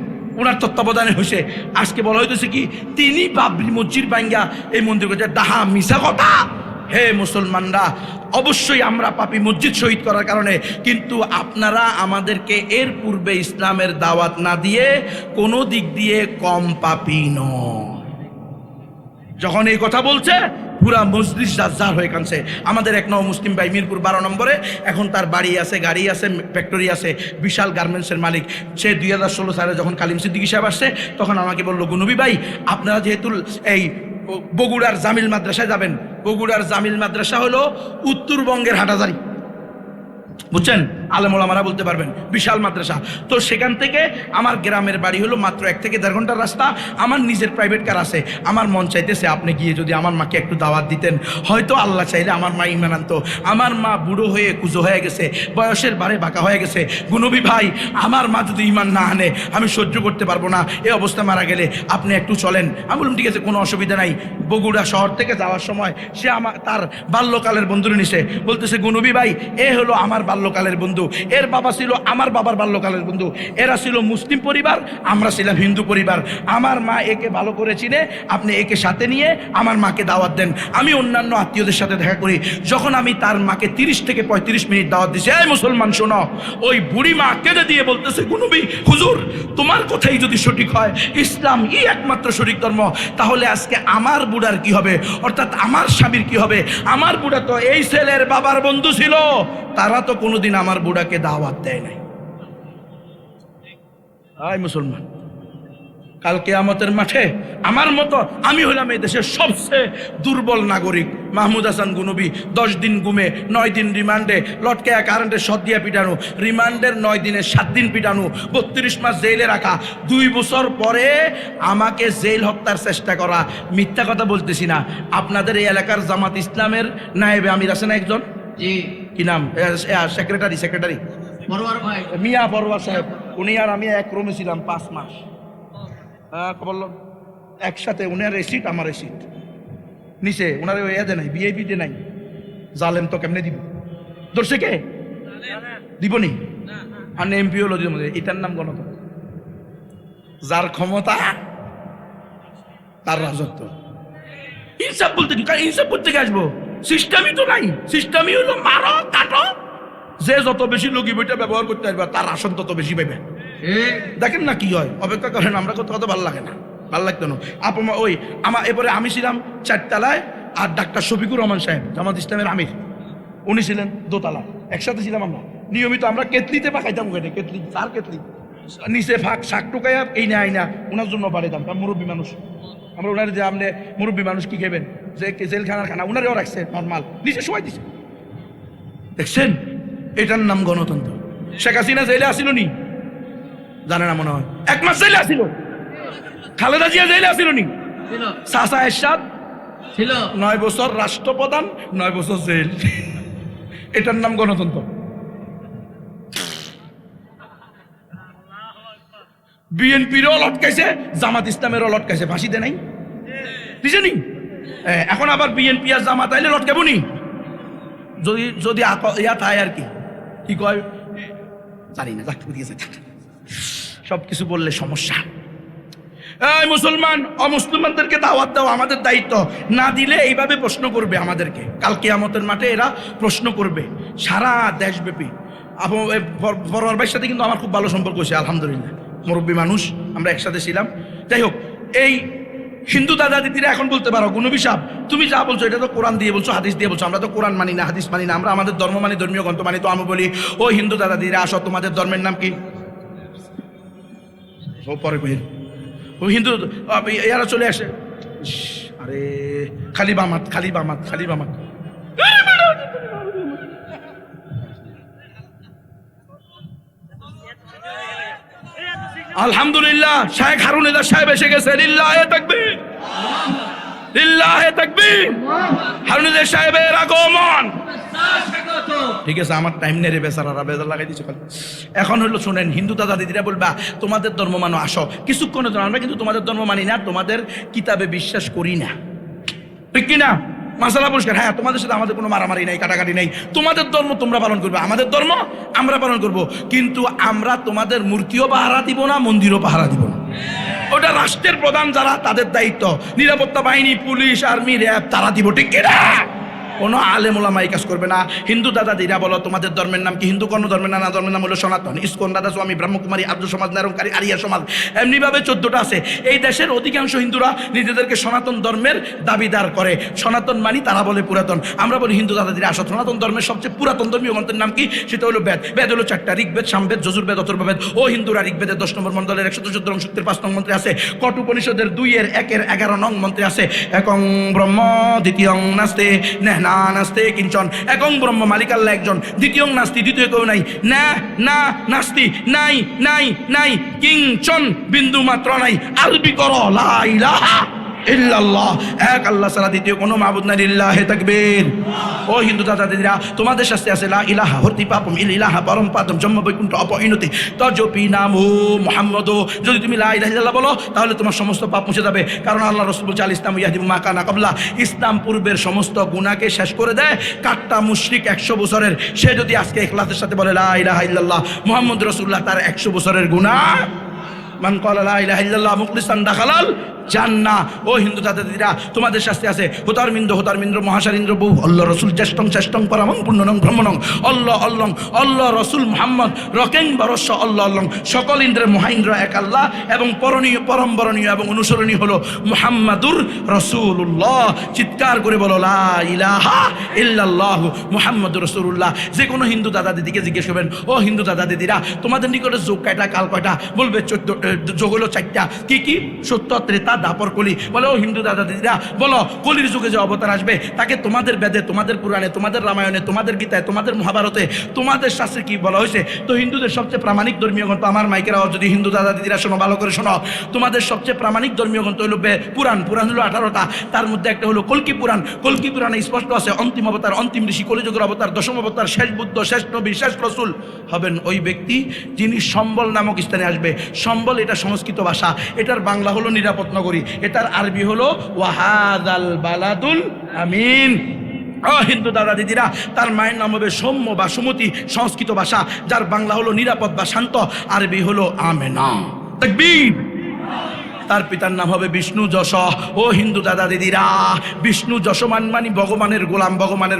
ওনার তত্ত্বাবধানে হয়েছে। আজকে বলা হইতেছে কি তিনি বাবরি মসজিদ ভাঙ্গা এই মন্দির করছে, ডাহা মিশা কথা। হে মুসলমানরা, অবশ্যই আমরা পাপী মসজিদ শহীদ করার কারণে, কিন্তু আপনারা আমাদেরকে এর পূর্বে ইসলামের দাওয়াত না দিয়ে কোনো দিক দিয়ে কম পাপী নয়। যখন এই কথা বলছে পুরা মজলিস জাজ্জার হয়ে কানছে। আমাদের এক নও মুসলিম ভাই মিরপুর 12 নম্বরে, এখন তার বাড়ি আছে, গাড়ি আছে, ফ্যাক্টরি আছে, বিশাল গার্মেন্টসের মালিক। সে 2016 সালে যখন কালিম সিদ্দিকী সাহেব আসছে তখন আমাকে বললো, গুনবী ভাই আপনারা যেহেতু এই বগুড়ার জামিল মাদ্রাসায় যাবেন, বগুড়ার জামিল মাদ্রাসা হলো উত্তরবঙ্গের হাটাজারি, বুঝছেন? আলেম ওলামারা বলতে পারবেন, বিশাল মাদ্রাসা। তো সেখান থেকে আমার গ্রামের বাড়ি হলো মাত্র 1 থেকে 1.5 ঘন্টার রাস্তা। আমার নিজের প্রাইভেট কার আছে। আমার মন চাইতেছে আপনি গিয়ে যদি আমার মাকে একটু দাওয়াত দিতেন, হয়তো আল্লাহ চাইলে আমার মা ঈমান আনতো। আমার মা বুড়ো হয়ে কুজো হয়ে গেছে, বয়সের বারে বাঁকা হয়ে গেছে। গুনবী ভাই, আমার মা যদি ঈমান না আনে আমি সহ্য করতে পারবো না, এই অবস্থা মারা গেলে আপনি একটু চলেন। আমি বললাম ঠিক আছে, কোনো অসুবিধা নাই। বগুড়া শহর থেকে যাওয়ার সময় সে তার বাল্যকালের বন্ধুরে নিছে, বলতেছে গুনবী ভাই এ হলো আমার বাল্যকালের বন্ধু, এর বাবা ছিল আমার বাবার বাল্যকালের বন্ধু, এরা ছিল মুসলিম পরিবার, আমরা ছিলাম হিন্দু পরিবার। আমার মা একে ভালো করে চিনে, আপনি একে সাথে নিয়ে আমার মাকে দাওয়াত দেন। আমি অন্যান্য আত্মীয়দের সাথে দেখা করি। যখন আমি তার মাকে 30 থেকে 35 মিনিট দাওয়াত দিছি, এই মুসলমান শোনো, ওই বুড়ি মা কেঁদে দিয়ে বলতেছে, গুনবী হুজুর তোমার কথাই যদি সঠিক হয়, ইসলাম একমাত্র সঠিক ধর্ম, তাহলে আজকে আমার বুড়ার কি হবে, অর্থাৎ আমার স্বামীর কি হবে? আমার বুড়া তো এই ছেলের বাবার বন্ধু ছিল, তারা তো কোনোদিন আমার বুড়াকে দাওয়াত দেয় নাই। আয় মুসলমান, কাল কিয়ামতের মাঠে আমার মতো, আমি হলাম এই দেশের সবচেয়ে দুর্বল নাগরিক। মাহমুদ হাসান গুনবী 10 দিন গুমে 9 দিন রিমান্ডে, লটকে কারেন্টে শট দিয়ে পিটানো, রিমান্ডের 9 দিনে 7 দিন পিটানো, 32 মাস জেলে রাখা, 2 বছর পরে আমাকে জেল হত্যার চেষ্টা করা। মিথ্যা কথা বলতেছি না। আপনাদের এই এলাকার জামাত ইসলামের নায়েবে আমির আছে না একজন, কি নাম, সেক্রেটারি মিয়া পরোয়ার সাহেব, উনি আর আমি এক রুমে ছিলাম 5 মাস। বললো একসাথে, উনার রেসিট আমার রেসিট নিচে, ওনার এতে নাই, বিআইপিতে নাই। জালেম তো কেমনে দিব, ধরছে কে দিবনি, আর এমপি হলো দিব। এটার নাম গণতন্ত্র। যার ক্ষমতা তার রাজত্ব। ইনসাফ বলতে কি, ইনসাফ করতে আসবো, সিস্টেমই তো নাই। সিস্টেমই হলো মারো কাটো, যে যত বেশি লগি বইটা ব্যবহার করতে পারবে তার আসন তত বেশি পাইবে। দেখেন না কি হয়, অপেক্ষা করেন। আমরা কত ভালো লাগে না, ভালো লাগতো না। ওই আমার এরপরে আমি ছিলাম 4 তলায়, আর ডাক্তার শফিকুর রহমান সাহেব জামাত ইসলামের আমির, উনি ছিলেন 2 তলায়। একসাথে ছিলাম আমরা। নিয়মিত আমরা কেতলিতে পাকাইতাম, কেতলি, চার কেতলি, নিচে ফাঁক শাক টুকাইয়া এই না আইনা ওনার জন্য বাড়িতাম। তার মুরব্বী মানুষ, আমরা ওনার যে আপনি মুরব্বী মানুষ কি খাবেন, যে জেলখানার খানা ওনারেও রাখছে নর্মাল, নিচে সবাই দিছে। দেখছেন, এটার নাম গণতন্ত্র। শেখ হাসিনা জেলে আসিল নি, জানে না মনে হয়, 1 মাস জেলে আসিল। খালেদা জিয়া জেলে আসিল নি, চাচা এরশাদ ছিল 9 বছর রাষ্ট্রপ্রধান, 9 বছর জেল। এটার নাম গণতন্ত্র। বিএনপিরও লটকাইছে, জামাত ইসলামেরও লটকাইছে, ফাঁসি দেয় নাই, দিছে নি। এখন আবার বিএনপি আর জামাত আইলে লটকাবো নি, যদি ইয়া থায় আর কি কয় জানি না, সব কিছু বললে সমস্যা। এই মুসলমান, অমুসলমানদেরকে দাওয়াত দাও আমাদের দায়িত্ব। না দিলে এইভাবে প্রশ্ন করবে আমাদেরকে, কাল কিয়ামতের মাঠে এরা প্রশ্ন করবে সারা দেশব্যাপী। পরোয়ার ভাইয়ের সাথে কিন্তু আমার খুব ভালো সম্পর্ক হয়েছে, আলহামদুলিল্লাহ, মুরব্বী মানুষ, আমরা একসাথে ছিলাম। যাই হোক, এই হিন্দু দাদা দিদিরা এখন বলতে পারো, গুনবী সাহেব তুমি যা বলছো এটা তো কোরআন দিয়ে বলছো, হাদিস দিয়ে বলছো। আমরা তো কোরআন মানি না, হাদিস মানি না, আমরা আমাদের ধর্ম মানি, ধর্মীয় গ্রন্থ মানি। তো আমি বলি, ও হিন্দু দাদা দিদিরা আসো, তোমাদের ধর্মের নাম কি? ও পরে কই, ও হিন্দু এরা চলে আসে, আরে খালি বামাত, খালি বামাত, খালি বামাত। আলহামদুলিল্লাহ, শায়েখ হারুন সাহেব এসে গেছে। লিল্লাহে তাকবীর, লিল্লাহে তাকবীর। হারুন সাহেবের আগমন। ঠিক আছে, আমার টাইম নেই রে, বেচারারা বেজার লাগাই দিচ্ছে। এখন হলো শুনেন, হিন্দু দাদা দিদিরা বলবা তোমাদের ধর্ম মানো, আসো কিছুক্ষণের জন্য। আমরা কিন্তু তোমাদের ধর্ম মানি না, তোমাদের কিতাবে বিশ্বাস করি না, ঠিক কিনা? মাসালা পরিষ্কার। হ্যাঁ, তোমাদের সাথে আমাদের কোনো মারামারি নাই, কাটাকাটি নাই। তোমাদের ধর্ম তোমরা পালন করবে, আমাদের ধর্ম আমরা পালন করব। কিন্তু আমরা তোমাদের মূর্তিও পাহারা দিব না, মন্দিরও পাহারা দিব না। ওটা রাষ্ট্রের প্রধান যারা, তাদের দায়িত্ব। নিরাপত্তা বাহিনী, পুলিশ, আর্মি, র্যাব, তারা দিব, ঠিক কিনা? কোনো আলেম ওলামা এই কাজ করবে না। হিন্দু দাদা দিরা বলো তোমাদের ধর্মের নাম কি? হিন্দু কোন ধর্মের নাম? ধর্মের নাম হলো সনাতন, ইসকন, রাধা স্বামী, ব্রহ্মকুমারী, আর্য সমাজ, নিরঙ্কারী, আরিয়া সমাজ, এমনিভাবে 14টা আছে। এই দেশের অধিকাংশ হিন্দুরা নিজেদেরকে সনাতন ধর্মের দাবিদার করে। সনাতন মানি, তারা বলে পুরাতন। আমরা বলি হিন্দু দাদা দিরা আসো, সনাতন ধর্মের সবচেয়ে পুরাতন ধর্মীয় গ্রন্থের নাম কি? সেটা হলো বেদ। বেদ হলো 4টা, ঋগ্বেদ, সামবেদ, যজুর্বেদ, অথর্ববেদ। ও হিন্দুরা ঋগ্বেদের 10 নম্বর মন্ডলের 114 নং সূক্তের 5 নং মন্ত্রে আছে। কট উপনিষদের 2-1 11 নং মন্ত্রে আছে, একং ব্রহ্ম দ্বিতীয়ং নাস্তে নেহনা নাস্তে কিঞ্চন। একং ব্রহ্ম, মালিক আল্লাহ একজন, দ্বিতীয়ং নাস্তি, দ্বিতীয় কেউ নাই, না না নাস্তি, নাই নাই নাই, কিঞ্চন বিন্দু মাত্র নাই। আরবি করো লা ইলাহা ইল্লাল্লাহ, এক আল্লাহ ছাড়া দ্বিতীয় কোনো মাবুদ নাই, লিল্লাহি তাকবীর। ও হিন্দু দাদা দিদিরা, তোমাদের শাস্তি আছে লা ইলাহা হর্তি পাপম ইল ইলাহা পরম পাদম জন্ম বৈকুণ্ঠ অপরিণতি তজপি নামু মুহাম্মদ। যদি তুমি লা ইলাহা ইল্লাল্লাহ বলো তাহলে তোমার সমস্ত পাপ মুছে যাবে, কারণ আল্লাহ রাসূল বলছে আল ইসলামু ইয়াহদিমু মা কানা ক্বাবলা, ইসলাম পূর্বের সমস্ত গুনাহকে শেষ করে দেয়। কাট্টা মুশরিক 100 বছরের, সে যদি আজকে ইখলাসের সাথে বলে লা ইলাহা ইল্লাল্লাহ মুহাম্মদ রাসূলুল্লাহ, তার 100 বছরের গুনাহ মান ক্বালা লা ইলাহা ইল্লাল্লাহ মুখলিসান দাখালাল জান্নাহ। ও হিন্দু দাদাদিরা, তোমাদের শাস্তি আছে হোতারমিন্দ্র মহাশারিন্দ্র বহু আল্লাহ রসুল জ্যেষ্ঠং শ্রেষ্ঠং পরমং পূর্ণনং ব্রহ্মণং আল্লাহ আল্লাহ আল্লাহ রসুল মুহাম্মদ রকেং বরস্য আল্লাহ আল্লাহ। সকল ইন্দ্রের মহাইন্দ্র এক আল্লাহ এবং পরণীয় পরমবরণীয় এবং অনুসরণীয় হলো মুহাম্মাদুর রাসূলুল্লাহ। চিৎকার করে বলো লা ইলাহা ইল্লাল্লাহ মুহাম্মাদুর রাসূলুল্লাহ। যে কোনো হিন্দু দাদা দিদিকে জিজ্ঞেস করবেন, ও হিন্দু দাদা দিদিরা, তোমাদের নিকটে যোগ কয়টা কাল কয়টা? বলবে 14 যোগ হলো 4টা। কি কি? সত্য, ত্রেতা, দাপর, কলি। বলে ও হিন্দু দাদা দিদিরা বলো, কলির যুগে যে অবতার আসবে তাকে তোমাদের বেদে, তোমাদের পুরাণে, তোমাদের রামায়ণে, তোমাদের গীতায়, তোমাদের মহাভারতে, তোমাদের শাস্ত্রে কি বলা হয়েছে? তো হিন্দুদের সবচেয়ে প্রামাণিক ধর্মীয় গ্রন্থ, আমার মাইকেরা যদি হিন্দু দাদা দিদিরা শোনো, ভালো করে শোনো, তোমাদের সবচেয়ে প্রামাণিক ধর্মীয় গ্রন্থ হলো পুরাণ হলো 18টা। তার মধ্যে একটা হলো কল্কি পুরাণে স্পষ্ট আছে অন্তিম অবতার, অন্তিম ঋষি, কলিযুগের অবতার, দশম অবতার, শেষ বুদ্ধ, শেষ নবী, শেষ রসুল হবেন ওই ব্যক্তি যিনি সম্বল নামক স্থানে আসবে। সম্বল এটা সংস্কৃত ভাষা, এটার বাংলা হলো নিরাপদ নগরী, এটার আরবি হলো ওয়াহাদাল বালাদুল আমিন। হিন্দু দাদা দিদিরা, তার মায়ের নাম হবে সৌম্য বা সুমতি, সংস্কৃত ভাষা, যার বাংলা হলো নিরাপদ বা শান্ত, আরবি হলো আমেনা। তাকবীর। তার পিতার নাম হবে বিষ্ণু যশ। ও হিন্দু দাদা দিদিরা, বিষ্ণু যশমান মানে ভগবানের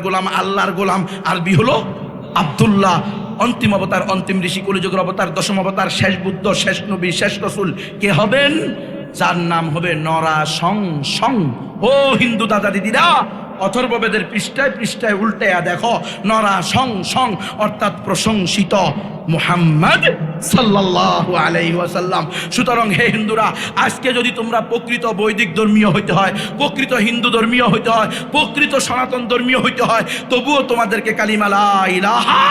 গোলাম, আল্লাহর গোলাম, আরবি হলো আব্দুল্লাহ। অন্তিম অবতার, অন্তিম ঋষি, কলিযুগের অবতার, দশম অবতার, শেষ বুদ্ধ, শেষ নবী, শেষ রসুল কে হবেন? যার নাম হবে নরা সং। ও হিন্দু দাদা দিদিরা, অথর্ববেদের পৃষ্ঠায় পৃষ্ঠায় উল্টেয়া দেখো, নরা সং অর্থাৎ প্রশংসিত মুহাম্মদ সাল্লাল্লাহু আলাইহি ওয়াসাল্লাম। সুতরাং হে হিন্দুরা, আজকে যদি তোমরা প্রকৃত বৈদিক ধর্মীয় হইতে হয়, প্রকৃত হিন্দু ধর্মীয় হইতে হয়, প্রকৃত সনাতন ধর্মীয় হইতে হয়, তবুও তোমাদেরকে কালিমা লা ইলাহা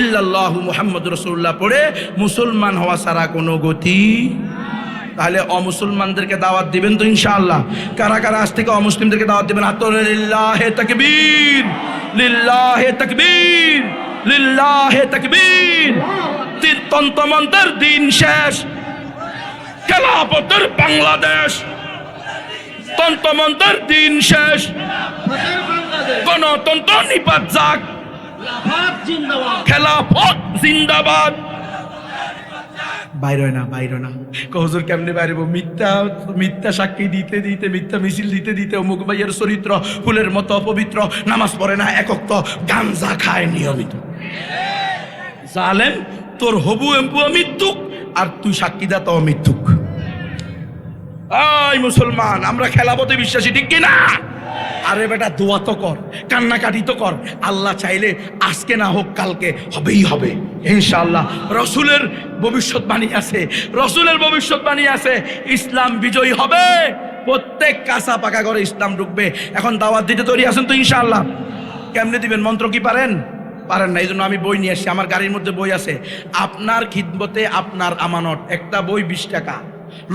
ইল্লাল্লাহু মুহাম্মাদুর রাসূলুল্লাহ পড়ে মুসলমান হওয়া ছাড়া কোনো গতি। তাহলে অমুসলমানদেরকে দাওয়াত দিবেন তো ইনশাআল্লাহ? কারা কারা আজ থেকে অমুসলিমদেরকে দাওয়াত দিবেন? লিল্লাহে তাকবীর, লিল্লাহে তাকবীর, লিল্লাহে তাকবীর। তন্ত্রমন্ত্রের দিন শেষ, খেলাফতের বাংলাদেশ। তন্ত্রমন্ত্রের দিন শেষ, গণতন্ত্র নিপাত যাক, খেলাফত জিন্দাবাদ। বাইরে না হুজুর কেমনে বাইরে? মিথ্যা সাক্ষী দিতে দিতে, মিথ্যা মিছিল দিতে দিতে, অমুক ভাইয়ের চরিত্র ফুলের মতো পবিত্র, নামাজ পড়ে না একক, গাঞ্জা খায় নিয়মিত। জালেম, তোর হবু এম্পু মৃত্যুক আর তুই সাক্ষী দা তো মৃত্যুক। আই মুসলমান, আমরা খেলাপথে বিশ্বাসী, ঠিক কিনা? আরে বেটা, দোয়া তো কর, কান্নাকাটি তো কর। আল্লাহ চাইলে আজকে না হোক কালকে হবেই হবে ইনশাআল্লাহ। রসুলের ভবিষ্যৎবাণী আছে, ইসলাম বিজয়ী হবে, প্রত্যেক কাঁচা পাকা ঘরে ইসলাম ঢুকবে। এখন দাওয়াত দিতে তৈরি আছেন তো ইনশাআল্লাহ? কেমনে দিবেন? মন্ত্র কি পারেন না? এই জন্য আমি বই নিয়ে আসছি, আমার গাড়ির মধ্যে বই আছে। আপনার খিদমতে আপনার আমানত, একটা বই 20 টাকা।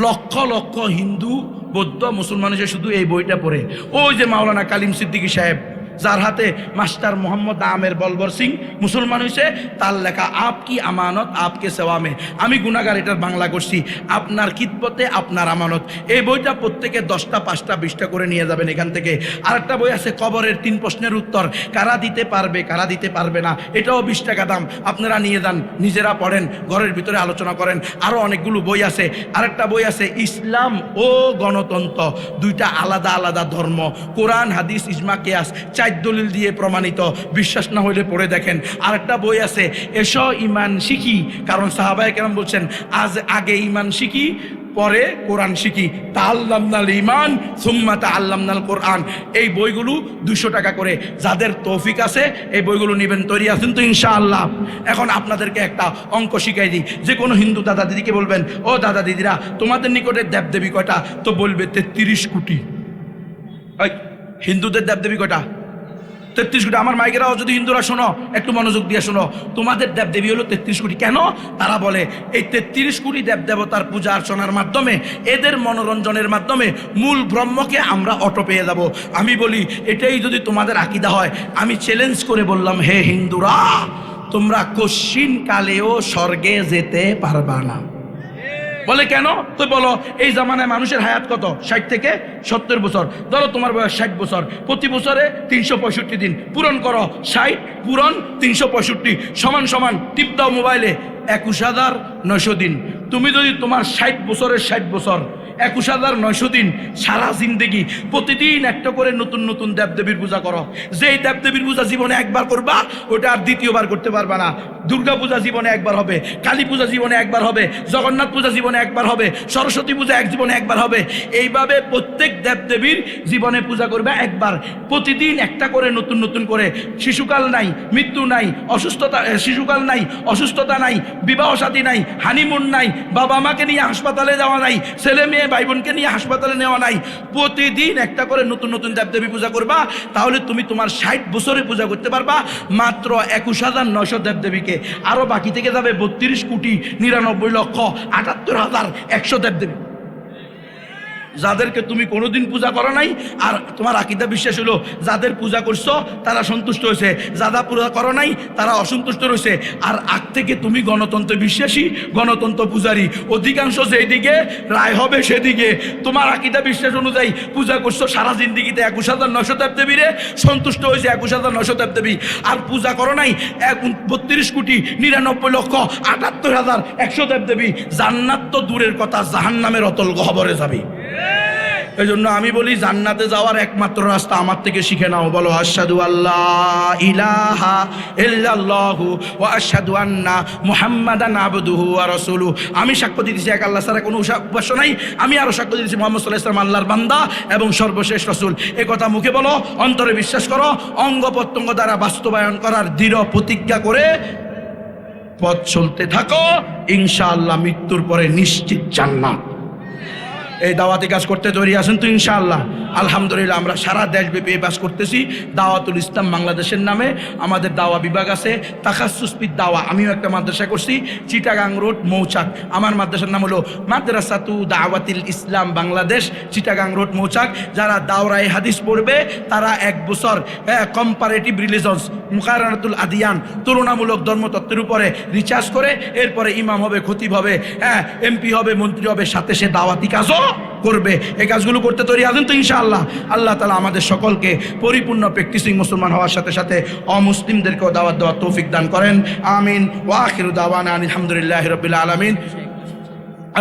লক্ষ লক্ষ হিন্দু, বৌদ্ধ, মুসলমান এসে শুধু এই বইটা পড়ে। ওই যে মাওলানা কালিম সিদ্দিকী সাহেব, যার হাতে মাস্টার মোহাম্মদ আমের বলবর সিং মুসলমান হয়েছে, তার লেখা আপ কি আমানত আপকে সেবা মে। আমি গুনাহগার, এটার বাংলা করছি, আপনার খিদমতে আপনার আমানত। এই বইটা প্রত্যেকে 10টা, 5টা, 20টা করে নিয়ে যাবেন এখান থেকে। আরেকটা বই আছে কবরের 3 প্রশ্নের উত্তর, কারা দিতে পারবে কারা দিতে পারবে না, এটাও 20 টাকা দাম। আপনারা নিয়ে যান, নিজেরা পড়েন, ঘরের ভিতরে আলোচনা করেন। আরও অনেকগুলো বই আছে। আরেকটা বই আছে ইসলাম ও গণতন্ত্র, 2টা আলাদা আলাদা ধর্ম, কোরআন হাদিস ইজমা কিয়াস, 4 দলিল দিয়ে প্রমাণিত। বিশ্বাস না হইলে পড়ে দেখেন। আরেকটা বই আছে এসো ইমান শিখি, কারণ সাহাবায়ে কেরাম বলছেন আগে ইমান শিখি পরে কোরআন শিখি, তাআল্লামনাল ঈমান সুম্মা তাআল্লামনাল কোরআন। এই বইগুলো 200 টাকা করে। যাদের তৌফিক আছে এই বইগুলো নেবেন, তৈরি আছেন তো ইনশাআল্লাহ? এখন আপনাদেরকে একটা অঙ্ক শিখাই দিই। যে কোনো হিন্দু দাদা দিদিকে বলবেন, ও দাদা দিদিরা, তোমাদের নিকটে দেবদেবী কয়টা? তো বলবে 33 কোটি। হিন্দুদের দেবদেবী কয়টা? 33 কোটি। আমার মাইকেরাও যদি হিন্দুরা শোনো, একটু মনোযোগ দিয়ে শোনো, তোমাদের দেবদেবী হলো 33 কোটি। কেন? তারা বলে এই 33 কোটি দেবদেবতার পূজা অর্চনার মাধ্যমে, এদের মনোরঞ্জনের মাধ্যমে মূল ব্রহ্মকে আমরা অটো পেয়ে যাব। আমি বলি এটাই যদি তোমাদের আকীদা হয়, আমি চ্যালেঞ্জ করে বললাম, হে হিন্দুরা, তোমরা কশ্চিন কালেও স্বর্গে যেতে পারবা না। বলে কেন? তো বলো এই জামানায় মানুষের হায়াত কত? 60 থেকে 70 বছর। ধরো তোমার বয়স 60 বছর, প্রতি বছরে 365 দিন, পূরণ করো 60 পূরণ 365 সমান সমান টিপ দাও মোবাইলে 21,900 দিন। তুমি যদি তোমার 60 বছরের 60 বছর 21,900 দিন সারা জিন্দেগি প্রতিদিন একটা করে নতুন নতুন দেবদেবীর পূজা করো, যেই দেবদেবীর পূজা জীবনে একবার করবা ওটা আর দ্বিতীয়বার করতে পারবা না। দুর্গা পূজা জীবনে একবার হবে, কালী পূজা জীবনে একবার হবে, জগন্নাথ পূজা জীবনে একবার হবে, সরস্বতী পূজা এক জীবনে একবার হবে। এইভাবে প্রত্যেক দেবদেবীর জীবনে পূজা করবে একবার, প্রতিদিন একটা করে নতুন নতুন করে। শিশুকাল নাই, মৃত্যু নাই, অসুস্থতা, শিশুকাল নাই, অসুস্থতা নাই, বিবাহ সাথী নাই, হানিমুন নাই, বাবা মাকে নিয়ে হাসপাতালে যাওয়া নাই, ছেলে মেয়ে ভাই বোনকে নিয়ে হাসপাতালে নেওয়া নাই। প্রতিদিন একটা করে নতুন নতুন দেবদেবী পূজা করবা, তাহলে তুমি তোমার 60 বছরে পূজা করতে পারবা মাত্র 21,900 দেবদেবীকে। আরো বাকি থেকে যাবে 32,99,78,100 দেবদেবী, যাদেরকে তুমি কোনোদিন পূজা করো নাই। আর তোমার আকীদা বিশ্বাস হলো যাদের পূজা করছো তারা সন্তুষ্ট হয়েছে, যারা পূজা করো নাই তারা অসন্তুষ্ট রয়েছে। আর আগ থেকে তুমি গণতন্ত্র বিশ্বাসী, গণতন্ত্র পূজারী, অধিকাংশ যেদিকে রায় হবে সেদিকে। তোমার আকীদা বিশ্বাস অনুযায়ী পূজা করছো সারা জিন্দিগিতে 21,900 দেবদেবীরে, সন্তুষ্ট হয়েছে 21,900 দেবদেবী। আর পূজা করো নাই 32,99,78,100 দেবদেবী। জান্নাত তো দূরের কথা, জাহান্নামের অতল গহ্বরে যাবে। এই জন্য আমি বলি জান্নাতে যাওয়ার একমাত্র রাস্তা আমার থেকে শিখে নাও। বলো আশহাদু আল্লাহ ইলাহা ইল্লাল্লাহু ওয়া আশহাদু আন্না মুহাম্মাদান আবদুহু ওয়া রাসূলুহু। আমি সাক্ষ্য দিতেছি এক আল্লাহ ছাড়া কোনো উপাস্য নাই। আমি আরো সাক্ষ্য দিতেছি মুহাম্মদ সাল্লাল্লাহু আলাইহি ওয়াসাল্লাম আল্লাহর বান্দা এবং সর্বশেষ রাসূল। এই কথা মুখে বলো, অন্তরে বিশ্বাস করো, অঙ্গ প্রত্যঙ্গ দ্বারা বাস্তবায়ন করার দৃঢ় প্রতিজ্ঞা করে পথ চলতে থাকো। ইনশাআল্লাহ মৃত্যুর পরে নিশ্চিত জান্নাত। এই দাওয়াতি কাজ করতে তৈরি আছেন তো ইনশাআল্লাহ? আলহামদুলিল্লাহ, আমরা সারা দেশব্যাপী এই কাজ করতেছি। দাওয়াতুল ইসলাম বাংলাদেশের নামে আমাদের দাওয়া বিভাগ আছে, তাখাসসুসফিদ দাওয়া। আমিও একটা মাদ্রাসা করছি, চিটাগাং রোড মৌচাক। আমার মাদ্রাসার নাম হলো মাদ্রাসাতু দাওয়াতিল ইসলাম বাংলাদেশ, চিটাগাং রোড মৌচাক। যারা দাওরায়ে হাদিস পড়বে তারা 1 বছর কম্পারেটিভ রিলিজনস, মুকারানাতুল আদিয়ান, তুলনামূলক ধর্মতত্ত্বের উপরে রিসার্চ করে এরপরে ইমাম হবে, খতিব হবে, এমপি হবে, মন্ত্রী হবে, সাথে সে দাওয়াতি কাজও করবে। এই কাজগুলো করতে তৈরি আছেন তো ইনশাআল্লাহ? আল্লাহ তাআলা আমাদের সকলকে পরিপূর্ণ প্র্যাকটিসিং মুসলমান হওয়ার সাথে সাথে অমুসলিমদেরকেও দাওয়াত দেওয়ার তৌফিক দান করেন। আমিন। ওয়া আখিরু দাওয়ানা আলহামদুলিল্লাহি রাব্বিল আলামিন।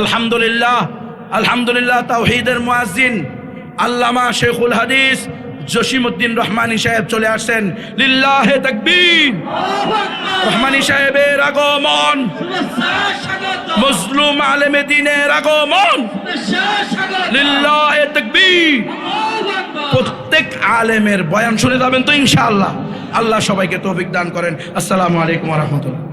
আলহামদুলিল্লাহ, আলহামদুলিল্লাহ। তাওহীদের মুয়াজ্জিন আল্লামা শেখুল হাদিস জসিমউদ্দিন রহমানী সাহেব চলে আসছেন। লিল্লাহে তাকবীর। রহমানী সাহেবের আগমন, মজলুম আলেমে দ্বীনের আগমন। লিল্লাহে তাকবীর। প্রত্যেক আলেমের বয়ান শুনে যাবেন তো ইনশাআল্লাহ? আল্লাহ সবাইকে তৌফিক দান করেন। আসসালামু আলাইকুম ওয়া রাহমাতুল্লাহ।